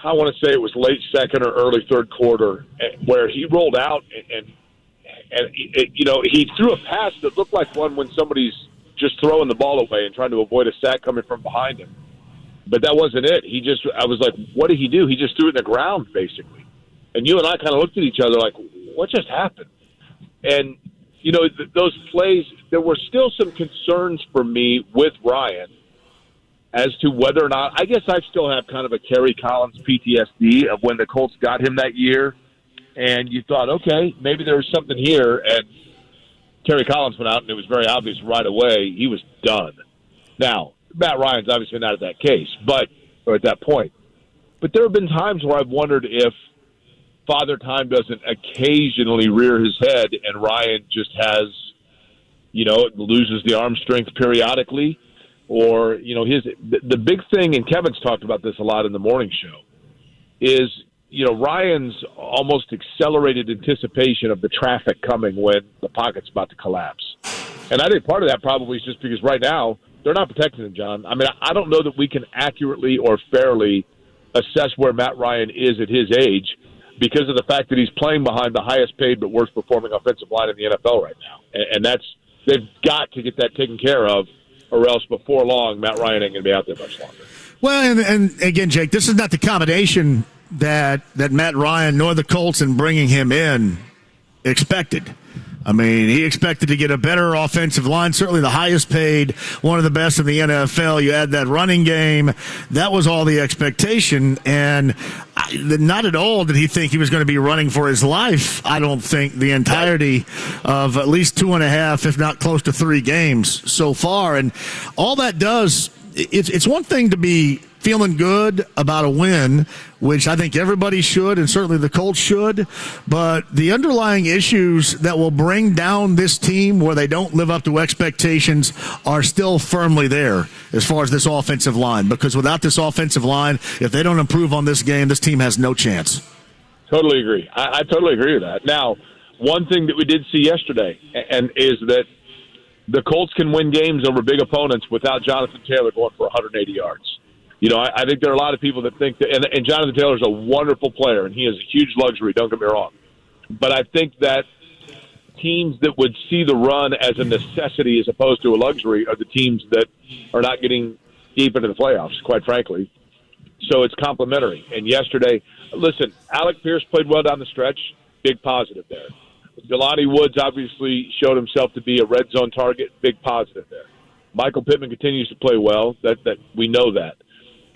I want to say it was late second or early third quarter, where he rolled out and he threw a pass that looked like one when somebody's just throwing the ball away and trying to avoid a sack coming from behind him. But that wasn't it. I was like, what did he do? He just threw it in the ground, basically. And you and I kind of looked at each other like, what just happened? And, those plays, there were still some concerns for me with Ryan as to whether or not, I guess I still have kind of a Kerry Collins PTSD of when the Colts got him that year. And you thought, okay, maybe there was something here. And Kerry Collins went out, and it was very obvious right away he was done. Now, Matt Ryan's obviously not at that case, or at that point. But there have been times where I've wondered if Father Time doesn't occasionally rear his head and Ryan just has, loses the arm strength periodically. Or, the big thing, and Kevin's talked about this a lot in the morning show, is, Ryan's almost accelerated anticipation of the traffic coming when the pocket's about to collapse. And I think part of that probably is just because right now They're not protecting him, John. I mean, I don't know that we can accurately or fairly assess where Matt Ryan is at his age because of the fact that he's playing behind the highest paid but worst performing offensive line in the NFL right now. And they've got to get that taken care of, or else before long, Matt Ryan ain't going to be out there much longer. Well, and again, Jake, this is not the combination that Matt Ryan nor the Colts in bringing him in expected. I mean, he expected to get a better offensive line, certainly the highest paid, one of the best in the NFL. You add that running game. That was all the expectation. And not at all did he think he was going to be running for his life, I don't think, the entirety of at least 2.5, if not close to 3 games so far. And all that does, it's one thing to be feeling good about a win, which I think everybody should, and certainly the Colts should, but the underlying issues that will bring down this team where they don't live up to expectations are still firmly there as far as this offensive line, because without this offensive line, if they don't improve on this game, this team has no chance. Totally agree. I totally agree with that. Now, one thing that we did see yesterday and is that the Colts can win games over big opponents without Jonathan Taylor going for 180 yards. You know, I think there are a lot of people that think that, and Jonathan Taylor is a wonderful player, and he is a huge luxury, don't get me wrong. But I think that teams that would see the run as a necessity as opposed to a luxury are the teams that are not getting deep into the playoffs, quite frankly. So it's complementary. And yesterday, listen, Alec Pierce played well down the stretch, big positive there. Jelani Woods obviously showed himself to be a red zone target, big positive there. Michael Pittman continues to play well, that we know that.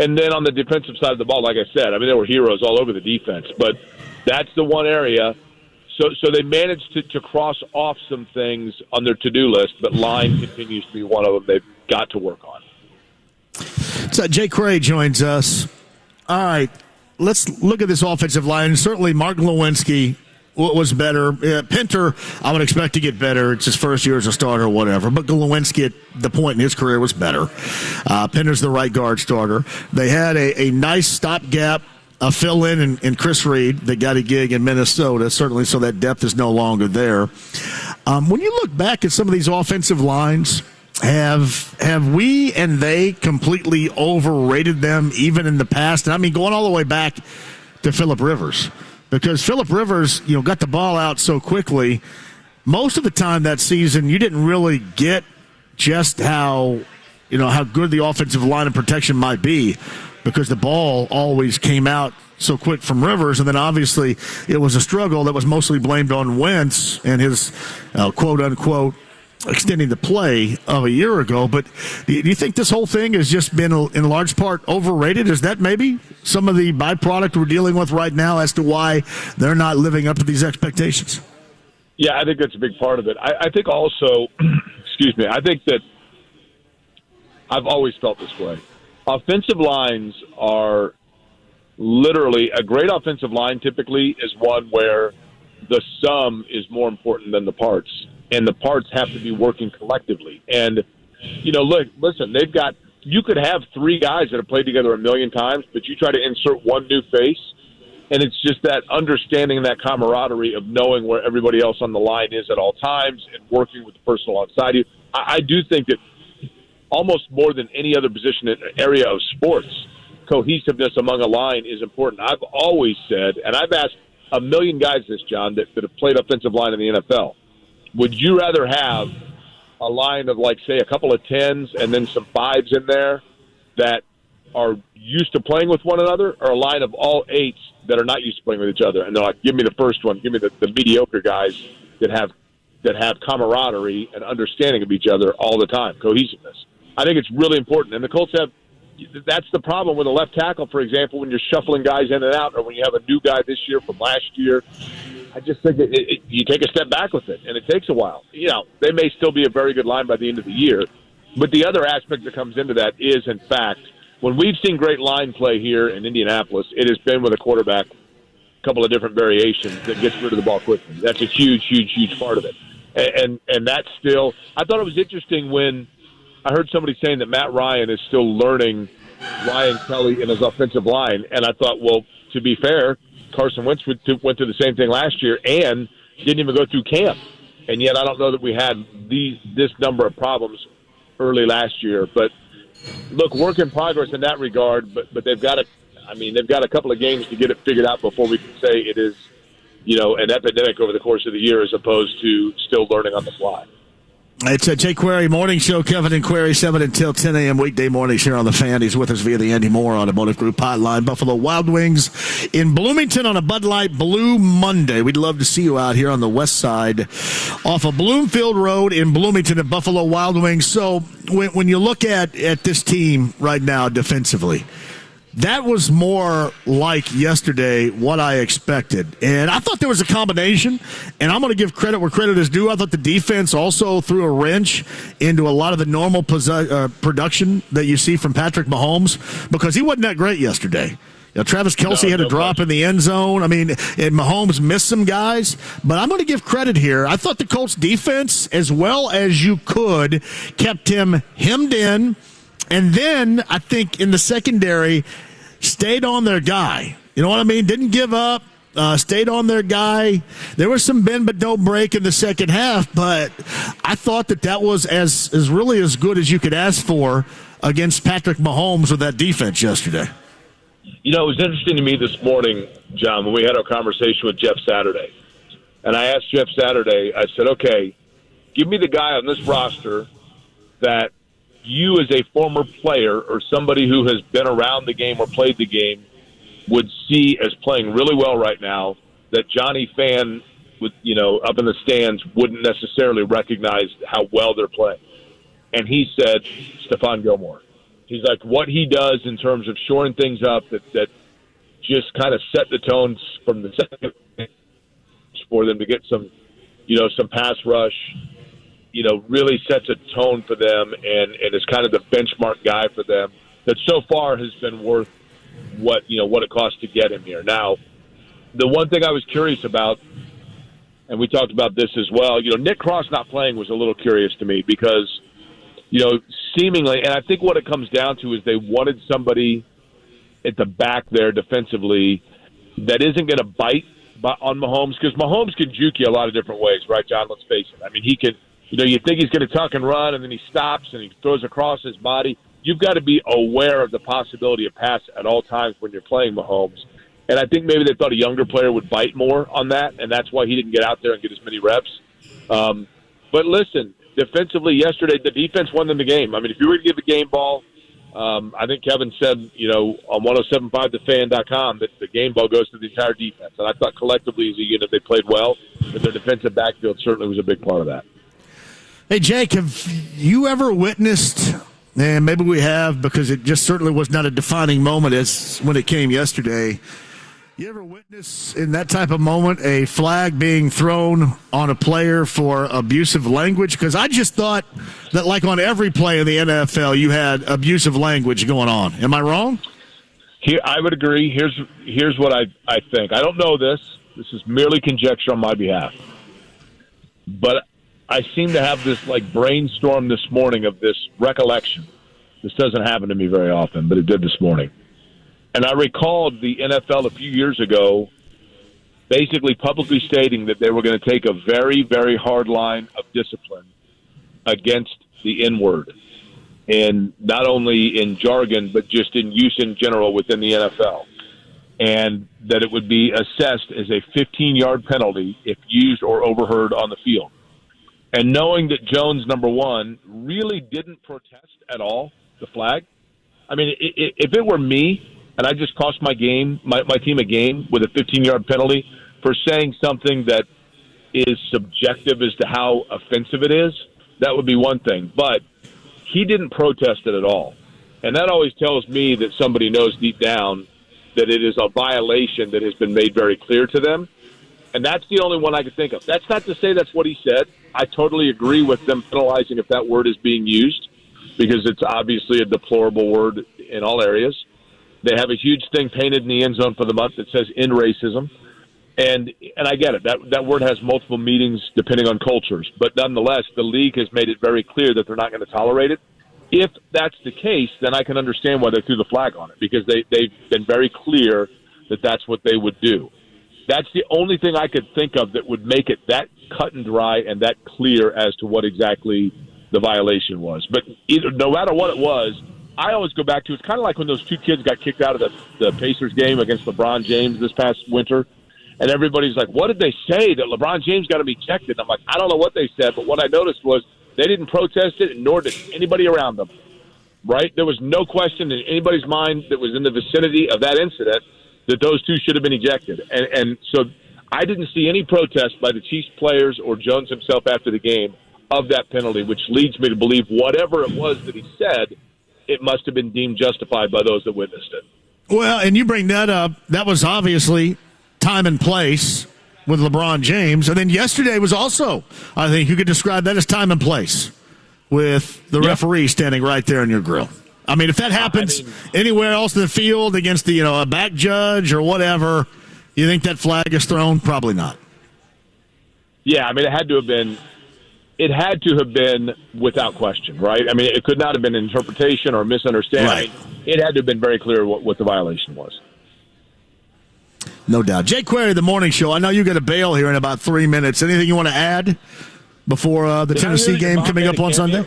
And then on the defensive side of the ball, like I said, I mean, there were heroes all over the defense, but that's the one area. So they managed to cross off some things on their to-do list, but line continues to be one of them they've got to work on. So Jay Cray joins us. All right, let's look at this offensive line. Certainly Mark Lewinsky was better. Pinter, I would expect to get better. It's his first year as a starter or whatever. But Lewinsky at the point in his career was better. Pinter's the right guard starter. They had a nice stopgap fill-in in Chris Reed that got a gig in Minnesota, certainly, so that depth is no longer there. When you look back at some of these offensive lines, have we and they completely overrated them even in the past? And I mean, going all the way back to Phillip Rivers. Because Phillip Rivers, got the ball out so quickly. Most of the time that season, you didn't really get just how good the offensive line and protection might be, because the ball always came out so quick from Rivers, and then obviously it was a struggle that was mostly blamed on Wentz and his quote unquote extending the play of a year ago. But do you think this whole thing has just been in large part overrated? Is that maybe some of the byproduct we're dealing with right now as to why they're not living up to these expectations? Yeah, I think that's a big part of it. I think also, excuse me, I think that I've always felt this way. Offensive lines are literally, a great offensive line typically is one where the sum is more important than the parts. And the parts have to be working collectively. And, listen, you could have 3 guys that have played together 1,000,000 times, but you try to insert one new face, and it's just that understanding and that camaraderie of knowing where everybody else on the line is at all times and working with the person alongside you. I do think that almost more than any other position in an area of sports, cohesiveness among a line is important. I've always said, and I've asked 1,000,000 guys this, John, that have played offensive line in the NFL, would you rather have a line of, like, say, a couple of 10s and then some 5s in there that are used to playing with one another, or a line of all 8s that are not used to playing with each other? And they're like, give me the first one. Give me the mediocre guys that have camaraderie and understanding of each other all the time, cohesiveness. I think it's really important. And the Colts that's the problem with a left tackle, for example, when you're shuffling guys in and out, or when you have a new guy this year from last year. I just think you take a step back with it, and it takes a while. They may still be a very good line by the end of the year, but the other aspect that comes into that is, in fact, when we've seen great line play here in Indianapolis, it has been with a quarterback, a couple of different variations that gets rid of the ball quickly. That's a huge, huge, huge part of it. And that's still – I thought it was interesting when I heard somebody saying that Matt Ryan is still learning Ryan Kelly in his offensive line, and I thought, well, to be fair – Carson Wentz went through the same thing last year and didn't even go through camp. And yet I don't know that we had this number of problems early last year. But look, work in progress in that regard. But they've got a couple of games to get it figured out before we can say it is, an epidemic over the course of the year as opposed to still learning on the fly. It's a Jay Query Morning Show. Kevin and Query, 7 until 10 a.m. weekday mornings here on The Fan. He's with us via the Andy Moore Automotive Group hotline. Buffalo Wild Wings in Bloomington on a Bud Light Blue Monday. We'd love to see you out here on the west side off of Bloomfield Road in Bloomington at Buffalo Wild Wings. So when you look at this team right now defensively, that was more like yesterday what I expected. And I thought there was a combination, and I'm going to give credit where credit is due. I thought the defense also threw a wrench into a lot of the normal production that you see from Patrick Mahomes because he wasn't that great yesterday. Travis Kelce had a drop in the end zone. And Mahomes missed some guys. But I'm going to give credit here. I thought the Colts defense, as well as you could, kept him hemmed in. And then I think in the secondary, stayed on their guy. You know what I mean? Didn't give up. Stayed on their guy. There was some bend but don't break in the second half, but I thought that was as really as good as you could ask for against Patrick Mahomes with that defense yesterday. It was interesting to me this morning, John, when we had our conversation with Jeff Saturday. And I asked Jeff Saturday, I said, okay, give me the guy on this roster that you as a former player or somebody who has been around the game or played the game would see as playing really well right now that Johnny fan with up in the stands wouldn't necessarily recognize how well they're playing. And he said Stephon Gilmore. He's like, what he does in terms of shoring things up that just kind of set the tone from the second for them to get some pass rush, really sets a tone for them and is kind of the benchmark guy for them that so far has been worth what it costs to get him here. Now, the one thing I was curious about, and we talked about this as well, Nick Cross not playing was a little curious to me because, seemingly, and I think what it comes down to is they wanted somebody at the back there defensively that isn't going to bite on Mahomes because Mahomes can juke you a lot of different ways, right, John? Let's face it. He can, you think he's going to tuck and run, and then he stops and he throws across his body. You've got to be aware of the possibility of pass at all times when you're playing Mahomes. And I think maybe they thought a younger player would bite more on that, and that's why he didn't get out there and get as many reps. But listen, defensively yesterday, the defense won them the game. If you were to give the game ball, I think Kevin said, on 1075thefan.com that the game ball goes to the entire defense. And I thought collectively as a unit they played well, but their defensive backfield certainly was a big part of that. Hey, Jake, have you ever witnessed, and maybe we have because it just certainly was not a defining moment as when it came yesterday, you ever witness in that type of moment a flag being thrown on a player for abusive language? Because I just thought that like on every play in the NFL you had abusive language going on. Am I wrong? Here, I would agree. Here's what I think. I don't know this. This is merely conjecture on my behalf. But I seem to have this brainstorm this morning of this recollection. This doesn't happen to me very often, but it did this morning. And I recalled the NFL a few years ago basically publicly stating that they were going to take a very, very hard line of discipline against the N-word. And not only in jargon, but just in use in general within the NFL. And that it would be assessed as a 15-yard penalty if used or overheard on the field. And knowing that Jones, number one, really didn't protest at all, the flag. If it were me, and I just cost my team a game with a 15-yard penalty for saying something that is subjective as to how offensive it is, that would be one thing. But he didn't protest it at all. And that always tells me that somebody knows deep down that it is a violation that has been made very clear to them. And that's the only one I could think of. That's not to say that's what he said. I totally agree with them penalizing if that word is being used because it's obviously a deplorable word in all areas. They have a huge thing painted in the end zone for the month that says "end racism," and I get it. That word has multiple meanings depending on cultures, but nonetheless, the league has made it very clear that they're not going to tolerate it. If that's the case, then I can understand why they threw the flag on it because they've been very clear that that's what they would do. That's the only thing I could think of that would make it that cut and dry and that clear as to what exactly the violation was. But no matter what it was, I always go back to, it's kind of like when those two kids got kicked out of the Pacers game against LeBron James this past winter, and everybody's like, what did they say that LeBron James got to be ejected? I'm like, I don't know what they said, but what I noticed was they didn't protest it, nor did anybody around them, right? There was no question in anybody's mind that was in the vicinity of that incident that those two should have been ejected. And so I didn't see any protest by the Chiefs players or Jones himself after the game of that penalty, which leads me to believe whatever it was that he said, it must have been deemed justified by those that witnessed it. Well, and you bring that up. That was obviously time and place with LeBron James. And then yesterday was also, I think you could describe that as time and place with the referee standing right there in your grill. I mean, if that happens anywhere else in the field against a back judge or whatever, you think that flag is thrown? Probably not. Yeah, I mean, it had to have been without question, right? I mean, it could not have been an interpretation or misunderstanding. Right. It had to have been very clear what the violation was. No doubt. Jay Query, The Morning Show. I know you got to bail here in about 3 minutes. Anything you want to add before the Tennessee game coming up on Sunday?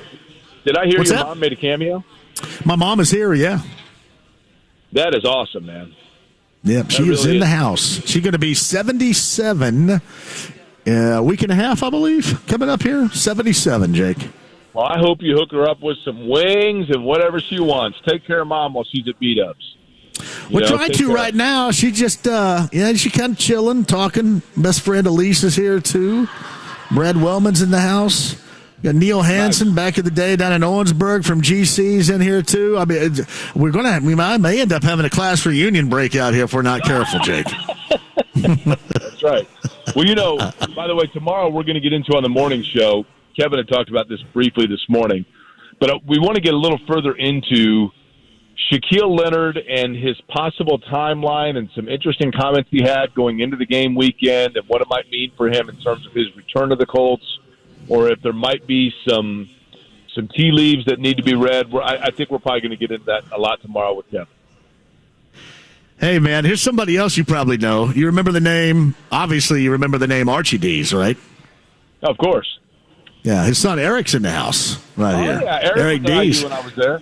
Did I hear your mom made a cameo? My mom is here, yeah. That is awesome, man. Yep, she is in the house. She's going to be 77 a week and a half, I believe, coming up here. 77, Jake. Well, I hope you hook her up with some wings and whatever she wants. Take care of Mom while she's at beat-ups. We're trying to right now. She just, she kind of chilling, talking. Best friend Elise is here, too. Brad Wellman's in the house. Got Neil Hansen back in the day down in Owensburg from GC's in here, too. I mean, we may end up having a class reunion breakout here if we're not careful, Jake. That's right. Well, by the way, tomorrow we're going to get into on the morning show. Kevin had talked about this briefly this morning, but we want to get a little further into Shaquille Leonard and his possible timeline and some interesting comments he had going into the game weekend and what it might mean for him in terms of his return to the Colts, or if there might be some tea leaves that need to be read. I think we're probably going to get into that a lot tomorrow with Kevin. Hey, man, here's somebody else you probably know. You remember the name, obviously you remember the name Archie Dees, right? Of course. Yeah, his son Eric's in the house right here. Yeah, Eric Dees. When I was there.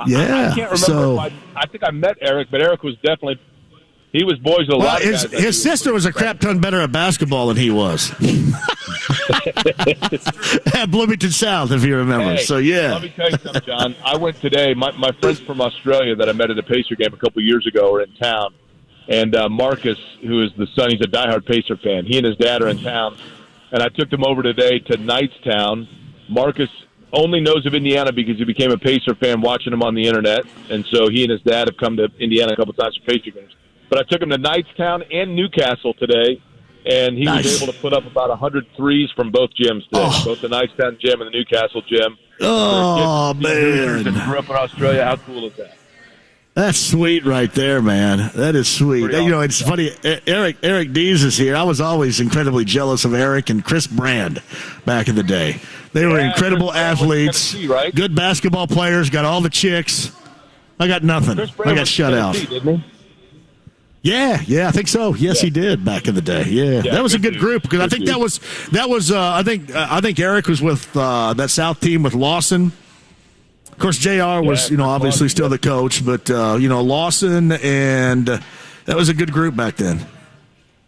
Yeah. I can't remember. I think I met Eric, but Eric was definitely – he was boys with a lot of guys. His sister was a crap ton better at basketball than he was. At Bloomington South, if you remember. Hey, so, yeah. Let me tell you something, John. I went today. My friends from Australia that I met at a Pacer game a couple years ago are in town. And Marcus, who is the son, he's a diehard Pacer fan. He and his dad are in town. And I took them over today to Knightstown. Marcus only knows of Indiana because he became a Pacer fan watching them on the internet. And so he and his dad have come to Indiana a couple times for Pacer games. But I took him to Knightstown and Newcastle today, and he was able to put up about 100 threes from both gyms today, both the Knightstown gym and the Newcastle gym. Oh, man. That grew up in Australia. How cool is that? That's sweet right there, man. That is sweet. It's funny. Eric Dees is here. I was always incredibly jealous of Eric and Chris Brand back in the day. They were incredible athletes, Tennessee, right? good basketball players, got all the chicks. I got nothing. I got shut out. Didn't he? Yeah, I think so. Yes, he did back in the day. Yeah, that was a good group because I think that was. I think Eric was with that South team with Lawson. Of course, JR was obviously still the coach, but Lawson, and that was a good group back then.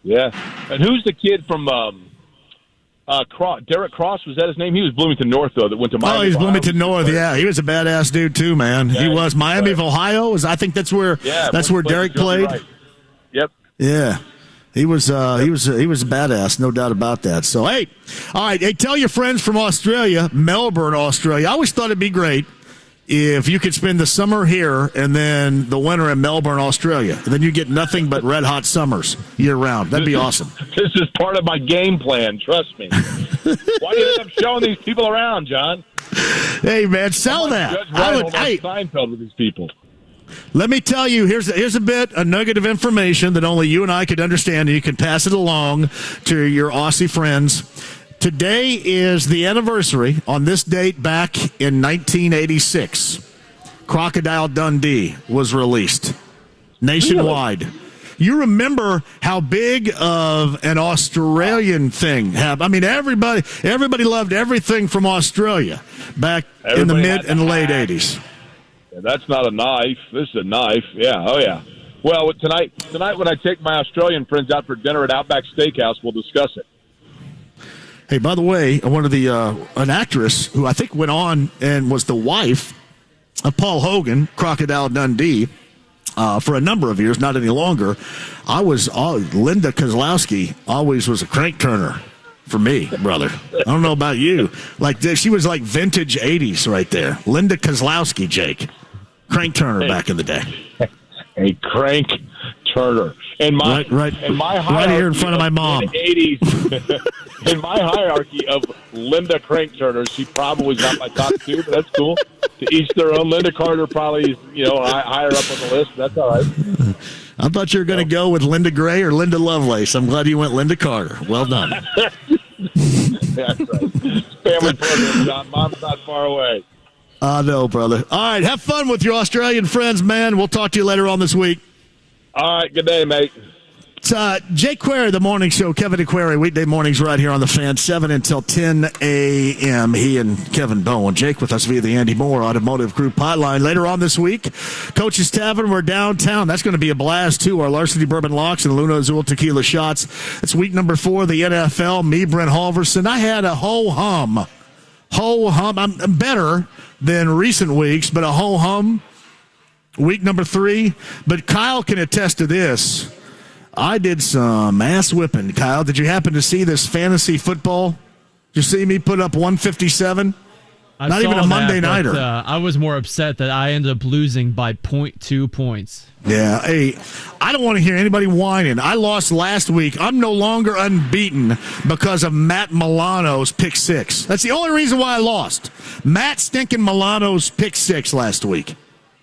Yeah, and who's the kid from Derek Cross? Was that his name? He was Bloomington North though. That went to Miami. Oh, he's Bloomington North. Yeah, he was a badass dude too, man. Yeah, he was Miami of Ohio. I think that's where Derek played. Right. Yep. Yeah. He was a badass, no doubt about that. So, hey, all right, hey, tell your friends from Australia, Melbourne, Australia. I always thought it'd be great if you could spend the summer here and then the winter in Melbourne, Australia. And then you get nothing but red-hot summers year-round. That'd be awesome. This is part of my game plan, trust me. Why do you think I'm showing these people around, John? Hey, man, sell that. Seinfeld with these people. Let me tell you, here's a nugget of information that only you and I could understand, and you can pass it along to your Aussie friends. Today is the anniversary, on this date back in 1986. Crocodile Dundee was released nationwide. Really? You remember how big of an Australian thing happened. I mean, everybody loved everything from Australia back in the mid and late 80s. Yeah, that's not a knife. This is a knife. Yeah, oh yeah. Well, tonight when I take my Australian friends out for dinner at Outback Steakhouse, we'll discuss it. Hey, by the way, one of the an actress who I think went on and was the wife of Paul Hogan, Crocodile Dundee, for a number of years, not any longer. Linda Kozlowski always was a crank turner for me, brother. I don't know about you. Like she was like vintage 80s right there. Linda Kozlowski, Jake. Crank turner back in the day. A crank turner. And my right here in front of my mom. In the 80s, in my hierarchy of Linda crank turners, she probably was not my top two, but that's cool. To each their own. Linda Carter probably, higher up on the list. That's all right. I thought you were going to go with Linda Gray or Linda Lovelace. I'm glad you went Linda Carter. Well done. That's right. Family program, John. Mom's not far away. No, brother. All right, have fun with your Australian friends, man. We'll talk to you later on this week. All right, good day, mate. It's Jake Query, the morning show. Kevin Query, weekday mornings right here on the Fan, 7 until 10 a.m. He and Kevin Bowen. Jake with us via the Andy Moore Automotive Group hotline. Later on this week, Coach's Tavern, we're downtown. That's going to be a blast, too. Our Larceny Bourbon Locks and Luna Azul Tequila Shots. It's week number 4 of the NFL. Me, Brent Halverson. I had a ho-hum. I'm better than recent weeks, but a ho-hum. Week number 3. But Kyle can attest to this. I did some ass whipping, Kyle. Did you happen to see this fantasy football? Did you see me put up 157? Not even a Monday nighter. I was more upset that I ended up losing by 0.2 points. Yeah, hey, I don't want to hear anybody whining. I lost last week. I'm no longer unbeaten because of Matt Milano's pick 6. That's the only reason why I lost. Matt stinking Milano's pick 6 last week.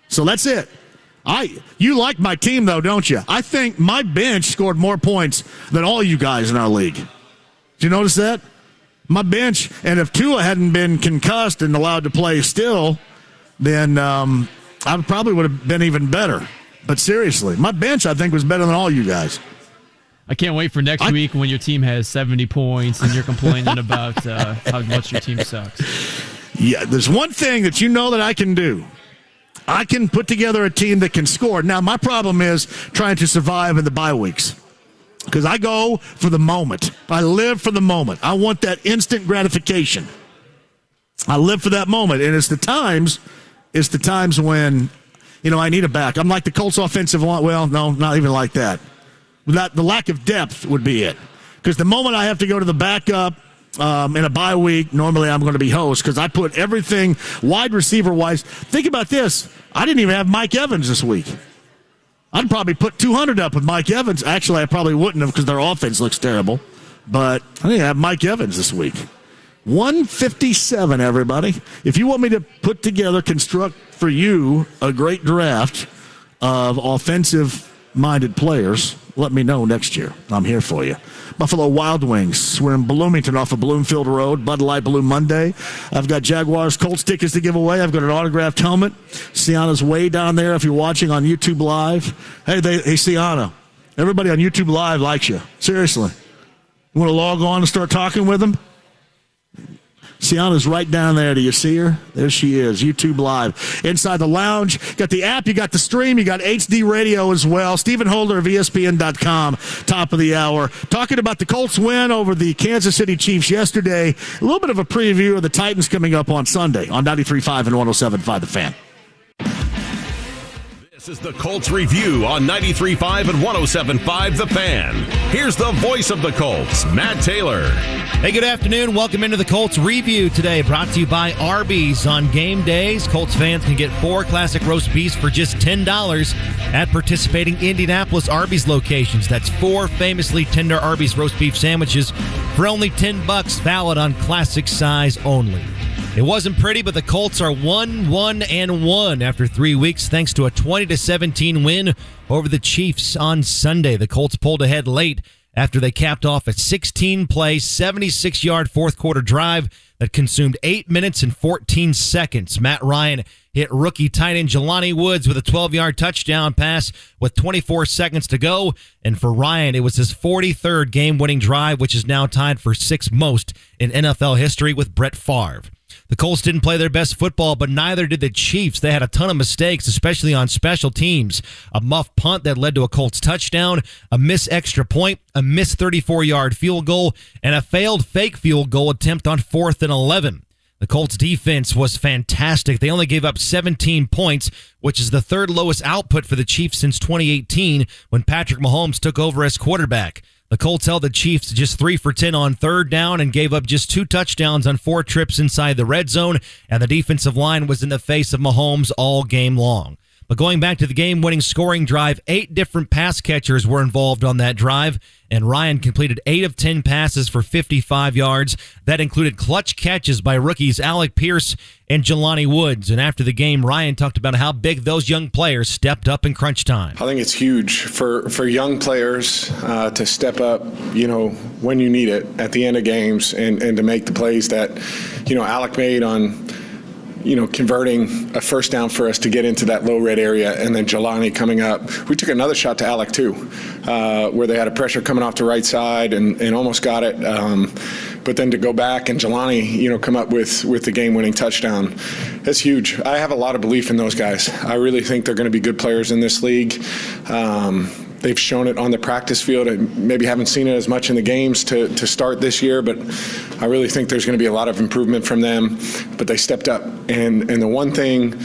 So that's it. You like my team, though, don't you? I think my bench scored more points than all you guys in our league. Did you notice that? My bench, and if Tua hadn't been concussed and allowed to play still, then I probably would have been even better. But seriously, my bench, I think, was better than all you guys. I can't wait for next week when your team has 70 points and you're complaining about how much your team sucks. Yeah, there's one thing that you know that I can do. I can put together a team that can score. Now, my problem is trying to survive in the bye weeks because I go for the moment. I live for the moment. I want that instant gratification. I live for that moment, and it's the times when, I need a back. I'm like the Colts offensive line. Well, no, not even like that. The lack of depth would be it because the moment I have to go to the backup, in a bye week, normally I'm going to be host because I put everything wide receiver-wise. Think about this. I didn't even have Mike Evans this week. I'd probably put 200 up with Mike Evans. Actually, I probably wouldn't have because their offense looks terrible. But I didn't have Mike Evans this week. 157, everybody. If you want me to construct for you a great draft of offensive-minded players, let me know next year. I'm here for you. Buffalo Wild Wings. We're in Bloomington off of Bloomfield Road. Bud Light Blue Monday. I've got Jaguars Colts tickets to give away. I've got an autographed helmet. Sienna's way down there if you're watching on YouTube Live. Hey, Sienna. Everybody on YouTube Live likes you. Seriously. You want to log on and start talking with them? Sienna's right down there. Do you see her? There she is. YouTube Live. Inside the lounge. Got the app. You got the stream. You got HD radio as well. Stephen Holder of ESPN.com. Top of the hour. Talking about the Colts win over the Kansas City Chiefs yesterday. A little bit of a preview of the Titans coming up on Sunday on 93.5 and 107.5 The Fan. This is the Colts Review on 93.5 and 107.5 The Fan. Here's the voice of the Colts, Matt Taylor. Hey, good afternoon. Welcome into the Colts Review today, brought to you by Arby's. On game days, Colts fans can get 4 classic roast beefs for just $10 at participating Indianapolis Arby's locations. That's 4 famously tender Arby's roast beef sandwiches for only $10, valid on classic size only. It wasn't pretty, but the Colts are 1-1-1 after 3 weeks thanks to a 20-17 win over the Chiefs on Sunday. The Colts pulled ahead late after they capped off a 16-play, 76-yard fourth-quarter drive that consumed 8 minutes and 14 seconds. Matt Ryan hit rookie tight end Jelani Woods with a 12-yard touchdown pass with 24 seconds to go. And for Ryan, it was his 43rd game-winning drive, which is now tied for sixth most in NFL history with Brett Favre. The Colts didn't play their best football, but neither did the Chiefs. They had a ton of mistakes, especially on special teams. A muff punt that led to a Colts touchdown, a missed extra point, a missed 34-yard field goal, and a failed fake field goal attempt on 4th and 11. The Colts defense was fantastic. They only gave up 17 points, which is the third lowest output for the Chiefs since 2018 when Patrick Mahomes took over as quarterback. The Colts held the Chiefs to just 3 for 10 on third down and gave up just 2 touchdowns on 4 trips inside the red zone, and the defensive line was in the face of Mahomes all game long. But going back to the game-winning scoring drive, 8 different pass catchers were involved on that drive, and Ryan completed 8 of 10 passes for 55 yards. That included clutch catches by rookies Alec Pierce and Jelani Woods. And after the game, Ryan talked about how big those young players stepped up in crunch time. I think it's huge for young players to step up, when you need it at the end of games and to make the plays that, Alec made on converting a first down for us to get into that low red area, and then Jelani coming up. We took another shot to Alec too, where they had a pressure coming off the right side and almost got it. But then to go back and Jelani, come up with the game-winning touchdown, that's huge. I have a lot of belief in those guys. I really think they're going to be good players in this league. They've shown it on the practice field. I maybe haven't seen it as much in the games to start this year, but I really think there's going to be a lot of improvement from them. But they stepped up. And the one thing,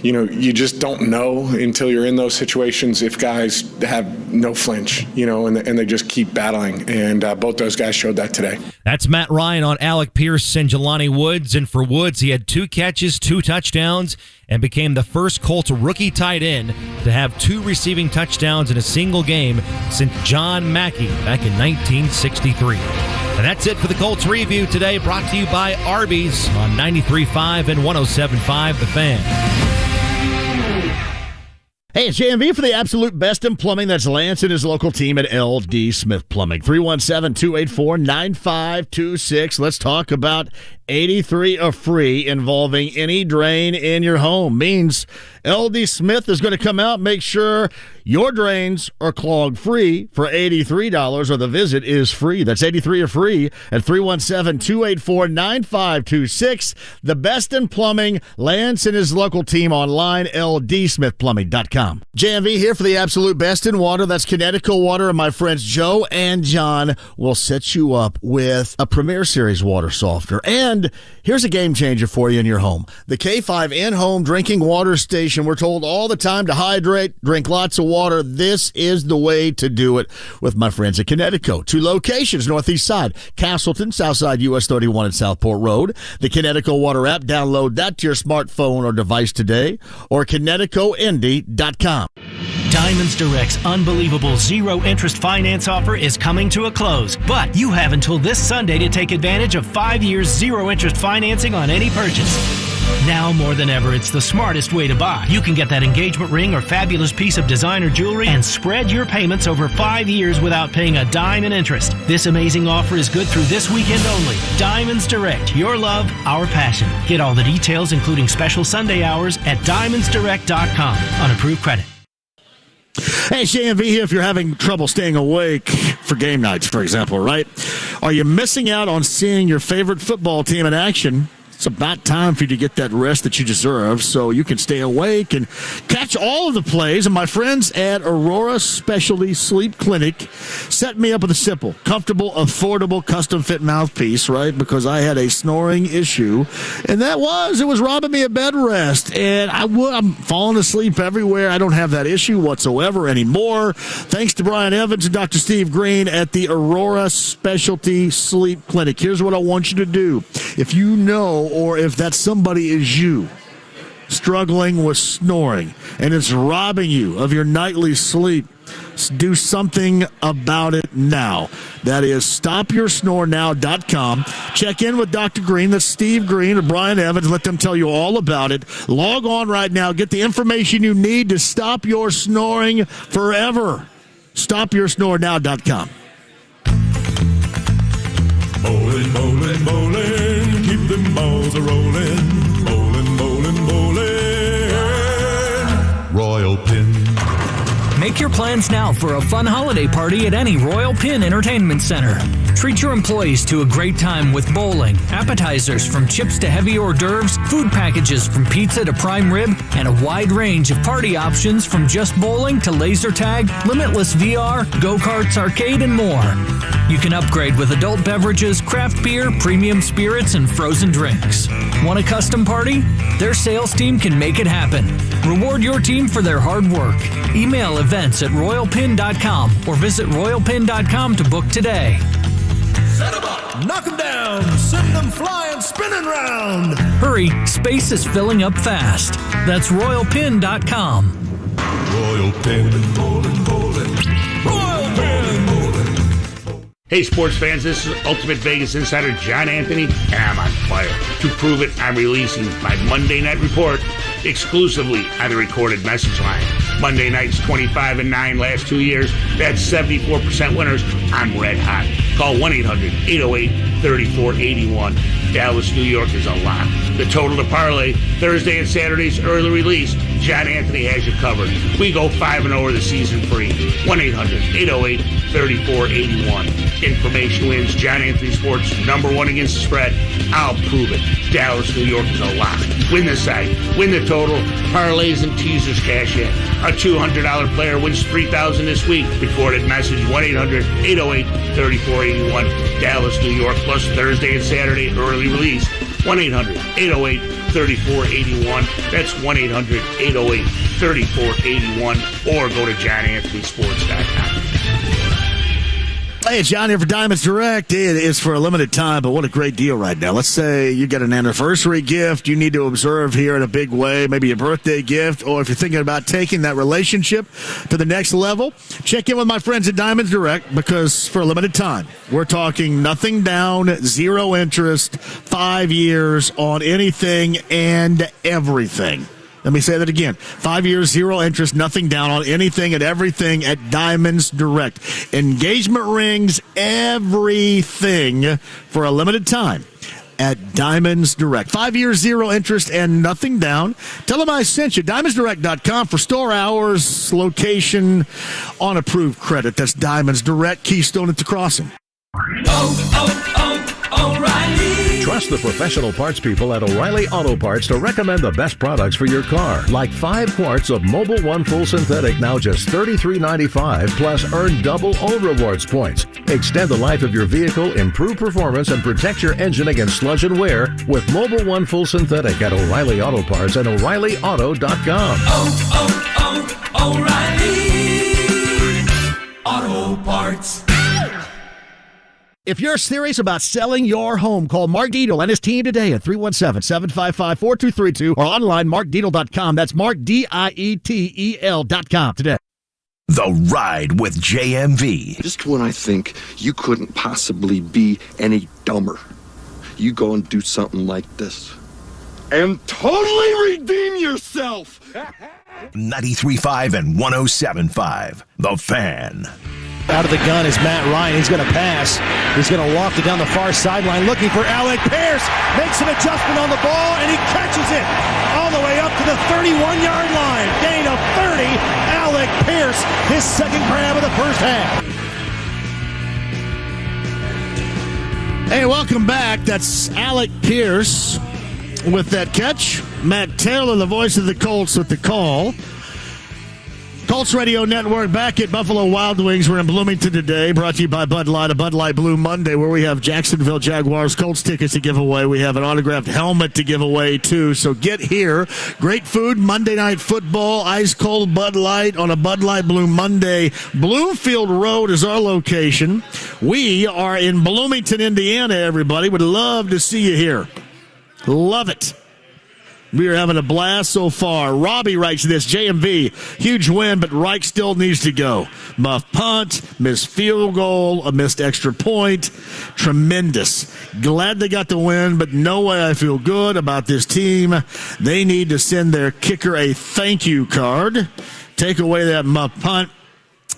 you just don't know until you're in those situations if guys have no flinch, and they just keep battling. And both those guys showed that today. That's Matt Ryan on Alec Pierce and Jelani Woods. And for Woods, he had 2 catches, 2 touchdowns, and became the first Colts rookie tight end to have 2 receiving touchdowns in a single game since John Mackey back in 1963. And that's it for the Colts Review today, brought to you by Arby's on 93.5 and 107.5 The Fan. Hey, it's JMV for the absolute best in plumbing. That's Lance and his local team at LD Smith Plumbing. 317-284-9526. Let's talk about 83 of free involving any drain in your home. Means LD Smith is going to come out, make sure your drains are clog free for $83, or the visit is free. That's 83 of free at 317-284-9526. The best in plumbing, Lance and his local team online, ldsmithplumbing.com. JMV here for the absolute best in water. That's Connecticut Water, and my friends Joe and John will set you up with a Premier Series water softener. And here's a game changer for you in your home. The K5 in-home drinking water station. We're told all the time to hydrate, drink lots of water. This is the way to do it with my friends at Connecticut. 2 locations, northeast side, Castleton, south side US 31 and Southport Road. The Connecticut Water app, download that to your smartphone or device today, or ConnecticutIndy.com. Diamonds Direct's unbelievable zero-interest finance offer is coming to a close, but you have until this Sunday to take advantage of 5 years zero-interest financing on any purchase. Now more than ever, it's the smartest way to buy. You can get that engagement ring or fabulous piece of designer jewelry and spread your payments over 5 years without paying a dime in interest. This amazing offer is good through this weekend only. Diamonds Direct, your love, our passion. Get all the details, including special Sunday hours, at diamondsdirect.com on approved credit. Hey, JMV here. If you're having trouble staying awake for game nights, for example, right? Are you missing out on seeing your favorite football team in action? It's about time for you to get that rest that you deserve so you can stay awake and catch all of the plays. And my friends at Aurora Specialty Sleep Clinic set me up with a simple, comfortable, affordable, custom-fit mouthpiece, right? Because I had a snoring issue, and it was robbing me of bed rest. And I'm falling asleep everywhere. I don't have that issue whatsoever anymore. Thanks to Brian Evans and Dr. Steve Green at the Aurora Specialty Sleep Clinic. Here's what I want you to do. If you know, or if that somebody is you, struggling with snoring, and it's robbing you of your nightly sleep, do something about it now. That is stopyoursnorenow.com. Check in with Dr. Green, that's Steve Green or Brian Evans. Let them tell you all about it. Log on right now. Get the information you need to stop your snoring forever. StopYourSnoreNow.com. Bowling, bowling, bowling, keep them balls a-rolling. Bowling, bowling, bowling, Royal Pin. Make your plans now for a fun holiday party at any Royal Pin Entertainment Center. Treat your employees to a great time with bowling, appetizers from chips to heavy hors d'oeuvres, food packages from pizza to prime rib, and a wide range of party options from just bowling to laser tag, limitless VR, go-karts, arcade, and more. You can upgrade with adult beverages, craft beer, premium spirits, and frozen drinks. Want a custom party? Their sales team can make it happen. Reward your team for their hard work. Email events@royalpin.com or visit royalpin.com to book today. Set 'em up, knock 'em down, send them flying, spinning round. Hurry, space is filling up fast. That's royalpin.com. Royal Pin, bowling, bowling, Royal Pin, bowling. Hey, sports fans, this is Ultimate Vegas Insider John Anthony, and I'm on fire. To prove it, I'm releasing my Monday Night Report exclusively on the recorded message line. Monday nights 25-9 last 2 years. That's 74% winners. I'm red hot. Call 1-800-808-3481. Dallas, New York is a lock. The total to parlay, Thursday and Saturday's early release. John Anthony has you covered. We go 5-0 the season free. 1-800-808-3481. Information wins. John Anthony Sports, #1 against the spread. I'll prove it. Dallas, New York is a lock. Win the side. Win the total. Parlays and teasers cash in. A $200 player wins $3,000 this week. Recorded message 1-800-808-3481. Dallas, New York, plus Thursday and Saturday early release. 1-800-808-3481. That's 1-800-808-3481. Or go to johnanthonysports.com. Hey, it's John here for Diamonds Direct. It is for a limited time, but what a great deal right now. Let's say you get an anniversary gift you need to observe here in a big way, maybe a birthday gift, or if you're thinking about taking that relationship to the next level, check in with my friends at Diamonds Direct, because for a limited time, we're talking nothing down, 0 interest, 5 years on anything and everything. Let me say that again. 5 years, 0 interest, nothing down on anything and everything at Diamonds Direct. Engagement rings, everything for a limited time at Diamonds Direct. 5 years, 0 interest, and nothing down. Tell them I sent you. DiamondsDirect.com for store hours, location, on approved credit. That's Diamonds Direct, Keystone at the Crossing. O'Reilly. Trust the professional parts people at O'Reilly Auto Parts to recommend the best products for your car. Like 5 quarts of Mobile One Full Synthetic, now just $33.95, plus earn double O Rewards points. Extend the life of your vehicle, improve performance, and protect your engine against sludge and wear with Mobile One Full Synthetic at O'Reilly Auto Parts and O'ReillyAuto.com. O'Reilly Auto Parts. If you're serious about selling your home, call Mark Dietel and his team today at 317-755-4232 or online markdietel.com. That's markdietel.com today. The Ride with JMV. Just when I think you couldn't possibly be any dumber, you go and do something like this and totally redeem yourself. 93.5 and 107.5. The Fan. Out of the gun is Matt Ryan. He's going to pass. He's going to loft it down the far sideline, looking for Alec Pierce. Makes an adjustment on the ball, and he catches it all the way up to the 31-yard line. Gain of 30. Alec Pierce, his second grab of the first half. Hey, welcome back. That's Alec Pierce with that catch. Matt Taylor, the voice of the Colts, with the call. Colts Radio Network back at Buffalo Wild Wings. We're in Bloomington today, brought to you by Bud Light, a Bud Light Blue Monday, where we have Jacksonville Jaguars Colts tickets to give away. We have an autographed helmet to give away, too. So get here. Great food, Monday Night Football, ice-cold Bud Light on a Bud Light Blue Monday. Bloomfield Road is our location. We are in Bloomington, Indiana, everybody. Would love to see you here. Love it. We are having a blast so far. Robbie writes this, JMV, huge win, but Reich still needs to go. Muff punt, missed field goal, a missed extra point. Tremendous. Glad they got the win, but no way I feel good about this team. They need to send their kicker a thank you card. Take away that muff punt.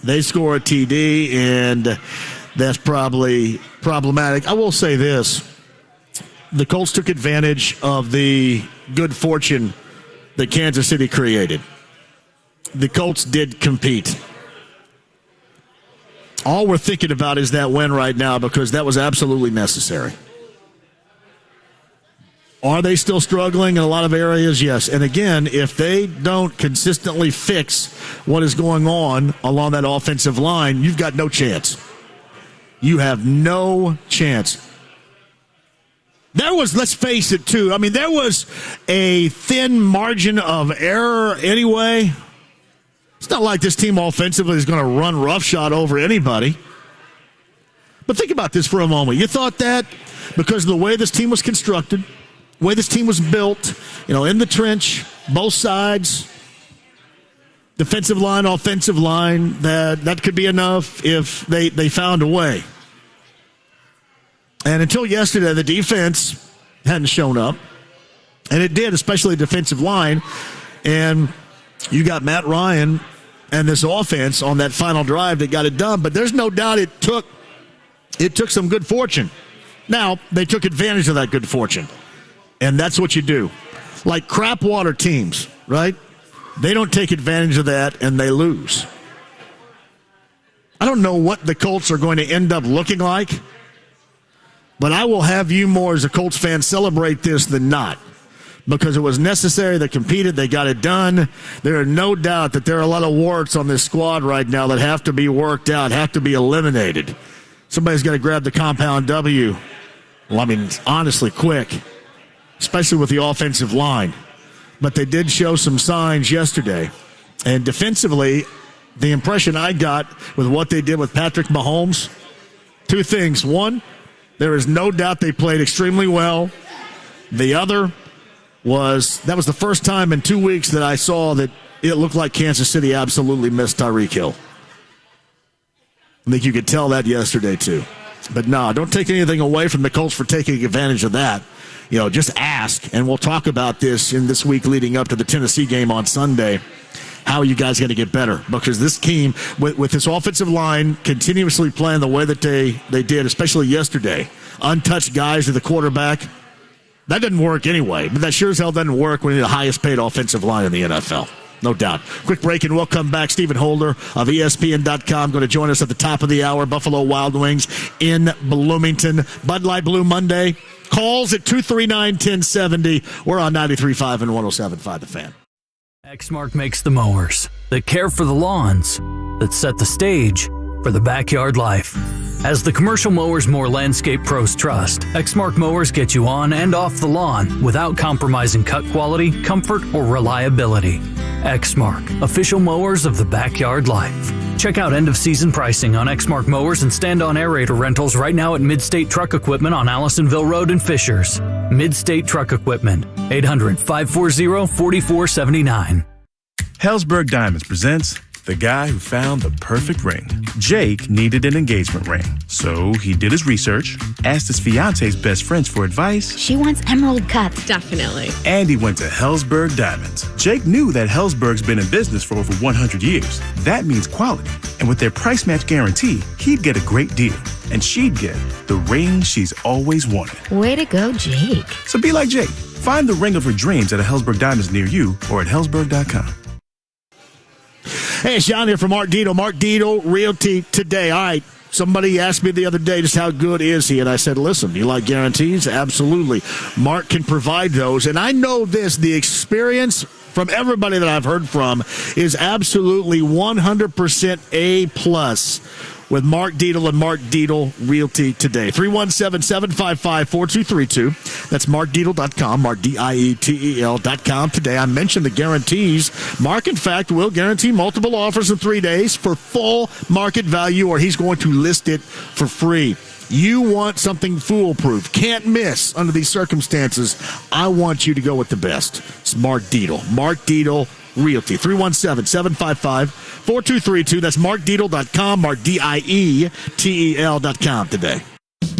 They score a TD, and that's probably problematic. I will say this. The Colts took advantage of the good fortune that Kansas City created. The Colts did compete. All we're thinking about is that win right now because that was absolutely necessary. Are they still struggling in a lot of areas? Yes. And again, if they don't consistently fix what is going on along that offensive line, you've got no chance. You have no chance. There was, let's face it, too. I mean, there was a thin margin of error anyway. It's not like this team offensively is going to run roughshod over anybody. But think about this for a moment. You thought that because of the way this team was constructed, the way this team was built, in the trench, both sides, defensive line, offensive line, that could be enough if they found a way. And until yesterday, the defense hadn't shown up. And it did, especially the defensive line. And you got Matt Ryan and this offense on that final drive that got it done. But there's no doubt it took some good fortune. Now, they took advantage of that good fortune. And that's what you do. Like crap water teams, right? They don't take advantage of that and they lose. I don't know what the Colts are going to end up looking like, but I will have you more as a Colts fan celebrate this than not. Because it was necessary. They competed. They got it done. There are no doubt that there are a lot of warts on this squad right now that have to be worked out, have to be eliminated. Somebody's got to grab the compound W. Well, I mean, honestly, quick. Especially with the offensive line. But they did show some signs yesterday. And defensively, the impression I got with what they did with Patrick Mahomes, two things. One, there is no doubt they played extremely well. The other that was the first time in 2 weeks that I saw that it looked like Kansas City absolutely missed Tyreek Hill. I think you could tell that yesterday too. But no, don't take anything away from the Colts for taking advantage of that. Just ask, and we'll talk about this in this week leading up to the Tennessee game on Sunday. How are you guys going to get better? Because this team, with this offensive line continuously playing the way that they did, especially yesterday, untouched guys to the quarterback, that doesn't work anyway. But that sure as hell doesn't work when you're the highest paid offensive line in the NFL. No doubt. Quick break and we'll come back. Stephen Holder of ESPN.com going to join us at the top of the hour. Buffalo Wild Wings in Bloomington. Bud Light Blue Monday. Calls at 239-1070. We're on 93.5 and 107.5 The Fan. Exmark makes the mowers that care for the lawns, that set the stage for the backyard life. As the commercial mowers more landscape pros trust, Exmark mowers get you on and off the lawn without compromising cut quality, comfort, or reliability. Exmark, official mowers of the backyard life. Check out end-of-season pricing on Exmark mowers and stand-on aerator rentals right now at Midstate Truck Equipment on Allisonville Road in Fishers. Midstate Truck Equipment, 800-540-4479. Hellsberg Diamonds presents The Guy Who Found the Perfect Ring. Jake needed an engagement ring, so he did his research, asked his fiance's best friends for advice. She wants emerald cut. Definitely. And he went to Hellsberg Diamonds. Jake knew that Hellsberg's been in business for over 100 years. That means quality. And with their price match guarantee, he'd get a great deal. And she'd get the ring she's always wanted. Way to go, Jake. So be like Jake. Find the ring of her dreams at a Hellsberg Diamonds near you or at Hellsberg.com. Hey, it's John here from Mark Dito. Mark Dito, Realty Today. All right, somebody asked me the other day just how good is he, and I said, listen, do you like guarantees? Absolutely. Mark can provide those, and I know this, the experience from everybody that I've heard from is absolutely 100% A+ with Mark Dietel and Mark Dietel Realty Today. 317-755-4232. That's markdietel.com, markdietel.com. Today I mentioned the guarantees. Mark, in fact, will guarantee multiple offers in 3 days for full market value, or he's going to list it for free. You want something foolproof, can't miss under these circumstances. I want you to go with the best. It's Mark Dietel. Mark Dietel Realty. 317-755-4232. That's markdietel.com, markdietel.com today.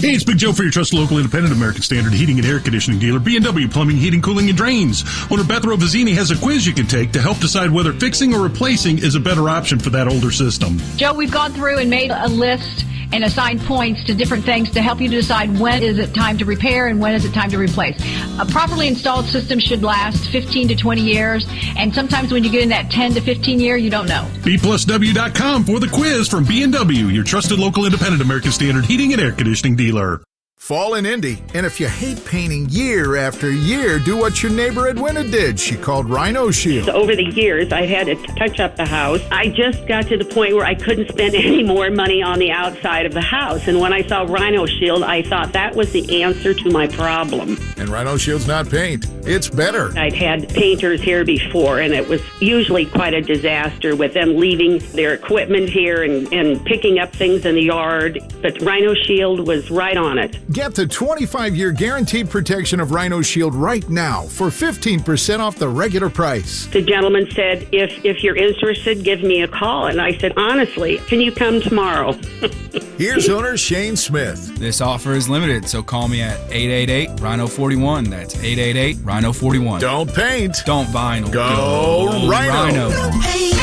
Hey, it's Big Joe for your trusted local independent American Standard heating and air conditioning dealer, B&W Plumbing, Heating, Cooling, and Drains. Owner Beth Rovazzini has a quiz you can take to help decide whether fixing or replacing is a better option for that older system. Joe, we've gone through and made a list and assigned points to different things to help you decide when is it time to repair and when is it time to replace. A properly installed system should last 15 to 20 years, and sometimes when you get in that 10 to 15 year, you don't know. B+W.com for the quiz from B&W, your trusted local independent American Standard heating and air conditioning dealer. Fall in Indy, and if you hate painting year after year, do what your neighbor Edwina did. She called Rhino Shield. So over the years, I've had to touch up the house. I just got to the point where I couldn't spend any more money on the outside of the house. And when I saw Rhino Shield, I thought that was the answer to my problem. And Rhino Shield's not paint. It's better. I'd had painters here before, and it was usually quite a disaster with them leaving their equipment here and picking up things in the yard. But Rhino Shield was right on it. Get the 25-year guaranteed protection of Rhino Shield right now for 15% off the regular price. The gentleman said, if you're interested, give me a call. And I said, honestly, can you come tomorrow? Here's owner Shane Smith. This offer is limited, so call me at 888-RHINO-41. That's 888-RHINO-41. Don't paint. Don't vinyl. Go Rhino. Don't paint,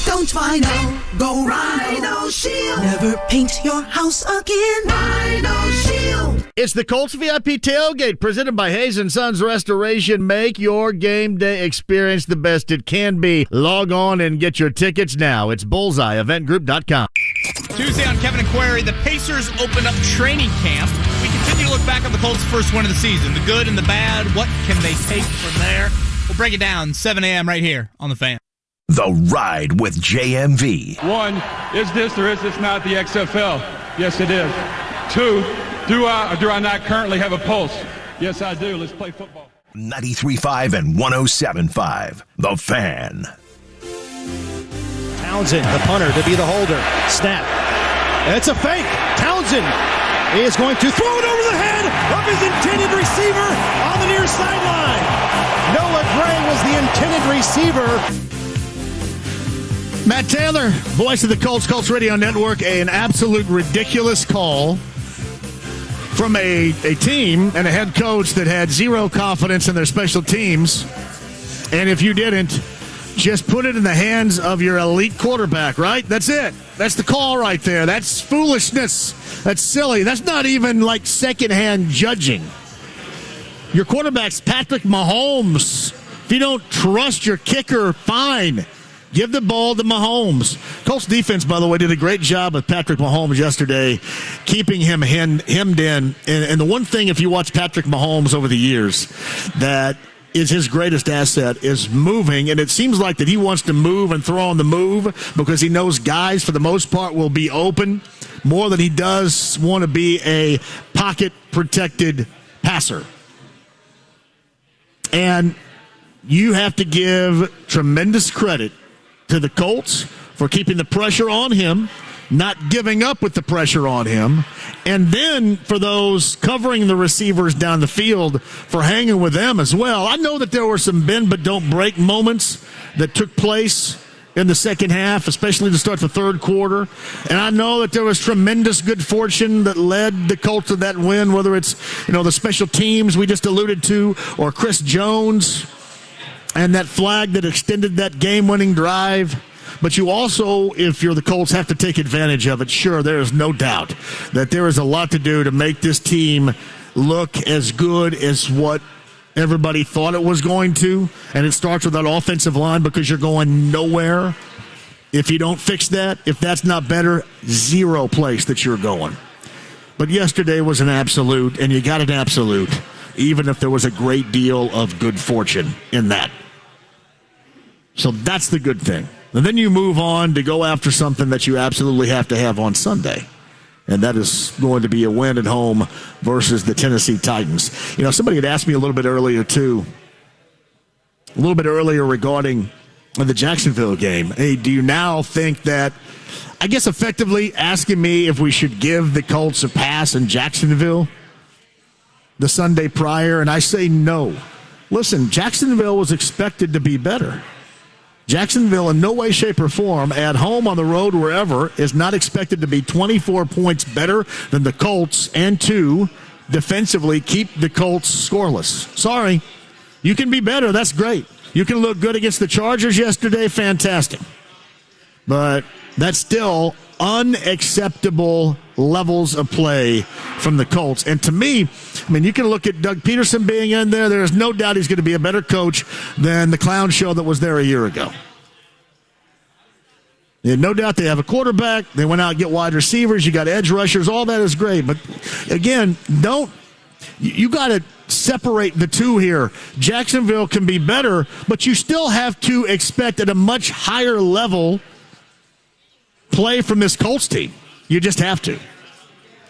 don't vinyl. Go Rhino Shield. Never paint your house again. Rhino Shield. It's the Colts VIP Tailgate presented by Hayes & Sons Restoration. Make your game day experience the best it can be. Log on and get your tickets now. It's bullseyeeventgroup.com. Tuesday on Kevin and Query, the Pacers open up training camp. We continue to look back on the Colts' first win of the season, the good and the bad. What can they take from there? We'll break it down 7 a.m. right here on The Fan. The Ride with JMV. 1, is this or is this not the XFL? Yes, it is. 2, do I or do I not currently have a pulse? Yes, I do. Let's play football. 93.5 and 107.5. The Fan. Townsend, the punter, to be the holder. Snap. It's a fake. Townsend is going to throw it over the head of his intended receiver on the near sideline. Noah Gray was the intended receiver. Matt Taylor, voice of the Colts Radio Network, an absolute ridiculous call from a team and a head coach that had zero confidence in their special teams. And if you didn't, just put it in the hands of your elite quarterback, right? That's it. That's the call right there. That's foolishness. That's silly. That's not even like secondhand judging. Your quarterback's Patrick Mahomes. If you don't trust your kicker, fine. Give the ball to Mahomes. Colts defense, by the way, did a great job with Patrick Mahomes yesterday, keeping him hemmed in. And the one thing, if you watch Patrick Mahomes over the years, that is his greatest asset is moving, and it seems like that he wants to move and throw on the move because he knows guys, for the most part, will be open more than he does want to be a pocket-protected passer. And you have to give tremendous credit to the Colts for keeping the pressure on him, not giving up with the pressure on him, and then for those covering the receivers down the field for hanging with them as well. I know that there were some bend but don't break moments that took place in the second half, especially to start the third quarter, and I know that there was tremendous good fortune that led the Colts to that win, whether it's the special teams we just alluded to or Chris Jones and that flag that extended that game-winning drive. But you also, if you're the Colts, have to take advantage of it. Sure, there is no doubt that there is a lot to do to make this team look as good as what everybody thought it was going to. And it starts with that offensive line because you're going nowhere. If you don't fix that, if that's not better, zero place that you're going. But yesterday was an absolute, and you got an absolute, even if there was a great deal of good fortune in that. So that's the good thing. And then you move on to go after something that you absolutely have to have on Sunday. And that is going to be a win at home versus the Tennessee Titans. Somebody had asked me a little bit earlier regarding the Jacksonville game. Hey, do you now think that, I guess effectively asking me if we should give the Colts a pass in Jacksonville the Sunday prior? And I say no. Listen, Jacksonville was expected to be better. Jacksonville, in no way, shape, or form, at home, on the road, wherever, is not expected to be 24 points better than the Colts, and 2, defensively, keep the Colts scoreless. Sorry. You can be better. That's great. You can look good against the Chargers yesterday. Fantastic. But that's still unacceptable levels of play from the Colts. And to me, I mean, you can look at Doug Peterson being in there. There is no doubt he's going to be a better coach than the clown show that was there a year ago. Yeah, no doubt they have a quarterback. They went out and get wide receivers. You got edge rushers. All that is great. But, again, you got to separate the two here. Jacksonville can be better, but you still have to expect at a much higher level play from this Colts team. You just have to.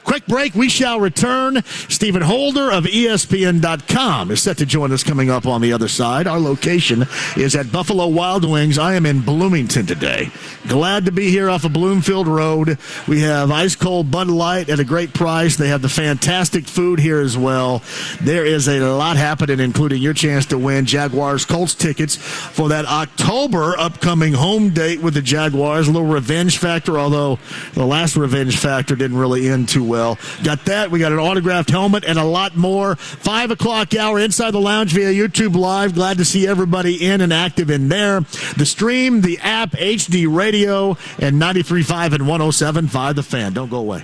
Quick break. We shall return. Stephen Holder of ESPN.com is set to join us coming up on the other side. Our location is at Buffalo Wild Wings. I am in Bloomington today. Glad to be here off of Bloomfield Road. We have ice-cold Bud Light at a great price. They have the fantastic food here as well. There is a lot happening, including your chance to win Jaguars Colts tickets for that October upcoming home date with the Jaguars. A little revenge factor, although the last revenge factor didn't really end too well. Got that. We got an autographed helmet and a lot more. 5 o'clock hour inside the lounge via YouTube Live. Glad to see everybody in and active in there. The stream, the app, HD radio, and 93.5 and 107.5 The Fan. Don't go away.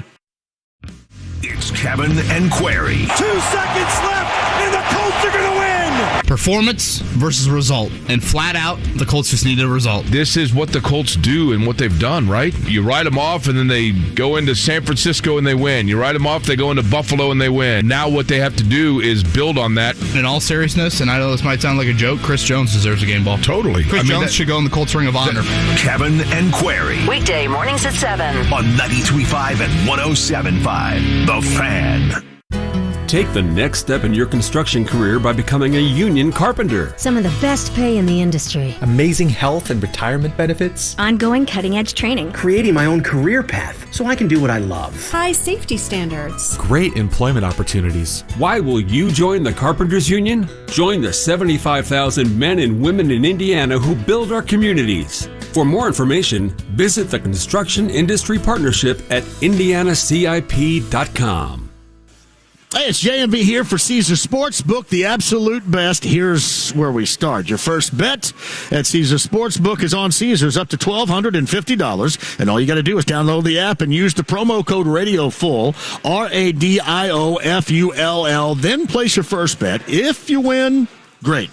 It's Kevin and Query. 2 seconds left, and the Colts are going to win. Performance versus result. And flat out, the Colts just needed a result. This is what the Colts do and what they've done, right? You write them off, and then they go into San Francisco and they win. You write them off, they go into Buffalo and they win. Now what they have to do is build on that. In all seriousness, and I know this might sound like a joke, Chris Jones deserves a game ball. Totally. Chris Jones should go in the Colts Ring of Honor. Kevin and Query. Weekday mornings at 7. On 93.5 and 107.5 The Fan. Take the next step in your construction career by becoming a union carpenter. Some of the best pay in the industry. Amazing health and retirement benefits. Ongoing cutting-edge training. Creating my own career path so I can do what I love. High safety standards. Great employment opportunities. Why will you join the Carpenters Union? Join the 75,000 men and women in Indiana who build our communities. For more information, visit the Construction Industry Partnership at indianacip.com. Hey, it's JMV here for Caesar Sportsbook, the absolute best. Here's where we start. Your first bet at Caesar Sportsbook is on Caesars, up to $1,250. And all you got to do is download the app and use the promo code RADIOFULL, RADIOFULL. Then place your first bet. If you win, great.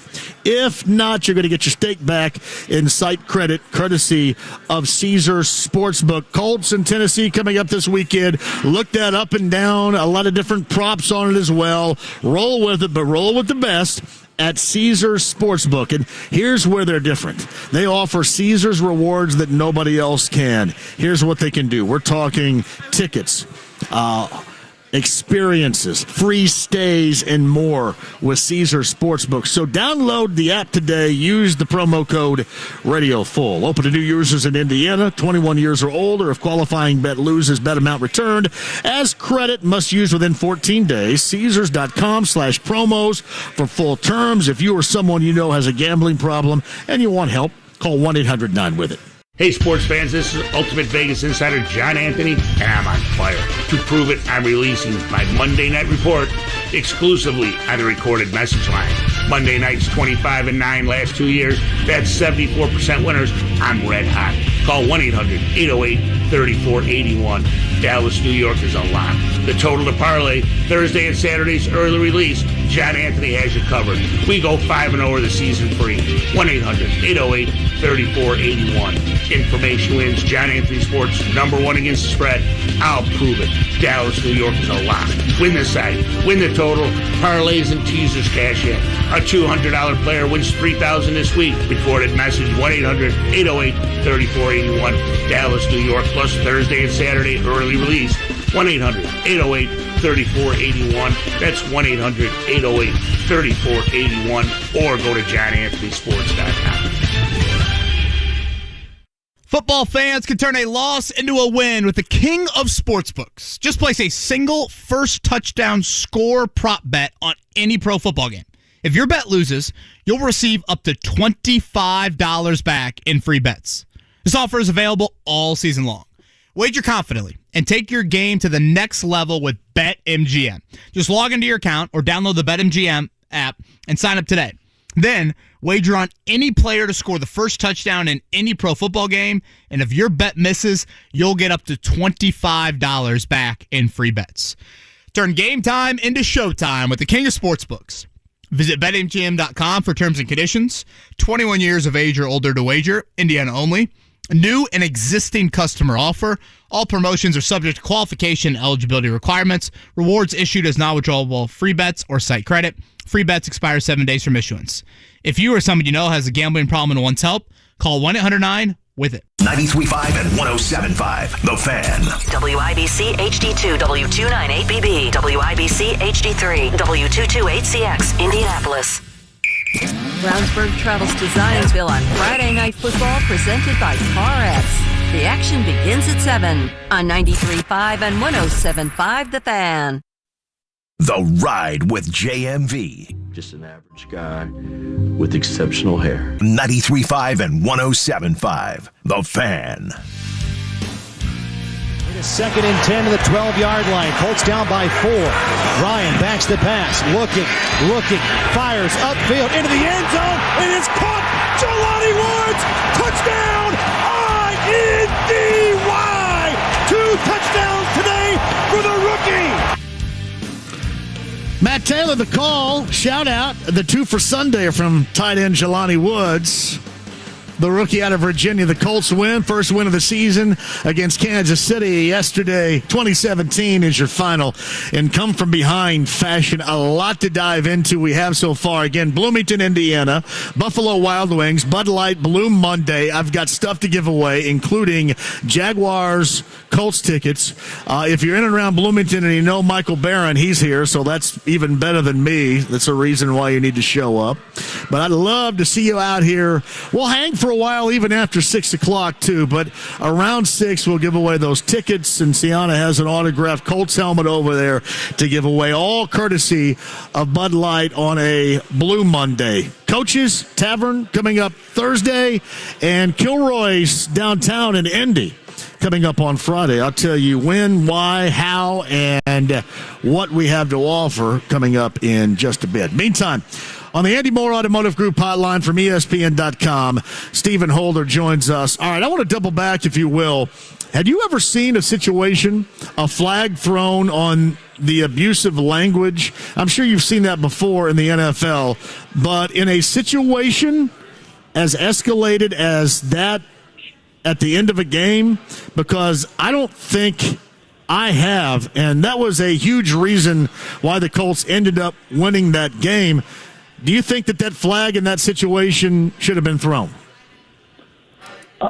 If not, you're going to get your stake back in site credit, courtesy of Caesar Sportsbook. Colts in Tennessee coming up this weekend. Look that up and down. A lot of different props on it as well. Roll with it, but roll with the best at Caesar Sportsbook. And here's where they're different. They offer Caesar's rewards that nobody else can. Here's what they can do. We're talking tickets, experiences, free stays, and more with Caesar Sportsbook. So download the app today. Use the promo code RADIOFULL. Open to new users in Indiana, 21 years or older. If qualifying bet loses, bet amount returned as credit. Must use within 14 days. Caesars.com/promos for full terms. If you or someone you know has a gambling problem and you want help, call 1-800-9-WITH-IT. Hey, sports fans, this is Ultimate Vegas Insider John Anthony, and I'm on fire. To prove it, I'm releasing my Monday Night Report exclusively on the recorded message line. Monday nights, 25-9 last 2 years. That's 74% winners. I'm red hot. Call 1-800-808-3481. Dallas, New York is a lock. The total to parlay, Thursday and Saturday's early release. John Anthony has you covered. We go 5-0 over the season free. 1-800-808-3481. Information wins. John Anthony Sports, #1 against the spread. I'll prove it. Dallas, New York is a lock. Win the side. Win the total. Parlays and teasers cash in. A $200 player wins $3,000 this week. Recorded message 1-800-808-3481. Dallas, New York, plus Thursday and Saturday early release. 1-800-808-3481. That's 1-800-808-3481. Or go to johnanthonysports.com. Football fans can turn a loss into a win with the king of sportsbooks. Just place a single first touchdown score prop bet on any pro football game. If your bet loses, you'll receive up to $25 back in free bets. This offer is available all season long. Wager confidently and take your game to the next level with BetMGM. Just log into your account or download the BetMGM app and sign up today. Then, wager on any player to score the first touchdown in any pro football game, and if your bet misses, you'll get up to $25 back in free bets. Turn game time into showtime with the king of sportsbooks. Visit BetMGM.com for terms and conditions. 21 years of age or older to wager. Indiana only. New and existing customer offer. All promotions are subject to qualification and eligibility requirements. Rewards issued as non-withdrawable free bets or site credit. Free bets expire 7 days from issuance. If you or someone you know has a gambling problem and wants help, call 1-800-9-WITH-IT. 93.5 and 107.5, The Fan. WIBC HD2, W298BB, WIBC HD3, W228CX, Indianapolis. Brownsburg travels to Zionsville on Friday Night Football, presented by CarX. The action begins at 7 on 93.5 and 107.5 The Fan. The Ride with JMV. Just an average guy with exceptional hair. 93.5 and 107.5, The Fan. It is 2nd and 10 to the 12-yard line. Colts down by 4. Ryan backs the pass. Looking, fires upfield into the end zone, and it's caught. Jelani Woods, touchdown, INDY. 2 touchdowns today for the rookie. Matt Taylor, the call. Shout out. The 2 for Sunday are from tight end Jelani Woods, the rookie out of Virginia. The Colts win. First win of the season against Kansas City yesterday. 2017 is your final. In come from behind fashion. A lot to dive into we have so far. Again, Bloomington, Indiana, Buffalo Wild Wings, Bud Light Blue Monday. I've got stuff to give away, including Jaguars, Colts tickets. If you're in and around Bloomington and you know Michael Barron, he's here, so that's even better than me. That's a reason why you need to show up. But I'd love to see you out here. We'll hang for a while even after 6 o'clock too, but around 6 we'll give away those tickets, and Sienna has an autographed Colts helmet over there to give away, all courtesy of Bud Light on a Blue Monday. Coach's Tavern coming up Thursday, and Kilroy's downtown in Indy coming up on Friday. I'll tell you when, why, how, and what we have to offer coming up in just a bit. Meantime, on the Andy Moore Automotive Group hotline from ESPN.com, Stephen Holder joins us. All right, I want to double back, if you will. Had you ever seen a situation, a flag thrown on the abusive language? I'm sure you've seen that before in the NFL, but in a situation as escalated as that at the end of a game, because I don't think I have, and that was a huge reason why the Colts ended up winning that game. Do you think that flag in that situation should have been thrown?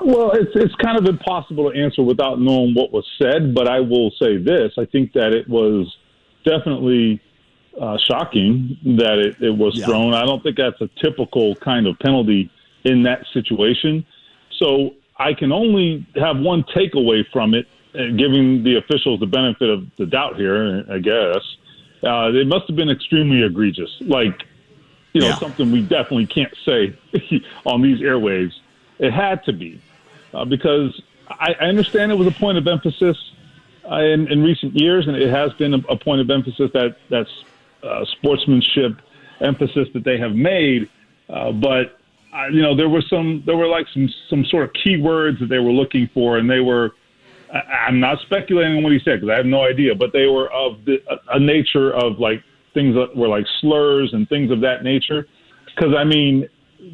Well, it's kind of impossible to answer without knowing what was said, but I will say this. I think that it was definitely shocking that it was thrown. I don't think that's a typical kind of penalty in that situation. So I can only have one takeaway from it, giving the officials the benefit of the doubt here, I guess. It must have been extremely egregious. Something we definitely can't say on these airwaves. It had to be, because I understand it was a point of emphasis in recent years, and it has been a point of emphasis that's sportsmanship emphasis that they have made. But there were some sort of key words that they were looking for, and they were. I'm not speculating on what he said because I have no idea, but they were of a nature of things that were like slurs and things of that nature. Because, I mean,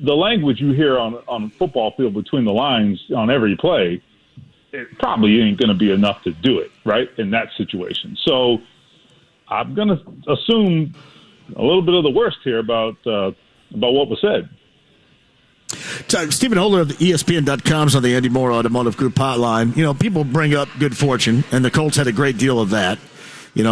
the language you hear on a football field between the lines on every play, it probably ain't going to be enough to do it, right, in that situation. So I'm going to assume a little bit of the worst here about what was said. Stephen Holder of the ESPN.com is on the Andy Moore Automotive Group hotline. People bring up good fortune, and the Colts had a great deal of that.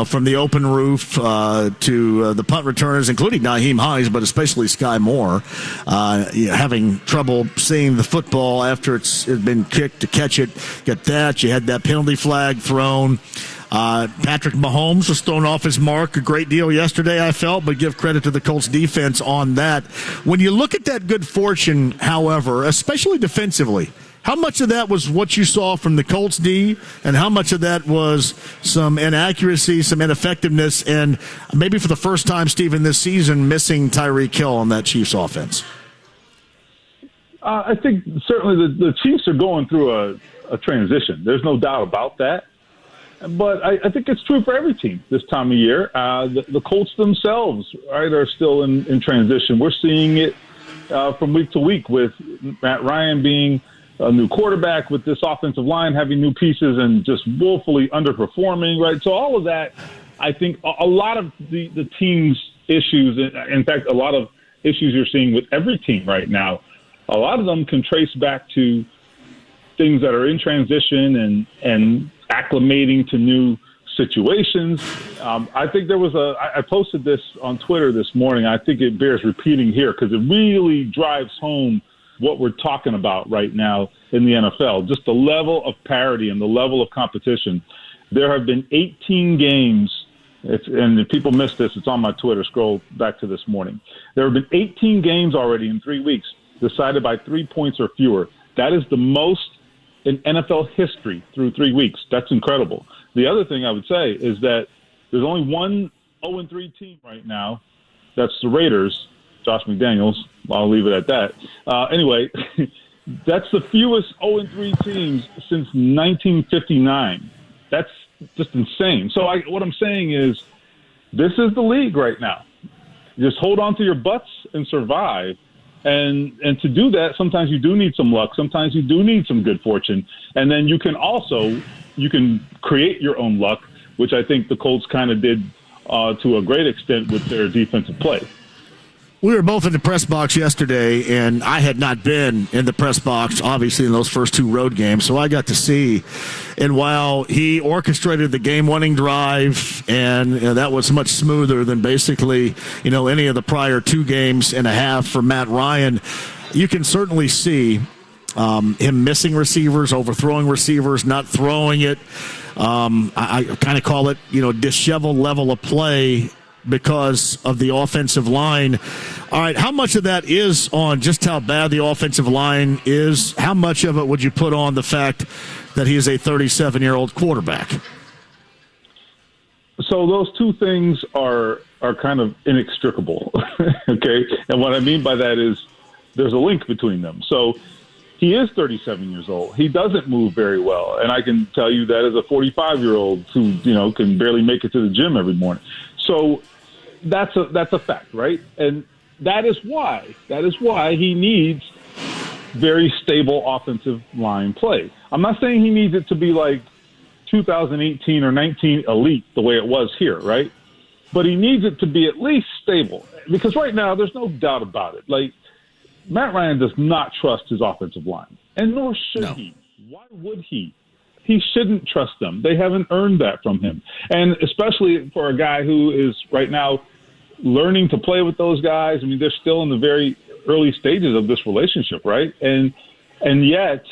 From the open roof to the punt returners, including Nyheim Hines, but especially Sky Moore, having trouble seeing the football after it's been kicked to catch it. Got that. You had that penalty flag thrown. Patrick Mahomes was thrown off his mark a great deal yesterday, I felt, but give credit to the Colts defense on that. When you look at that good fortune, however, especially defensively, how much of that was what you saw from the Colts D, and how much of that was some inaccuracy, some ineffectiveness, and maybe for the first time, Stephen, this season, missing Tyreek Hill on that Chiefs offense? I think certainly the Chiefs are going through a transition. There's no doubt about that. But I think it's true for every team this time of year. The Colts themselves, right, are still in transition. We're seeing it from week to week with Matt Ryan being a new quarterback, with this offensive line having new pieces and just woefully underperforming, right? So all of that, I think a lot of the team's issues, in fact, a lot of issues you're seeing with every team right now, a lot of them can trace back to things that are in transition and acclimating to new situations. I think there was I posted this on Twitter this morning. I think it bears repeating here because it really drives home what we're talking about right now in the NFL, just the level of parity and the level of competition. There have been 18 games, and if people missed this, it's on my Twitter, scroll back to this morning. There have been 18 games already in 3 weeks decided by 3 points or fewer. That is the most in NFL history through 3 weeks. That's incredible. The other thing I would say is that there's only one 0-3 team right now. That's the Raiders. Josh McDaniels. I'll leave it at that. Anyway, that's the fewest 0-3 teams since 1959. That's just insane. So what I'm saying is this is the league right now. Just hold on to your butts and survive. And to do that, sometimes you do need some luck. Sometimes you do need some good fortune. And then you can create your own luck, which I think the Colts kind of did to a great extent with their defensive play. We were both in the press box yesterday, and I had not been in the press box, obviously, in those first 2 road games, so I got to see. And while he orchestrated the game-winning drive, and that was much smoother than basically, any of the prior 2 games and a half for Matt Ryan, you can certainly see him missing receivers, overthrowing receivers, not throwing it. I kind of call it, disheveled level of play because of the offensive line. All right, how much of that is on just how bad the offensive line is? How much of it would you put on the fact that he is a 37-year-old quarterback? So those 2 things are kind of inextricable, okay? And what I mean by that is there's a link between them. So he is 37 years old. He doesn't move very well, and I can tell you that as a 45-year-old who can barely make it to the gym every morning. So that's a fact, right? And that is why he needs very stable offensive line play. I'm not saying he needs it to be like 2018 or 19 elite the way it was here, right? But he needs it to be at least stable, because right now there's no doubt about it. Like, Matt Ryan does not trust his offensive line, and nor should he. Why would he? He shouldn't trust them. They haven't earned that from him. And especially for a guy who is right now learning to play with those guys. I mean, they're still in the very early stages of this relationship, right? And yet,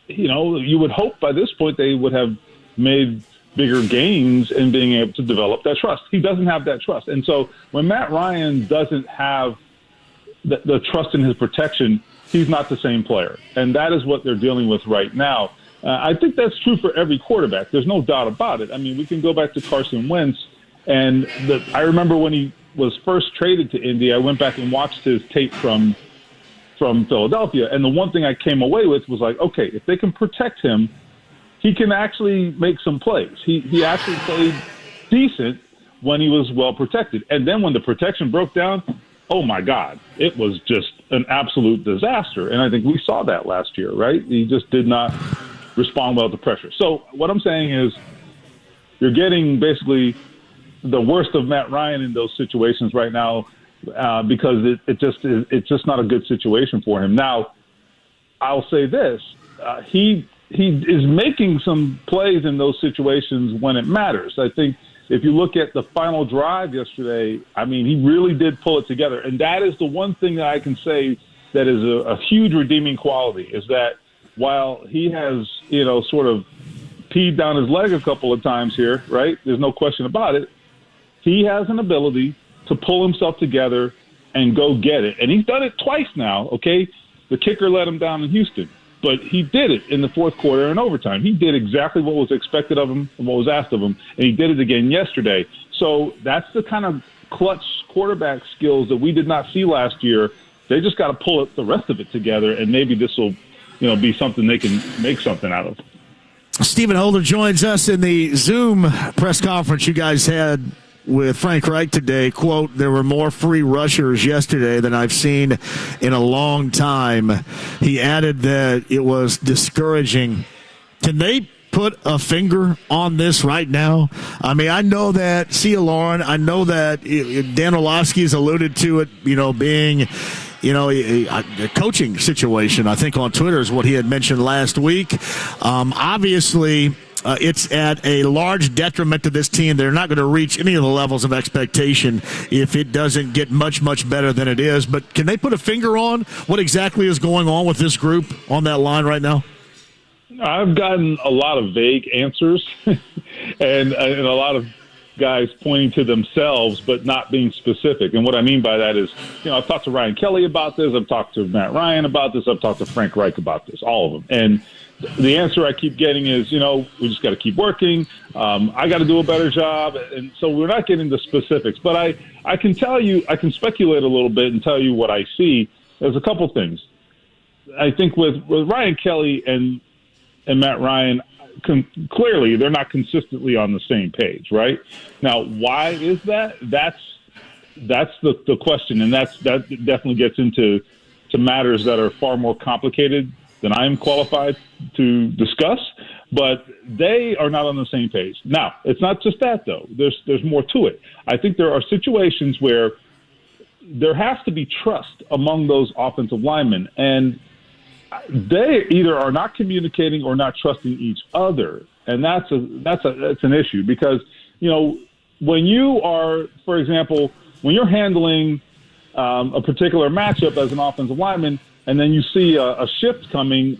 you would hope by this point they would have made bigger gains in being able to develop that trust. He doesn't have that trust. And so when Matt Ryan doesn't have the trust in his protection, he's not the same player. And that is what they're dealing with right now. I think that's true for every quarterback. There's no doubt about it. I mean, we can go back to Carson Wentz. And I remember when he was first traded to Indy, I went back and watched his tape from Philadelphia. And the one thing I came away with was like, okay, if they can protect him, he can actually make some plays. He actually played decent when he was well protected. And then when the protection broke down, oh, my God, it was just an absolute disaster. And I think we saw that last year, right? He just did not respond well to pressure. So what I'm saying is you're getting basically the worst of Matt Ryan in those situations right now because it's just not a good situation for him. Now, I'll say this. He is making some plays in those situations when it matters. I think if you look at the final drive yesterday, I mean, he really did pull it together. And that is the one thing that I can say that is a huge redeeming quality, is that while he has, sort of peed down his leg a couple of times here, right? There's no question about it. He has an ability to pull himself together and go get it. And he's done it twice now, okay? The kicker let him down in Houston, but he did it in the fourth quarter and overtime. He did exactly what was expected of him and what was asked of him, and he did it again yesterday. So that's the kind of clutch quarterback skills that we did not see last year. They just got to pull the rest of it together, and maybe this will, be something they can make something out of. Stephen Holder joins us in the Zoom press conference you guys had with Frank Reich today. Quote, there were more free rushers yesterday than I've seen in a long time. He added that it was discouraging. Can they put a finger on this right now? I mean, I know that, see you, Lauren, I know that Dan Orlovsky's alluded to it, being a coaching situation, I think on Twitter is what he had mentioned last week. Obviously, it's at a large detriment to this team. They're not going to reach any of the levels of expectation if it doesn't get much, much better than it is. But can they put a finger on what exactly is going on with this group on that line right now? I've gotten a lot of vague answers and a lot of guys pointing to themselves but not being specific. And what I mean by that is, I've talked to Ryan Kelly about this. I've talked to Matt Ryan about this. I've talked to Frank Reich about this, all of them. And the answer I keep getting is, we just got to keep working. I got to do a better job. And so we're not getting the specifics. But I can tell you, I can speculate a little bit and tell you what I see. There's a couple things. I think with Ryan Kelly and Matt Ryan, clearly they're not consistently on the same page, right? Now, why is that? That's the question, and that definitely gets into matters that are far more complicated than I am qualified to discuss. But they are not on the same page. Now, it's not just that though. There's more to it. I think there are situations where there has to be trust among those offensive linemen, and they either are not communicating or not trusting each other, and that's an issue because when you are, for example, when you're handling a particular matchup as an offensive lineman, and then you see a shift coming,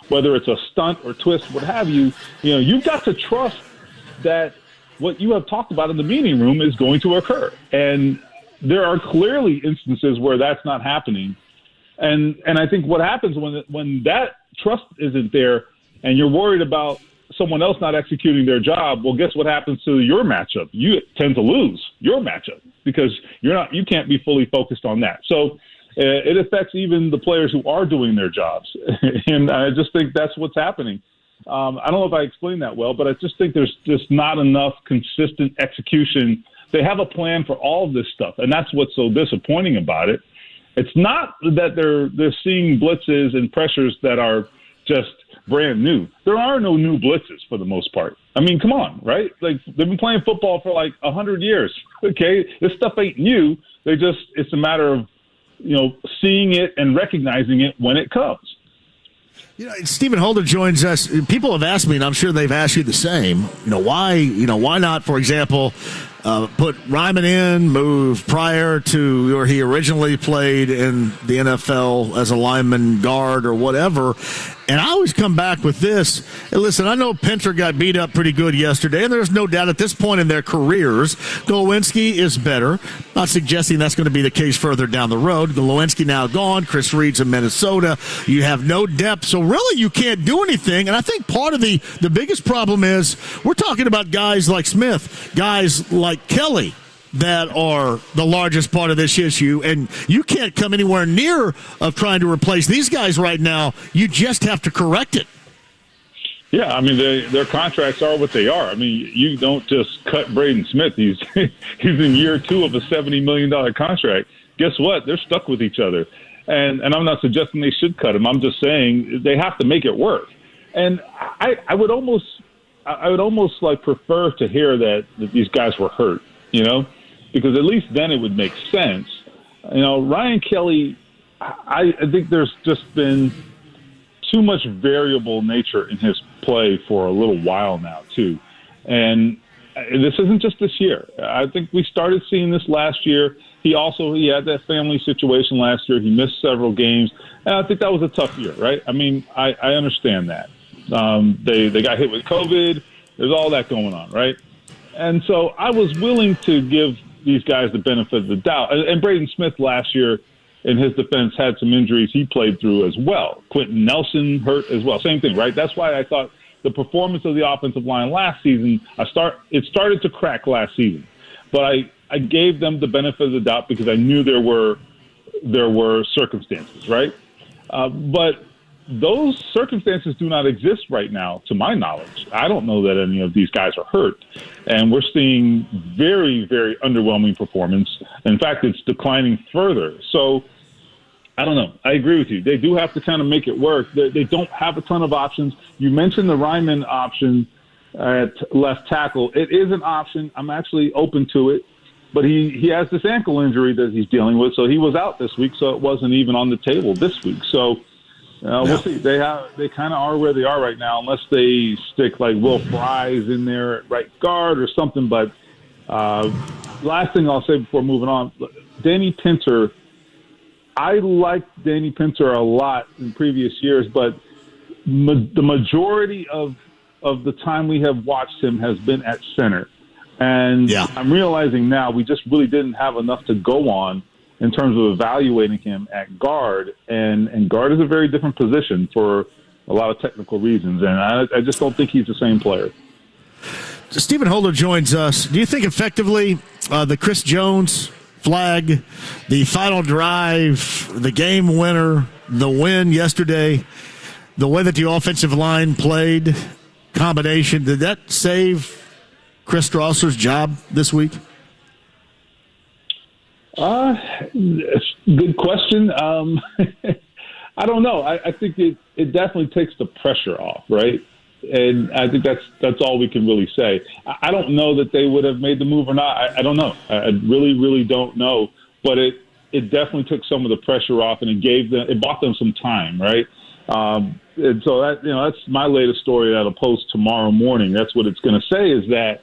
whether it's a stunt or twist, what have you, you've got to trust that what you have talked about in the meeting room is going to occur, and there are clearly instances where that's not happening. And I think what happens when that trust isn't there and you're worried about someone else not executing their job, well, guess what happens to your matchup? You tend to lose your matchup because you can't be fully focused on that. So it affects even the players who are doing their jobs. And I just think that's what's happening. I don't know if I explained that well, but I just think there's just not enough consistent execution. They have a plan for all of this stuff, and that's what's so disappointing about it. It's not that they're seeing blitzes and pressures that are just brand new. There are no new blitzes for the most part. I mean, come on, right? Like, they've been playing football for like 100 years. Okay, this stuff ain't new. It's a matter of seeing it and recognizing it when it comes. Stephen Holder joins us. People have asked me, and I'm sure they've asked you the same. Why not, for example, put Ryman in, move Pryor to where he originally played in the NFL as a lineman, guard, or whatever. And I always come back with this. Hey, listen, I know Pinter got beat up pretty good yesterday, and there's no doubt at this point in their careers, Glowinski is better. Not suggesting that's going to be the case further down the road. Glowinski now gone. Chris Reed's in Minnesota. You have no depth, so really you can't do anything. And I think part of the biggest problem is we're talking about guys like Smith, guys like Kelly, that are the largest part of this issue, and you can't come anywhere near of trying to replace these guys right now. You just have to correct it. Yeah, I mean, their contracts are what they are. I mean, you don't just cut Braden Smith. He's in year 2 of a $70 million contract. Guess what? They're stuck with each other. And I'm not suggesting they should cut him. I'm just saying they have to make it work. And I would almost like prefer to hear that these guys were hurt, because at least then it would make sense. Ryan Kelly, I think there's just been too much variable nature in his play for a little while now, too. And this isn't just this year. I think we started seeing this last year. He had that family situation last year. He missed several games. And I think that was a tough year, right? I mean, I understand that. They got hit with COVID. There's all that going on, right? And so I was willing to give these guys the benefit of the doubt. And Braden Smith last year, in his defense, had some injuries he played through as well. Quentin Nelson hurt as well. Same thing, right? That's why I thought the performance of the offensive line last season, it started to crack last season. But I gave them the benefit of the doubt because I knew there were circumstances, right? But those circumstances do not exist right now, to my knowledge. I don't know that any of these guys are hurt. And we're seeing very, very underwhelming performance. In fact, it's declining further. So, I don't know. I agree with you. They do have to kind of make it work. They don't have a ton of options. You mentioned the Ryman option at left tackle. It is an option. I'm actually open to it. But he has this ankle injury that he's dealing with, so he was out this week, so it wasn't even on the table this week. So, we'll see. They kind of are where they are right now, unless they stick like Will Fries in there at right guard or something. But last thing I'll say before moving on, Danny Pinter. I liked Danny Pinter a lot in previous years, but the majority of the time we have watched him has been at center. And I'm realizing now we just really didn't have enough to go on in terms of evaluating him at guard. And guard is a very different position for a lot of technical reasons. And I just don't think he's the same player. Stephen Holder joins us. Do you think effectively the Chris Jones flag, the final drive, the game winner, the win yesterday, the way that the offensive line played, combination, did that save Chris Strausser's job this week? Good question. I don't know. I think it definitely takes the pressure off, right? And I think that's all we can really say. I don't know that they would have made the move or not. I don't know. I really, really don't know. But it definitely took some of the pressure off, and it bought them some time, right? And so that's my latest story that'll post tomorrow morning. That's what it's going to say, is that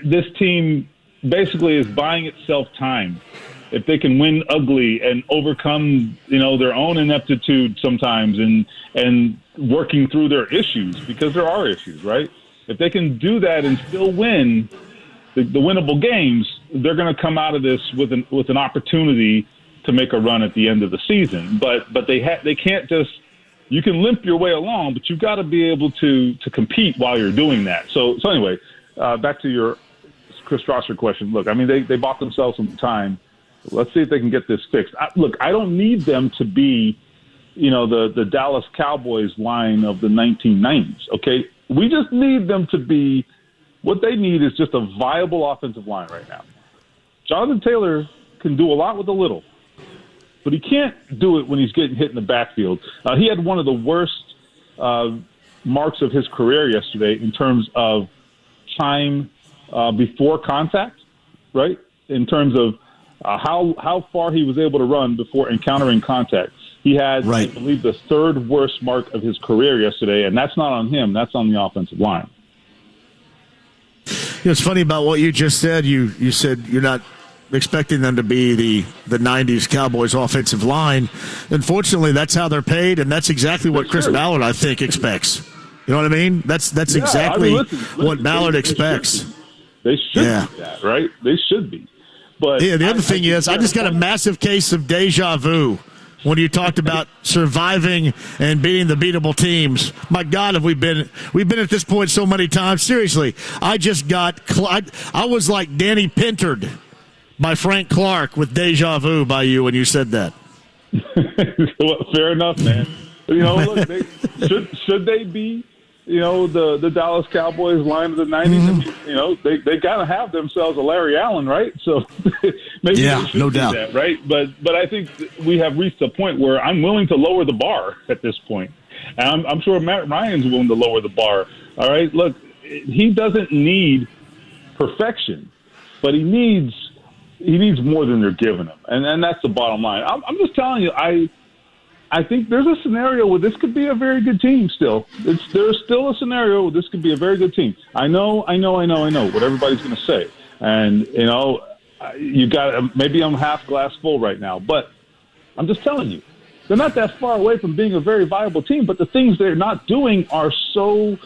this team basically is buying itself time. If they can win ugly and overcome, their own ineptitude sometimes and working through their issues, because there are issues, right? If they can do that and still win the winnable games, they're going to come out of this with an opportunity to make a run at the end of the season. But they can't just. You can limp your way along, but you've got to be able to compete while you're doing that. So anyway, back to your Chris Strausser question. Look, I mean, they bought themselves some time. Let's see if they can get this fixed. I don't need them to be, the Dallas Cowboys line of the 1990s, okay? We just need them to be – what they need is just a viable offensive line right now. Jonathan Taylor can do a lot with a little, but he can't do it when he's getting hit in the backfield. He had one of the worst marks of his career yesterday in terms of time before contact, right? In terms of how far he was able to run before encountering contact. He had, I believe, the third worst mark of his career yesterday, and that's not on him. That's on the offensive line. It's funny about what you just said. You said you're not expecting them to be the 90s Cowboys offensive line. Unfortunately, that's how they're paid, and that's exactly what Chris Ballard, I think, expects. You know what I mean? That's exactly what Ballard expects. They should be that, right? They should be. But the other thing is, I just got a massive case of deja vu when you talked about surviving and beating the beatable teams. My God, we've been at this point so many times. Seriously, I was like Danny Pintered by Frank Clark with deja vu by you when you said that. Well, fair enough, man. Look, should they be? The Dallas Cowboys line of the 90s, mm-hmm. They got to have themselves a Larry Allen, right? So maybe they should do that, right? But I think we have reached a point where I'm willing to lower the bar at this point. And I'm sure Matt Ryan's willing to lower the bar. All right, look, he doesn't need perfection, but he needs more than they're giving him. And that's the bottom line. I'm just telling you, I think there's a scenario where this could be a very good team still. There's still a scenario where this could be a very good team. I know what everybody's going to say. And, you got maybe I'm half glass full right now. But I'm just telling you, they're not that far away from being a very viable team, but the things they're not doing are so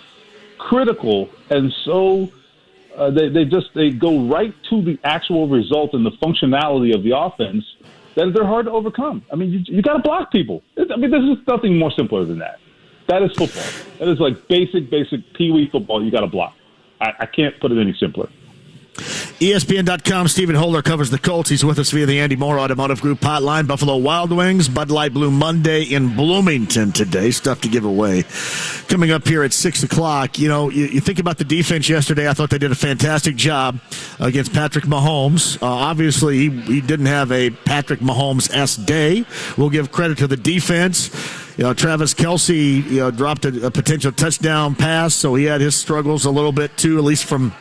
critical and so they go right to the actual result and the functionality of the offense that they're hard to overcome. I mean, you got to block people. I mean, there's just nothing more simpler than that. That is football. That is like basic peewee football. You got to block. I can't put it any simpler. ESPN.com, Stephen Holder covers the Colts. He's with us via the Andy Moore Automotive Group hotline. Buffalo Wild Wings, Bud Light Blue Monday in Bloomington today. Stuff to give away. Coming up here at 6 o'clock, you think about the defense yesterday. I thought they did a fantastic job against Patrick Mahomes. Obviously, he didn't have a Patrick Mahomes-esque day. We'll give credit to the defense. Travis Kelce, dropped a potential touchdown pass, so he had his struggles a little bit too, at least from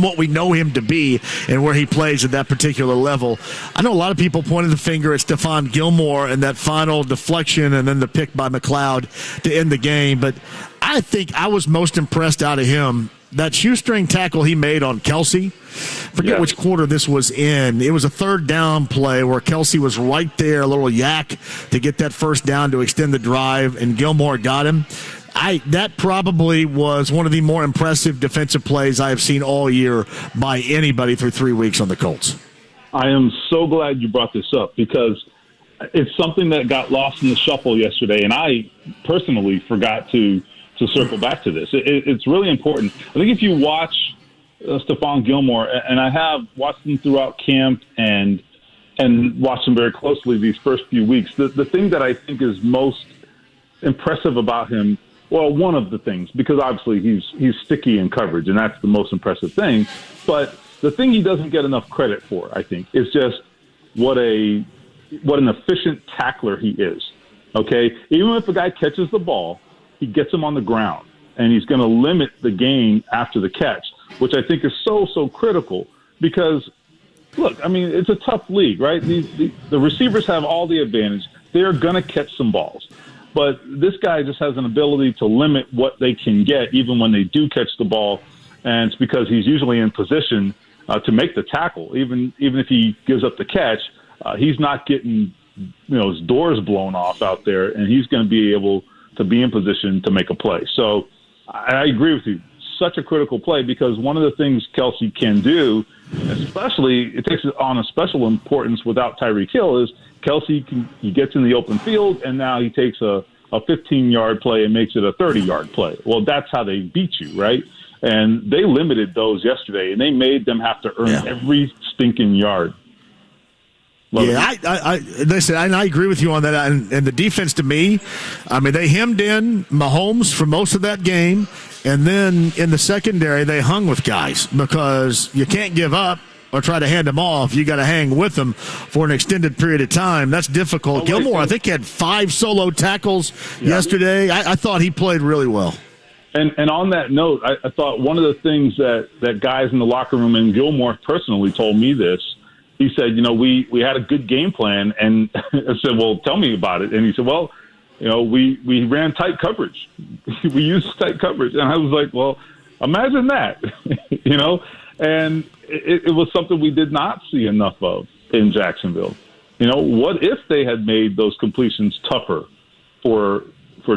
what we know him to be and where he plays at that particular level. I know a lot of people pointed the finger at Stephon Gilmore and that final deflection and then the pick by McLeod to end the game, but I think I was most impressed out of him. That shoestring tackle he made on Kelce, forget which quarter this was in. It was a third down play where Kelce was right there, a little yak to get that first down to extend the drive, and Gilmore got him. That probably was one of the more impressive defensive plays I have seen all year by anybody through 3 weeks on the Colts. I am so glad you brought this up because it's something that got lost in the shuffle yesterday, and I personally forgot to circle back to this. It's really important. I think if you watch Stephon Gilmore, and I have watched him throughout camp and watched him very closely these first few weeks, the thing that I think is most impressive about him, well, one of the things, because obviously he's sticky in coverage, and that's the most impressive thing, but the thing he doesn't get enough credit for, I think, is just what an efficient tackler he is. Okay? Even if a guy catches the ball, he gets him on the ground, and he's going to limit the gain after the catch, which I think is so critical because, look, I mean, it's a tough league, right? The receivers have all the advantage. They're going to catch some balls. But this guy just has an ability to limit what they can get even when they do catch the ball, and it's because he's usually in position to make the tackle. Even if he gives up the catch, he's not getting his doors blown off out there, and he's going to be able to be in position to make a play. So I agree with you. Such a critical play because one of the things Kelce can do, especially it takes it on a special importance without Tyreek Hill, is Kelce he gets in the open field and now he takes a 15-yard play and makes it a 30-yard play. Well, that's how they beat you, right? And they limited those yesterday, and they made them have to earn every stinking yard. Listen, I agree with you on that. And the defense, to me, I mean, they hemmed in Mahomes for most of that game, and then in the secondary, they hung with guys because you can't give up or try to hand them off. You got to hang with them for an extended period of time. That's difficult. Gilmore, I think, had 5 solo tackles yesterday. I thought he played really well. And on that note, I thought one of the things that guys in the locker room, and Gilmore personally told me this, he said, we had a good game plan, and I said, well, tell me about it. And he said, well, we ran tight coverage. We used tight coverage. And I was like, well, imagine that, and it was something we did not see enough of in Jacksonville. What if they had made those completions tougher for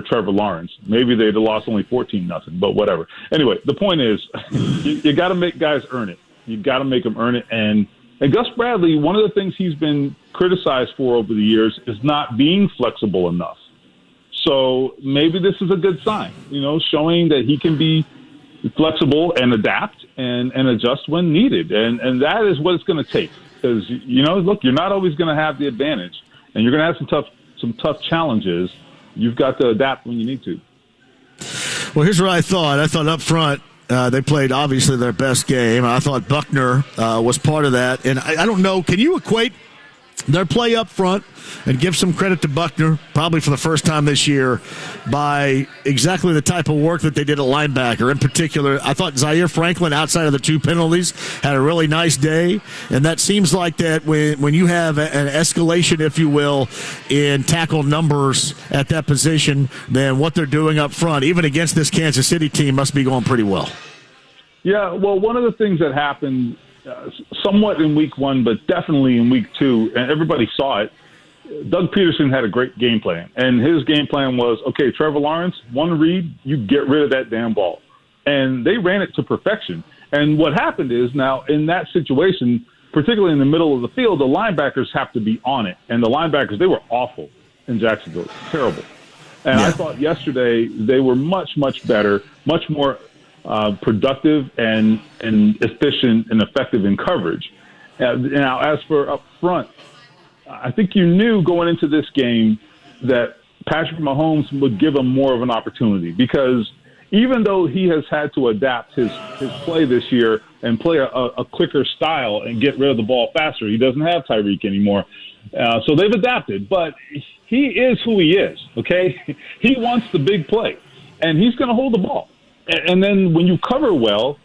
Trevor Lawrence? Maybe they'd have lost only 14-0, but whatever. Anyway, the point is, you got to make guys earn it. You got to make them earn it. And Gus Bradley, one of the things he's been criticized for over the years is not being flexible enough. So maybe this is a good sign, showing that he can be flexible and adapt and adjust when needed. And that is what it's going to take. Because, look, you're not always going to have the advantage, and you're going to have some tough challenges. You've got to adapt when you need to. Well, here's what I thought. I thought up front, they played, obviously, their best game. I thought Buckner was part of that. And I don't know, can you equate their play up front and give some credit to Buckner, probably for the first time this year, by exactly the type of work that they did at linebacker? In particular, I thought Zaire Franklin, outside of the 2 penalties, had a really nice day. And that seems like that when you have an escalation, if you will, in tackle numbers at that position, then what they're doing up front, even against this Kansas City team, must be going pretty well. Yeah, well, one of the things that happened somewhat in week 1, but definitely in week 2, and everybody saw it, Doug Peterson had a great game plan, and his game plan was, okay, Trevor Lawrence, one read, you get rid of that damn ball. And they ran it to perfection. And what happened is now in that situation, particularly in the middle of the field, the linebackers have to be on it. And the linebackers, they were awful in Jacksonville. Terrible. And I thought yesterday they were much, much better, much more productive and efficient and effective in coverage. Now, as for up front, I think you knew going into this game that Patrick Mahomes would give him more of an opportunity, because even though he has had to adapt his play this year and play a quicker style and get rid of the ball faster, he doesn't have Tyreek anymore. So they've adapted, but he is who he is, okay? He wants the big play, and he's going to hold the ball. And then when you cover well,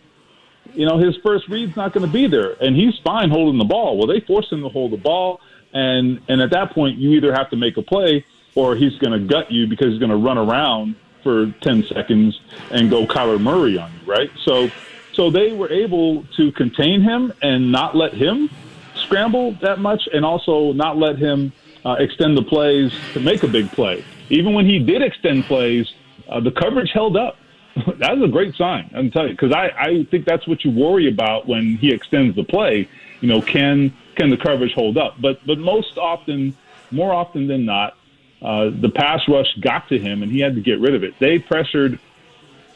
his first read's not going to be there, and he's fine holding the ball. Well, they force him to hold the ball, and at that point, you either have to make a play or he's going to gut you because he's going to run around for 10 seconds and go Kyler Murray on you, right? So they were able to contain him and not let him scramble that much, and also not let him extend the plays to make a big play. Even when he did extend plays, the coverage held up. That was a great sign, I can tell you, because I think that's what you worry about when he extends the play. Can the coverage hold up? But more often than not, the pass rush got to him, and he had to get rid of it. They pressured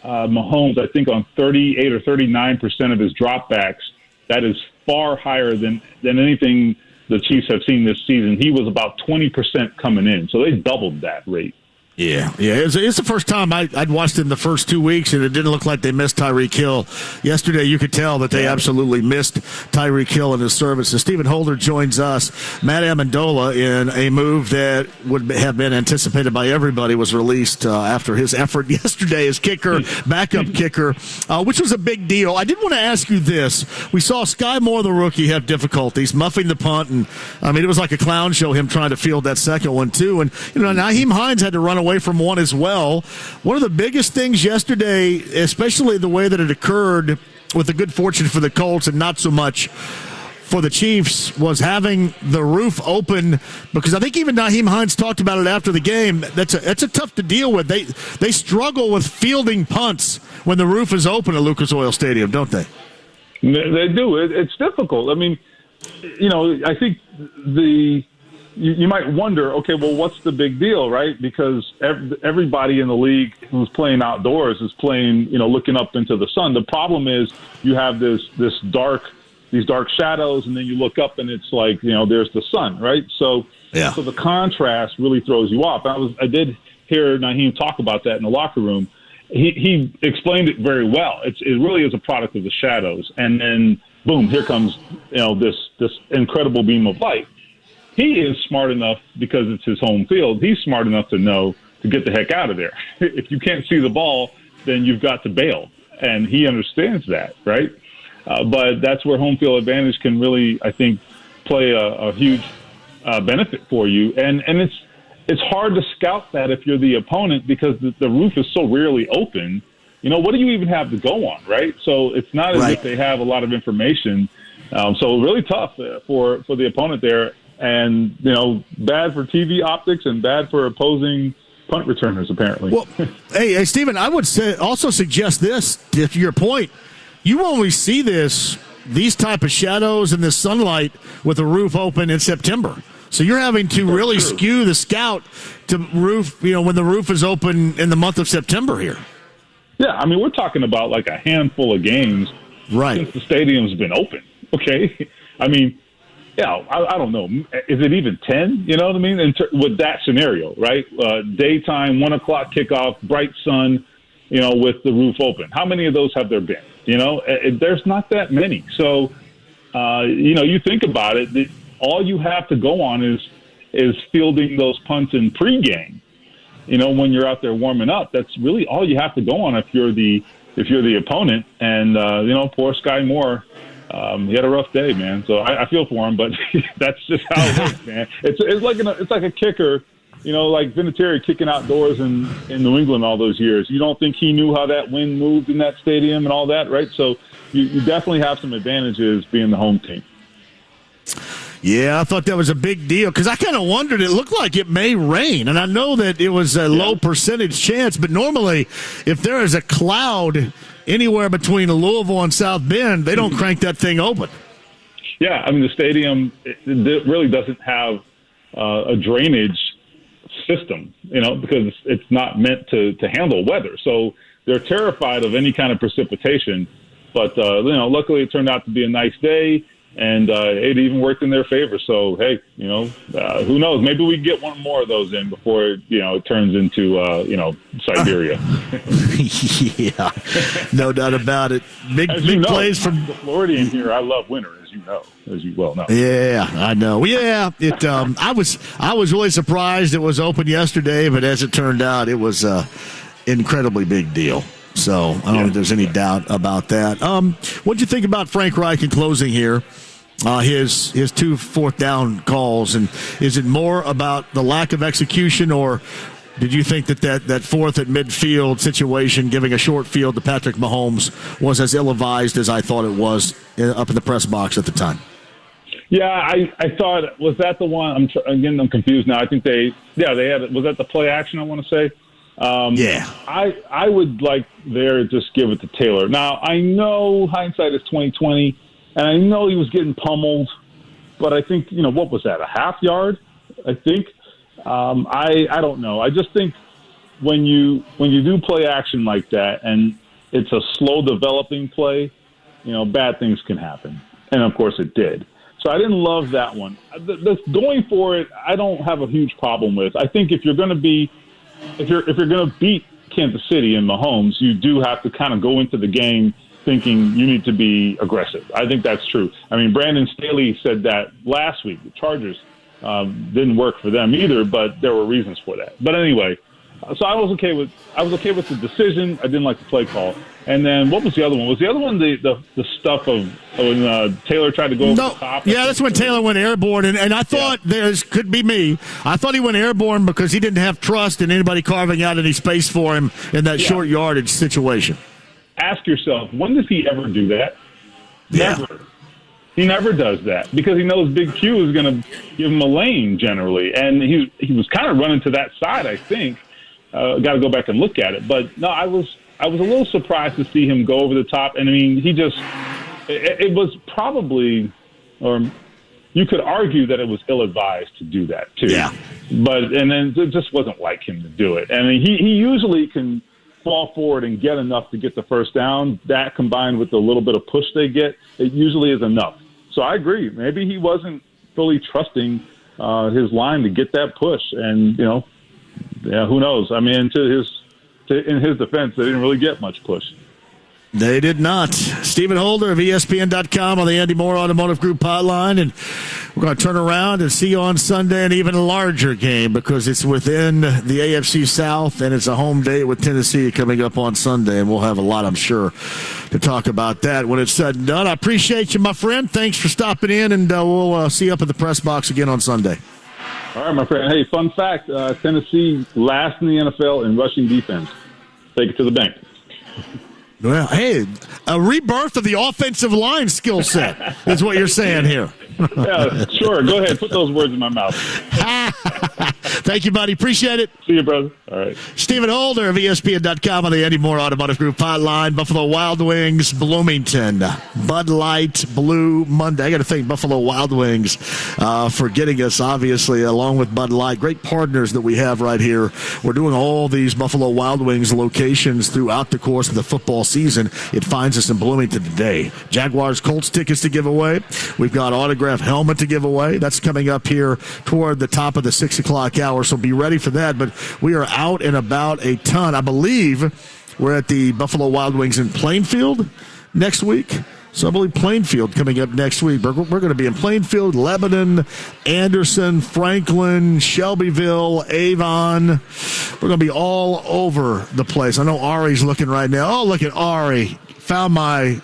Mahomes, I think, on 38 or 39% of his dropbacks. That is far higher than anything the Chiefs have seen this season. He was about 20% coming in, so they doubled that rate. Yeah. It's the first time I'd watched them the first 2 weeks, and it didn't look like they missed Tyreek Hill. Yesterday, you could tell that they absolutely missed Tyreek Hill in his services. Stephen Holder joins us. Matt Amendola, in a move that would have been anticipated by everybody, was released after his effort yesterday as kicker, backup kicker, which was a big deal. I did want to ask you this. We saw Sky Moore, the rookie, have difficulties muffing the punt, and it was like a clown show, him trying to field that second one, too. And, Nyheim Hines had to run away from one as well. One of the biggest things yesterday, especially the way that it occurred with the good fortune for the Colts and not so much for the Chiefs, was having the roof open, because I think even Nyheim Hines talked about it after the game. That's a tough to deal with. They struggle with fielding punts when the roof is open at Lucas Oil Stadium, don't they? They do. It's difficult. I think you might wonder, okay, well, what's the big deal, right? Because everybody in the league who's playing outdoors is playing, looking up into the sun. The problem is you have these dark shadows, and then you look up and it's like, there's the sun, right? So the contrast really throws you off. I did hear Nyheim talk about that in the locker room. He explained it very well. It really is a product of the shadows, and then boom, here comes this incredible beam of light. He is smart enough, because it's his home field, he's smart enough to know to get the heck out of there. If you can't see the ball, then you've got to bail. And he understands that, right? But that's where home field advantage can really, I think, play a huge benefit for you. And it's hard to scout that if you're the opponent, because the roof is so rarely open. What do you even have to go on, right? So it's not as if they have a lot of information. So really tough for the opponent there. And, bad for TV optics and bad for opposing punt returners, apparently. Well, hey, Stephen, I would also suggest this, to your point. You only see these type of shadows and this sunlight with the roof open in September. So you're having to really skew the scout to roof, when the roof is open in the month of September here. Yeah, we're talking about like a handful of games since the stadium's been open, okay? Yeah, I don't know. Is it even 10? You know what I mean? With that scenario, right? Daytime, 1 o'clock kickoff, bright sun, with the roof open. How many of those have there been? There's not that many. So, you think about it. All you have to go on is fielding those punts in pregame. When you're out there warming up, that's really all you have to go on if you're the opponent. And poor Sky Moore. He had a rough day, man. So I feel for him, but that's just how it is, man. It's like a kicker, like Vinatieri kicking outdoors in New England all those years. You don't think he knew how that wind moved in that stadium and all that, right? So you definitely have some advantages being the home team. Yeah, I thought that was a big deal because I kind of wondered. It looked like it may rain, and I know that it was a low percentage chance, but normally if there is a cloud anywhere between Louisville and South Bend, they don't crank that thing open. Yeah, I mean, the stadium it really doesn't have a drainage system, because it's not meant to handle weather. So they're terrified of any kind of precipitation. But, luckily it turned out to be a nice day, and it even worked in their favor. So, hey, who knows? Maybe we get one more of those in before, it turns into, Siberia. Yeah, no doubt about it. Big plays from the Floridian here. I love winter, as you well know. Yeah, I know. Yeah, it. I was really surprised it was open yesterday, but as it turned out, it was incredibly big deal. So I don't think there's any doubt about that. What do you think about Frank Reich in closing here? His 2 4th down calls, and is it more about the lack of execution, or did you think that fourth at midfield situation, giving a short field to Patrick Mahomes, was as ill-advised as I thought it was up in the press box at the time? Yeah, I thought, was that the one? I'm confused now. I think they had, was that the play action, I want to say? Yeah. I would like there just give it to Taylor. Now, I know hindsight is 20/20, and I know he was getting pummeled, but I think, what was that, a half yard, I think? I don't know. I just think when you do play action like that and it's a slow developing play, bad things can happen. And of course it did. So I didn't love that one. Going for it, I don't have a huge problem with. I think if you're going to beat Kansas City and Mahomes, you do have to kind of go into the game thinking you need to be aggressive. I think that's true. I mean, Brandon Staley said that last week. The Chargers didn't work for them either, but there were reasons for that. But anyway, so I was okay with the decision. I didn't like the play call. And then what was the other one? Was the other one the stuff of when Taylor tried to go over the top? Yeah, that's when Taylor went airborne, and I thought could be me. I thought he went airborne because he didn't have trust in anybody carving out any space for him in that short yardage situation. Ask yourself, when does he ever do that? Yeah. Never. He never does that because he knows Big Q is going to give him a lane generally, and he was kind of running to that side. I think got to go back and look at it, but no, I was a little surprised to see him go over the top, and I mean it was probably, or you could argue that it was ill-advised to do that too. Yeah, but and then it just wasn't like him to do it. I mean, he usually can fall forward and get enough to get the first down. That combined with the little bit of push they get, it usually is enough. So I agree. Maybe he wasn't fully trusting his line to get that push. And, who knows? I mean, in his defense, they didn't really get much push. They did not. Stephen Holder of ESPN.com on the Andy Moore Automotive Group hotline. And we're going to turn around and see you on Sunday, an even larger game because it's within the AFC South and it's a home date with Tennessee coming up on Sunday. And we'll have a lot, I'm sure, to talk about that when it's said and done. I appreciate you, my friend. Thanks for stopping in, and we'll see you up at the press box again on Sunday. All right, my friend. Hey, fun fact, Tennessee last in the NFL in rushing defense. Take it to the bank. Well, hey, a rebirth of the offensive line skill set is what you're saying here. Yeah, sure. Go ahead. Put those words in my mouth. Thank you, buddy. Appreciate it. See you, brother. All right. Stephen Holder of ESPN.com on the Andy Moore Automotive Group hotline. Buffalo Wild Wings, Bloomington. Bud Light, Blue Monday. I got to thank Buffalo Wild Wings for getting us, obviously, along with Bud Light. Great partners that we have right here. We're doing all these Buffalo Wild Wings locations throughout the course of the football season. It finds us in Bloomington today. Jaguars, Colts tickets to give away. We've got autographed helmet to give away. That's coming up here toward the top of the 6 o'clock hour, so be ready for that. But we are out and about a ton. I believe we're at the Buffalo Wild Wings in Plainfield next week. So I believe Plainfield coming up next week. We're going to be in Plainfield, Lebanon, Anderson, Franklin, Shelbyville, Avon. We're going to be all over the place. I know Ari's looking right now. Oh, look at Ari. Found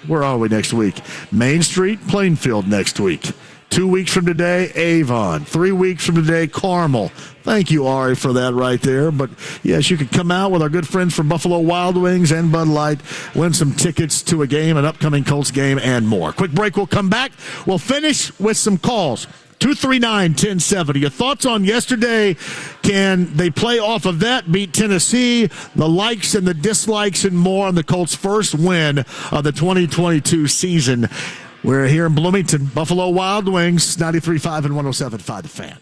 where are we next week? Main Street, Plainfield next week. 2 weeks from today, Avon. 3 weeks from today, Carmel. Thank you, Ari, for that right there. But, yes, you could come out with our good friends from Buffalo Wild Wings and Bud Light, win some tickets to a game, an upcoming Colts game, and more. Quick break. We'll come back. We'll finish with some calls. 239-1070. Your thoughts on yesterday? Can they play off of that, beat Tennessee, the likes and the dislikes and more on the Colts' first win of the 2022 season? We're here in Bloomington, Buffalo Wild Wings, 93.5 and 107.5 The Fan.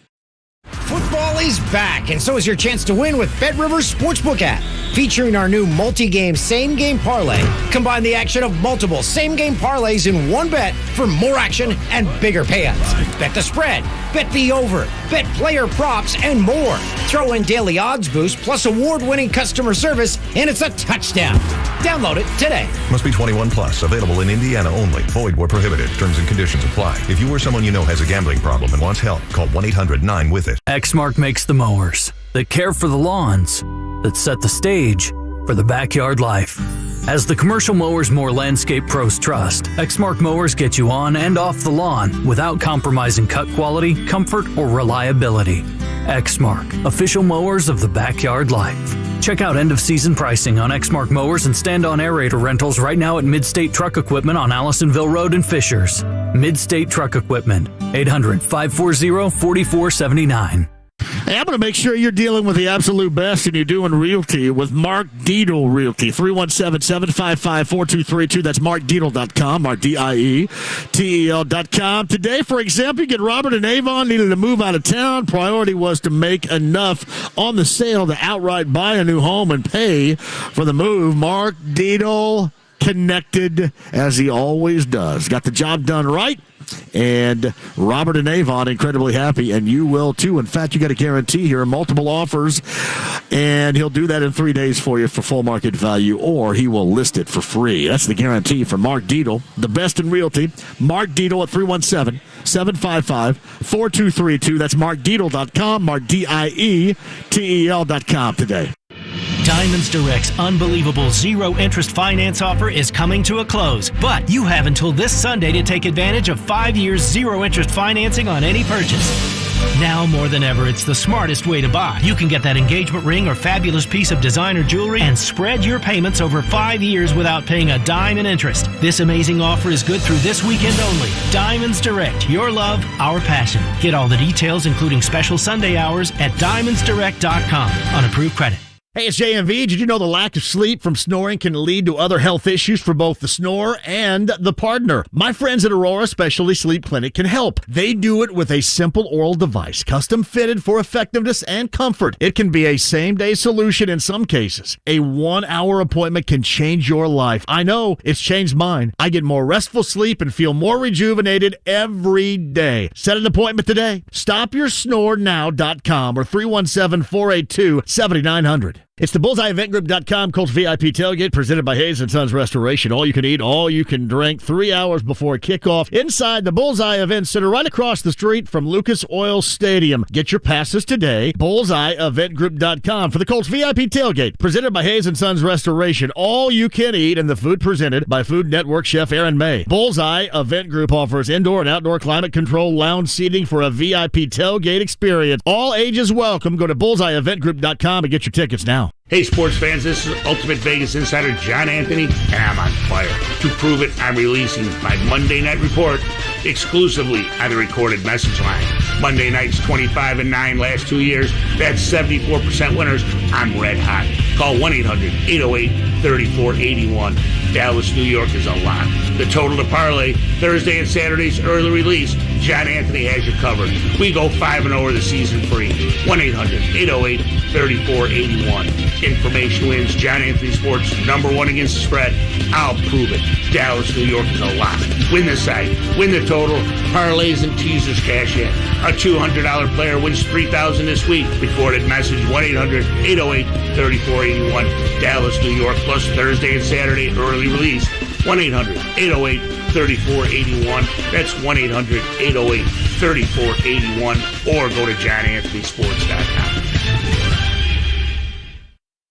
Football is back, and so is your chance to win with BetRivers Sportsbook app. Featuring our new multi-game same-game parlay. Combine the action of multiple same-game parlays in one bet for more action and bigger payouts. Bet the spread, bet the over, bet player props, and more. Throw in daily odds boost plus award-winning customer service, and it's a touchdown. Download it today. Must be 21 plus. Available in Indiana only. Void where prohibited. Terms and conditions apply. If you or someone you know has a gambling problem and wants help, call 1-800-9-WITH-IT. Exmark makes the mowers that care for the lawns, that set the stage for the backyard life. As the commercial mowers more landscape pros trust, Exmark mowers get you on and off the lawn without compromising cut quality, comfort, or reliability. Exmark, official mowers of the backyard life. Check out end-of-season pricing on Exmark mowers and stand-on aerator rentals right now at Midstate Truck Equipment on Allisonville Road in Fishers. Midstate Truck Equipment, 800-540-4479. Hey, I'm going to make sure you're dealing with the absolute best and you're doing realty with Mark Diedel Realty. 317-755-4232. That's markdiedel.com, markdiedel.com. Today, for example, you get Robert and Avon needed to move out of town. Priority was to make enough on the sale to outright buy a new home and pay for the move. Mark Diedel connected as he always does. Got the job done right. And Robert and Avon incredibly happy, and you will too. In fact, you got a guarantee here, multiple offers, and he'll do that in 3 days for you for full market value, or he will list it for free. That's the guarantee for Mark Diedel, the best in realty. Mark Diedel at 317-755-4232. That's markdiedel.com, markdiedel.com today. Diamonds Direct's unbelievable zero-interest finance offer is coming to a close, but you have until this Sunday to take advantage of 5 years zero-interest financing on any purchase. Now more than ever, it's the smartest way to buy. You can get that engagement ring or fabulous piece of designer jewelry and spread your payments over 5 years without paying a dime in interest. This amazing offer is good through this weekend only. Diamonds Direct, your love, our passion. Get all the details, including special Sunday hours, at diamondsdirect.com on approved credit. Hey, it's JMV. Did you know the lack of sleep from snoring can lead to other health issues for both the snorer and the partner? My friends at Aurora Specialty Sleep Clinic can help. They do it with a simple oral device, custom fitted for effectiveness and comfort. It can be a same-day solution in some cases. A 1-hour appointment can change your life. I know, it's changed mine. I get more restful sleep and feel more rejuvenated every day. Set an appointment today. StopYourSnoreNow.com or 317-482-7900. It's the BullseyeEventGroup.com Colts VIP tailgate presented by Hayes & Sons Restoration. All you can eat, all you can drink, 3 hours before kickoff inside the Bullseye Event Center right across the street from Lucas Oil Stadium. Get your passes today. BullseyeEventGroup.com for the Colts VIP tailgate presented by Hayes & Sons Restoration. All you can eat and the food presented by Food Network chef Aaron May. Bullseye Event Group offers indoor and outdoor climate control lounge seating for a VIP tailgate experience. All ages welcome. Go to BullseyeEventGroup.com and get your tickets now. Hey, sports fans, this is Ultimate Vegas Insider John Anthony, and I'm on fire. To prove it, I'm releasing my Monday night report exclusively on the recorded message line. Monday nights, 25-9 last 2 years. That's 74% winners. I'm red hot. Call 1-800-808-3481. Dallas, New York is a lock. The total to parlay, Thursday and Saturday's early release. John Anthony has you covered. We go 5-0 the season free. 1-800-808-3481. Information wins. John Anthony Sports, #1 against the spread. I'll prove it. Dallas, New York is a lock. Win the side. Win the total. Parlays and teasers cash in. A $200 player wins $3,000 this week. Recorded message 1-800-808-3481. Dallas, New York, plus Thursday and Saturday early release. 1-800-808-3481. That's 1-800-808-3481. Or go to johnanthonysports.com.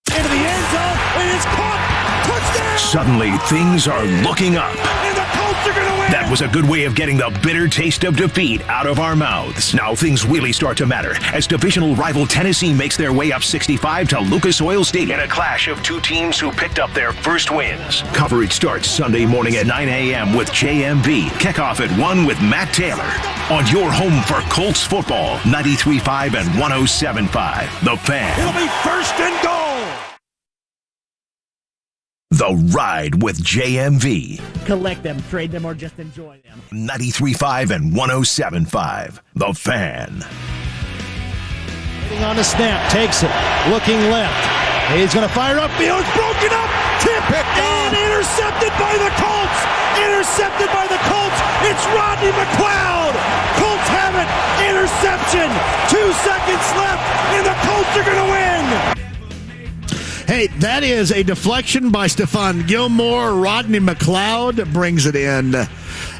Into the end zone, and it's caught. Touchdown! Suddenly, things are looking up. And the Colts are going to win! That was a good way of getting the bitter taste of defeat out of our mouths. Now things really start to matter as divisional rival Tennessee makes their way up 65 to Lucas Oil Stadium in a clash of two teams who picked up their first wins. Coverage starts Sunday morning at 9 a.m. with JMV. Kickoff at 1 with Matt Taylor. on your home for Colts football, 93.5 and 107.5. The Fan. It'll be first and goal. The Ride with JMV. Collect them, trade them, or just enjoy them. 93.5 and 107.5. The Fan. Waiting on the snap, takes it, looking left. He's going to fire upfield, broken up, tipped, and intercepted by the Colts. Intercepted by the Colts. It's Rodney McLeod. Colts have it. Interception. 2 seconds left, and the Colts are going to win. Hey, that is a deflection by Stephon Gilmore. Rodney McLeod brings it in.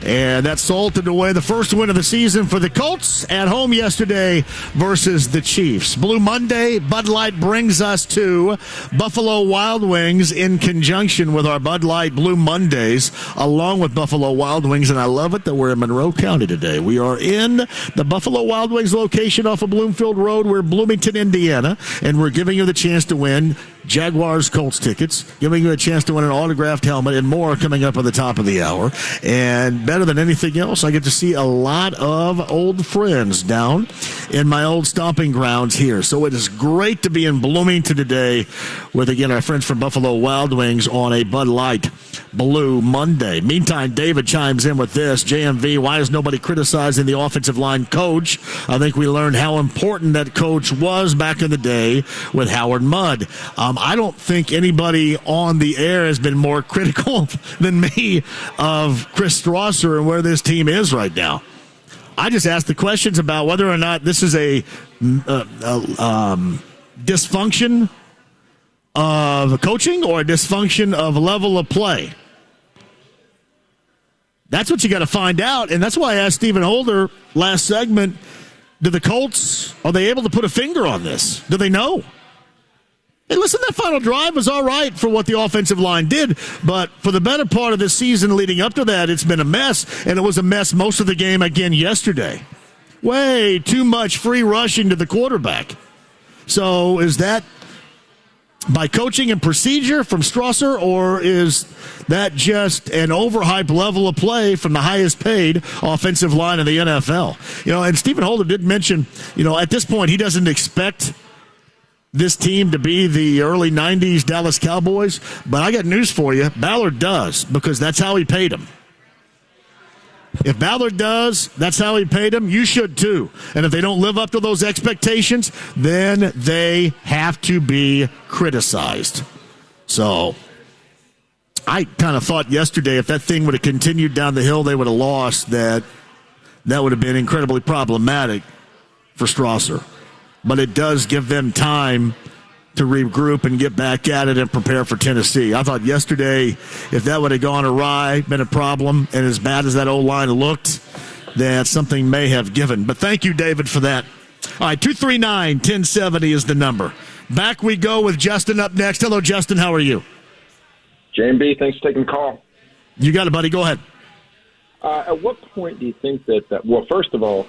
And that salted away the first win of the season for the Colts at home yesterday versus the Chiefs. Blue Monday, Bud Light brings us to Buffalo Wild Wings in conjunction with our Bud Light Blue Mondays, along with Buffalo Wild Wings. And I love it that we're in Monroe County today. We are in the Buffalo Wild Wings location off of Bloomfield Road. We're in Bloomington, Indiana, and we're giving you the chance to win Jaguars Colts tickets, giving you a chance to win an autographed helmet, and more coming up at the top of the hour. And better than anything else, I get to see a lot of old friends down in my old stomping grounds here. So it is great to be in Bloomington today with, again, our friends from Buffalo Wild Wings on a Bud Light Blue Monday. Meantime, David chimes in with this. JMV, why is nobody criticizing the offensive line coach? I think we learned how important that coach was back in the day with Howard Mudd. I don't think anybody on the air has been more critical than me of Chris Strausser and where this team is right now. I just asked the questions about whether or not this is a dysfunction of coaching or a dysfunction of level of play. That's what you got to find out, and that's why I asked Stephen Holder last segment, do the Colts, are they able to put a finger on this? Do they know? Hey, listen, that final drive was all right for what the offensive line did, but for the better part of this season leading up to that, it's been a mess, and it was a mess most of the game again yesterday. Way too much free rushing to the quarterback. So is that by coaching and procedure from Strausser, or is that just an overhyped level of play from the highest paid offensive line in the NFL? You know, and Stephen Holder did mention, you know, at this point he doesn't expect this team to be the early 90s Dallas Cowboys, but I got news for you. Ballard does, because that's how he paid him. If Ballard does, that's how he paid him, you should too. And if they don't live up to those expectations, then they have to be criticized. So I kind of thought yesterday if that thing would have continued down the hill, they would have lost, that would have been incredibly problematic for Strausser. But it does give them time to regroup and get back at it and prepare for Tennessee. I thought yesterday, if that would have gone awry, been a problem, and as bad as that O-line looked, that something may have given. But thank you, David, for that. All right, 239-1070 is the number. Back we go with Justin up next. Hello, Justin. How are you? JMB, thanks for taking the call. You got it, buddy. Go ahead. At what point do you think that well, first of all,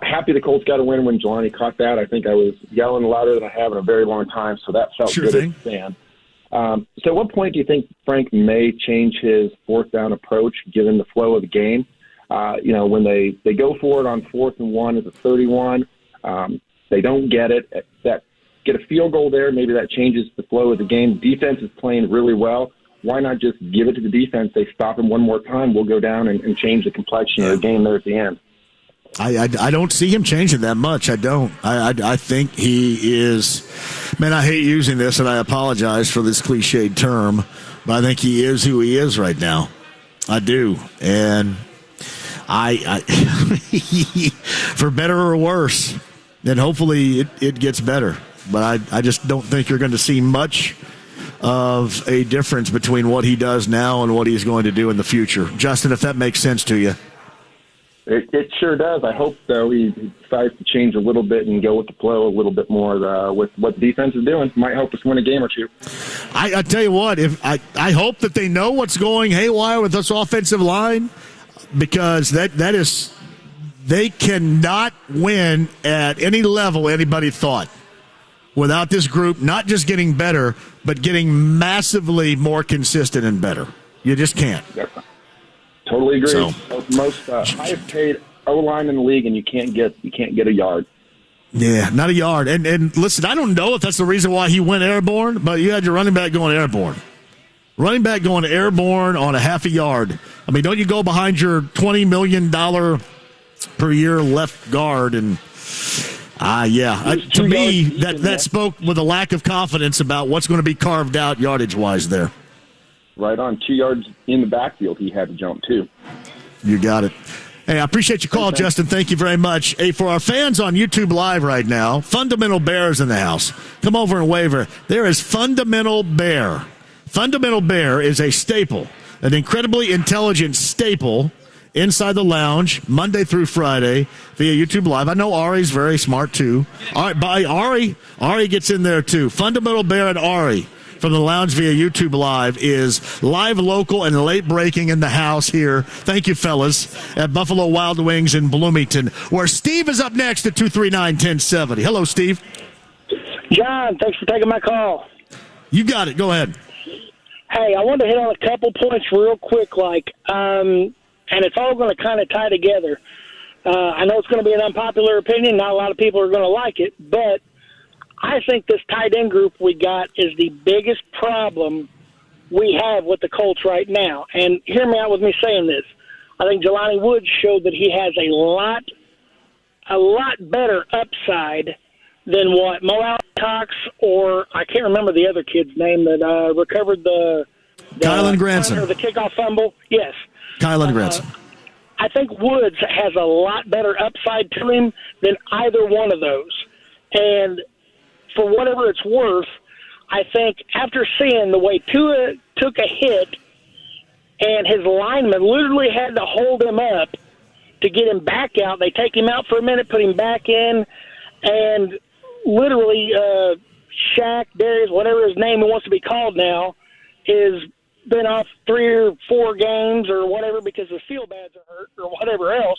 happy the Colts got a win when Jelani caught that. I think I was yelling louder than I have in a very long time, so that felt good as a fan. So at what point do you think Frank may change his fourth down approach, given the flow of the game? You know, when they go for it on 4th and 1 at the 31, they don't get it. Get a field goal there, maybe that changes the flow of the game. Defense is playing really well. Why not just give it to the defense? They stop him one more time, we'll go down and change the complexion of the game there at the end. I don't see him changing that much. I don't. I think he is, man, I hate using this, and I apologize for this cliched term, but I think he is who he is right now. I do. And I for better or worse, then hopefully it gets better. But I just don't think you're going to see much of a difference between what he does now and what he's going to do in the future. Justin, if that makes sense to you. It sure does. I hope, though, he decides to change a little bit and go with the flow a little bit more with what the defense is doing. Might help us win a game or two. I tell you what, if I hope that they know what's going haywire with this offensive line, because that is, they cannot win at any level anybody thought without this group not just getting better, but getting massively more consistent and better. You just can't. Yep. Totally agree. So, Most highest paid O-line in the league, and you can't get a yard. Yeah, not a yard. And listen, I don't know if that's the reason why he went airborne, but you had your running back going airborne. Running back going airborne on a half a yard. I mean, don't you go behind your $20 million per year left guard? And, to me, that spoke with a lack of confidence about what's going to be carved out yardage-wise there. Right on. 2 yards in the backfield he had to jump, too. You got it. Hey, I appreciate your call, Justin. Thank you very much. Hey, for our fans on YouTube Live right now, Fundamental Bear's in the house. Come over and waver. There is Fundamental Bear. Fundamental Bear is a staple, an incredibly intelligent staple inside the lounge Monday through Friday via YouTube Live. I know Ari's very smart, too. All right, Ari gets in there, too. Fundamental Bear and Ari from the lounge via YouTube Live is live, local, and late breaking in the house here. Thank you, fellas, at Buffalo Wild Wings in Bloomington, where Steve is up next at 239-1070. Hello, Steve. John, thanks for taking my call. You got it. Go ahead. Hey, I wanted to hit on a couple points real quick, and it's all going to kind of tie together. I know it's going to be an unpopular opinion. Not a lot of people are going to like it, but I think this tight end group we got is the biggest problem we have with the Colts right now. And hear me out with me saying this. I think Jelani Woods showed that he has a lot better upside than what Mo Cox or I can't remember the other kid's name that recovered the Kylan Granson. Or the kickoff fumble. Yes. Kylan Granson. I think Woods has a lot better upside to him than either one of those. And for whatever it's worth, I think after seeing the way Tua took a hit and his lineman literally had to hold him up to get him back out, they take him out for a minute, put him back in, and literally Shaq, Darius, whatever his name wants to be called now, is been off 3 or 4 games or whatever because his field pads are hurt or whatever else.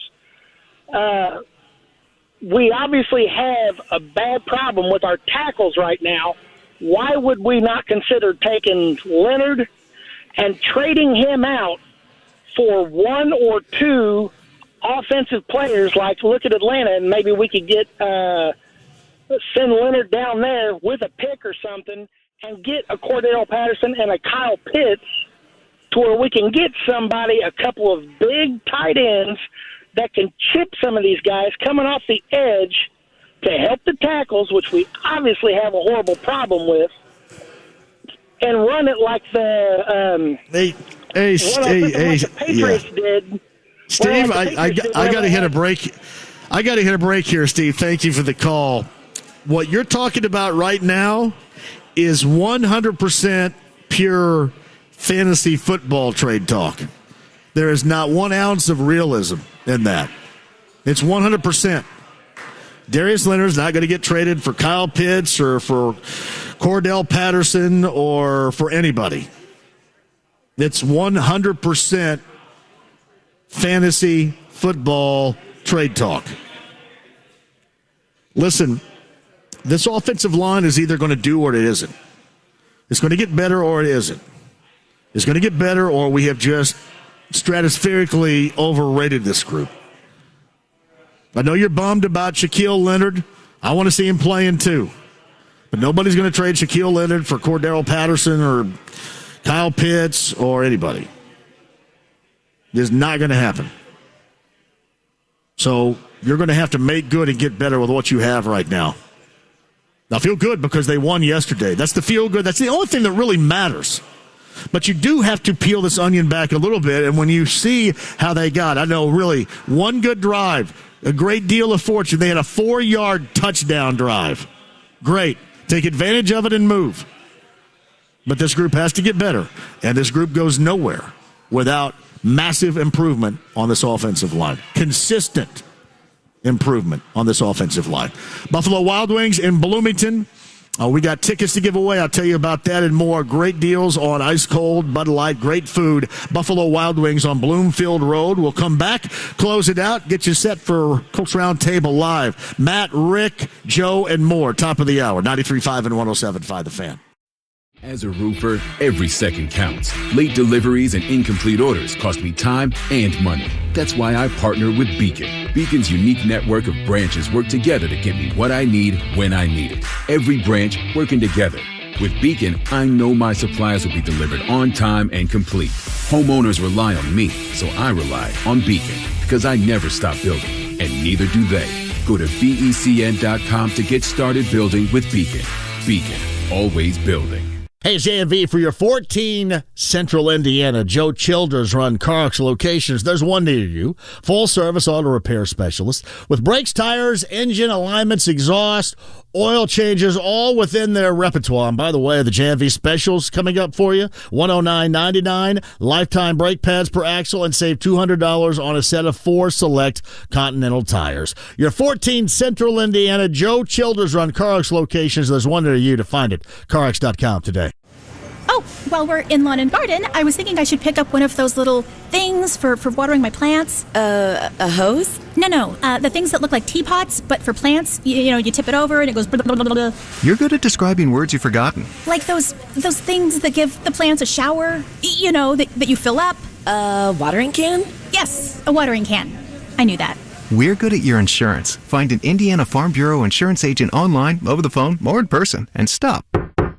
We obviously have a bad problem with our tackles right now. Why would we not consider taking Leonard and trading him out for 1 or 2 offensive players? Like, look at Atlanta, and maybe we could get send Leonard down there with a pick or something and get a Cordell Patterson and a Kyle Pitts to where we can get somebody, a couple of big tight ends that can chip some of these guys coming off the edge to help the tackles, which we obviously have a horrible problem with, and run it like the Patriots did. Steve, I got to hit a break. I got to hit a break here, Steve. Thank you for the call. What you're talking about right now is 100% pure fantasy football trade talk. There is not 1 ounce of realism in that. It's 100%. Darius Leonard's not going to get traded for Kyle Pitts or for Cordell Patterson or for anybody. It's 100% fantasy football trade talk. Listen, this offensive line is either going to do or it isn't. It's going to get better or it isn't. It's going to get better or we have just stratospherically overrated this group. I know you're bummed about Shaquille Leonard. I want to see him playing too. But nobody's going to trade Shaquille Leonard for Cordell Patterson or Kyle Pitts or anybody. It's not going to happen. So you're going to have to make good and get better with what you have right now. Now, feel good because they won yesterday. That's the feel good. That's the only thing that really matters. But you do have to peel this onion back a little bit. And when you see how they got, I know really one good drive, a great deal of fortune. They had a 4-yard touchdown drive. Great. Take advantage of it and move. But this group has to get better. And this group goes nowhere without massive improvement on this offensive line. Consistent improvement on this offensive line. Buffalo Wild Wings in Bloomington. We got tickets to give away. I'll tell you about that and more. Great deals on ice cold, Bud Light, great food. Buffalo Wild Wings on Bloomfield Road. We'll come back, close it out, get you set for Colts Roundtable Live. Matt, Rick, Joe, and more. Top of the hour. 93.5 and 107.5 The Fan. As a roofer, every second counts. Late deliveries and incomplete orders cost me time and money. That's why I partner with Beacon. Beacon's unique network of branches work together to get me what I need when I need it. Every branch working together. With Beacon, I know my supplies will be delivered on time and complete. Homeowners rely on me, so I rely on Beacon because I never stop building, and neither do they. Go to BECN.com to get started building with Beacon. Beacon, always building. Hey, it's JMV for your 14 Central Indiana Joe Childers run Carx locations. There's one near you. Full service auto repair specialist with brakes, tires, engine alignments, exhaust, oil changes, all within their repertoire. And by the way, the JMV specials coming up for you. $109.99, lifetime brake pads per axle, and save $200 on a set of 4 select Continental tires. Your 14 Central Indiana Joe Childers run Carx locations. There's one near you. To find it, Carx.com today. Oh, while we're in lawn and garden, I was thinking I should pick up one of those little things for watering my plants. A hose? No, the things that look like teapots, but for plants. You know, you tip it over and it goes blah, blah, blah, blah. You're good at describing words you've forgotten. Like those things that give the plants a shower, you know, that you fill up. A watering can? Yes, a watering can. I knew that. We're good at your insurance. Find an Indiana Farm Bureau insurance agent online, over the phone, or in person, and stop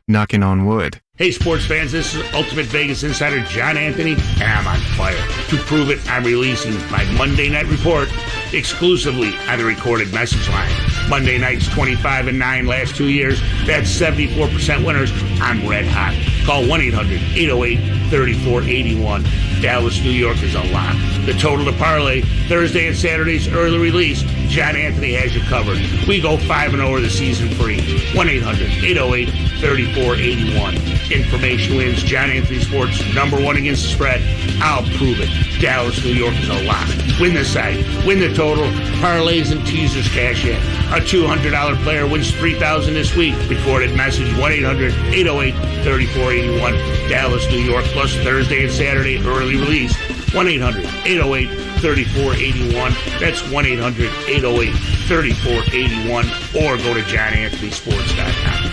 knocking on wood. Hey, sports fans, this is Ultimate Vegas Insider John Anthony, and I'm on fire. To prove it, I'm releasing my Monday Night Report exclusively on the recorded message line. Monday nights, 25-9 last 2 years. That's 74% winners. I'm red hot. Call 1-800-808-3481. Dallas, New York is a lock. The total to parlay, Thursday and Saturday's early release. John Anthony has you covered. We go 5-0 the season for each. 1-800-808-3481. Information wins. John Anthony Sports, #1 against the spread. I'll prove it. Dallas, New York is a lock. Win the side. Win the total. Parlays and teasers cash in. A $200 player wins $3,000 this week. Recorded message 1-800-808-3481. Dallas, New York, plus Thursday and Saturday early release. 1-800-808-3481. That's 1-800-808-3481. Or go to johnanthonysports.com.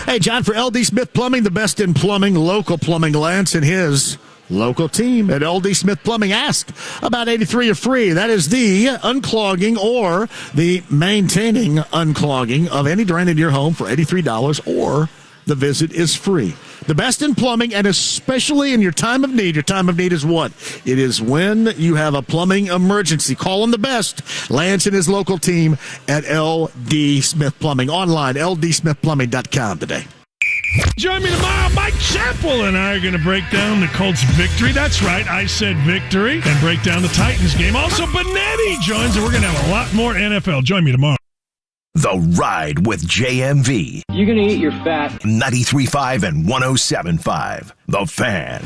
Hey, John, for LD Smith Plumbing, the best in plumbing, local plumbing. Lance and his local team at LD Smith Plumbing. Ask about 83 are free. That is the unclogging or the maintaining unclogging of any drain in your home for $83, or the visit is free. The best in plumbing, and especially in your time of need. Your time of need is what? It is when you have a plumbing emergency. Call them the best. Lance and his local team at LD Smith Plumbing. Online, ldsmithplumbing.com today. Join me tomorrow. Mike Chappell and I are going to break down the Colts' victory. That's right, I said victory. And break down the Titans game. Also, Benetti joins, and we're going to have a lot more NFL. Join me tomorrow. The Ride with JMV. You're going to eat your fat. 93.5 and 107.5. The Fan.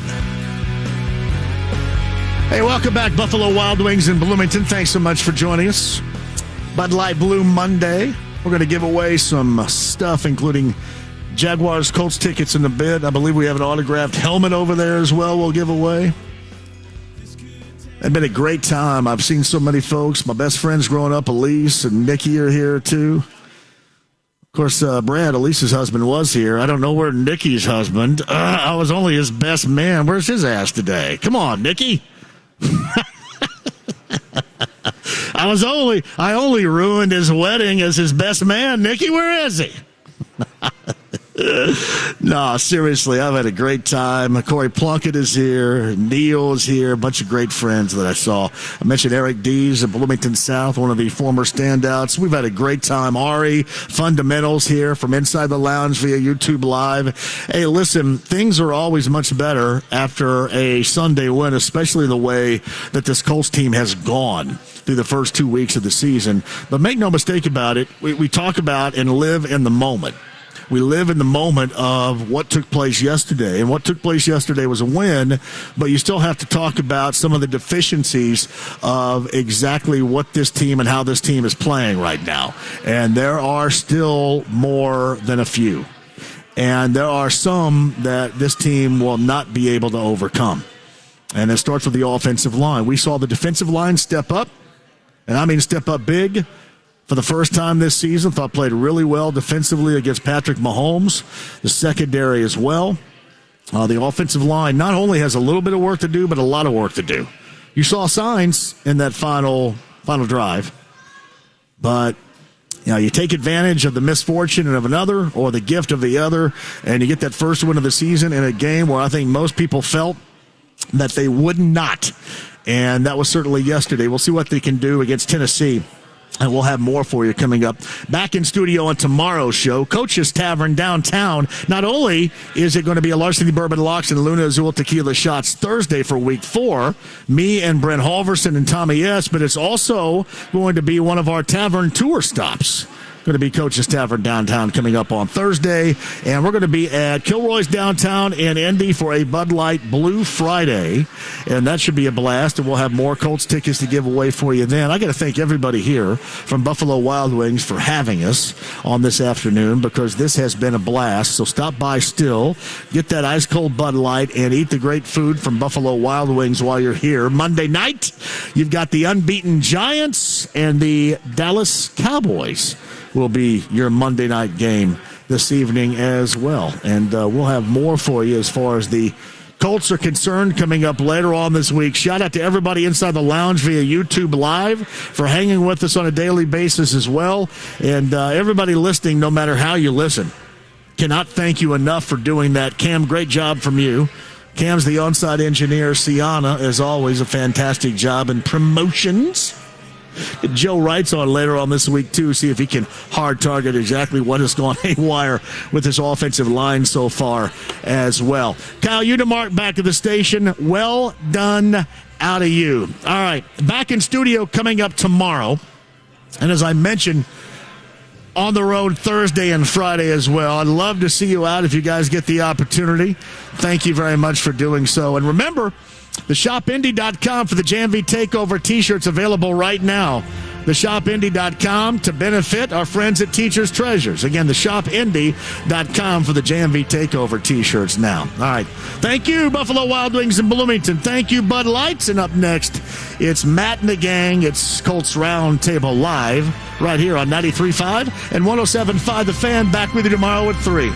Hey, welcome back, Buffalo Wild Wings in Bloomington. Thanks so much for joining us. Bud Light Blue Monday. We're going to give away some stuff, including Jaguars Colts tickets in a bit. I believe we have an autographed helmet over there as well we'll give away. It's been a great time. I've seen so many folks. My best friends growing up, Elise and Nikki, are here too. Of course, Brad, Elise's husband, was here. I don't know where Nikki's husband. I was only his best man. Where's his ass today? Come on, Nikki. I only ruined his wedding as his best man. Nikki, where is he? No, seriously, I've had a great time. Corey Plunkett is here. Neil is here. A bunch of great friends that I saw. I mentioned Eric Dees of Bloomington South, one of the former standouts. We've had a great time. Ari, Fundamentals here from Inside the Lounge via YouTube Live. Hey, listen, things are always much better after a Sunday win, especially the way that this Colts team has gone through the first 2 weeks of the season. But make no mistake about it, we talk about and live in the moment. We live in the moment of what took place yesterday, and what took place yesterday was a win, but you still have to talk about some of the deficiencies of exactly what this team and how this team is playing right now. And there are still more than a few. And there are some that this team will not be able to overcome. And it starts with the offensive line. We saw the defensive line step up, and I mean step up big. for the first time this season. Thought played really well defensively against Patrick Mahomes. The secondary as well. The offensive line not only has a little bit of work to do, but a lot of work to do. You saw signs in that final drive, but you take advantage of the misfortune of another or the gift of the other, and you get that first win of the season in a game where I think most people felt that they would not. And that was certainly yesterday. We'll see what they can do against Tennessee. And we'll have more for you coming up. Back in studio on tomorrow's show, Coach's Tavern downtown. Not only is it going to be a Larceny Bourbon Locks and Luna Azul Tequila Shots Thursday for Week 4, me and Brent Halverson and Tommy S., but it's also going to be one of our tavern tour stops. Going to be Coach's Tavern downtown coming up on Thursday. And we're going to be at Kilroy's downtown in Indy for a Bud Light Blue Friday. And that should be a blast. And we'll have more Colts tickets to give away for you then. I got to thank everybody here from Buffalo Wild Wings for having us on this afternoon, because this has been a blast. So stop by still, get that ice cold Bud Light, and eat the great food from Buffalo Wild Wings while you're here. Monday night, you've got the unbeaten Giants and the Dallas Cowboys will be your Monday night game this evening as well. And we'll have more for you as far as the Colts are concerned coming up later on this week. Shout out to everybody inside the lounge via YouTube Live for hanging with us on a daily basis as well. And everybody listening, no matter how you listen, cannot thank you enough for doing that. Cam, great job from you. Cam's the on-site engineer. Sienna, as always, a fantastic job in promotions. Joe Wright's on later on this week, too, see if he can hard target exactly what has gone haywire with his offensive line so far as well. Kyle Udemark back to the station. Well done out of you. All right, back in studio coming up tomorrow. And as I mentioned, on the road Thursday and Friday as well. I'd love to see you out if you guys get the opportunity. Thank you very much for doing so. And remember, the shopindy.com for the JMV Takeover t-shirts available right now. The shopindy.com to benefit our friends at Teachers Treasures. Again, the shopindy.com for the JMV Takeover t-shirts now. All right. Thank you, Buffalo Wild Wings in Bloomington. Thank you, Bud Lights. And up next, it's Matt and the gang. It's Colts Roundtable Live right here on 93.5 and 107.5 The Fan. Back with you tomorrow at 3.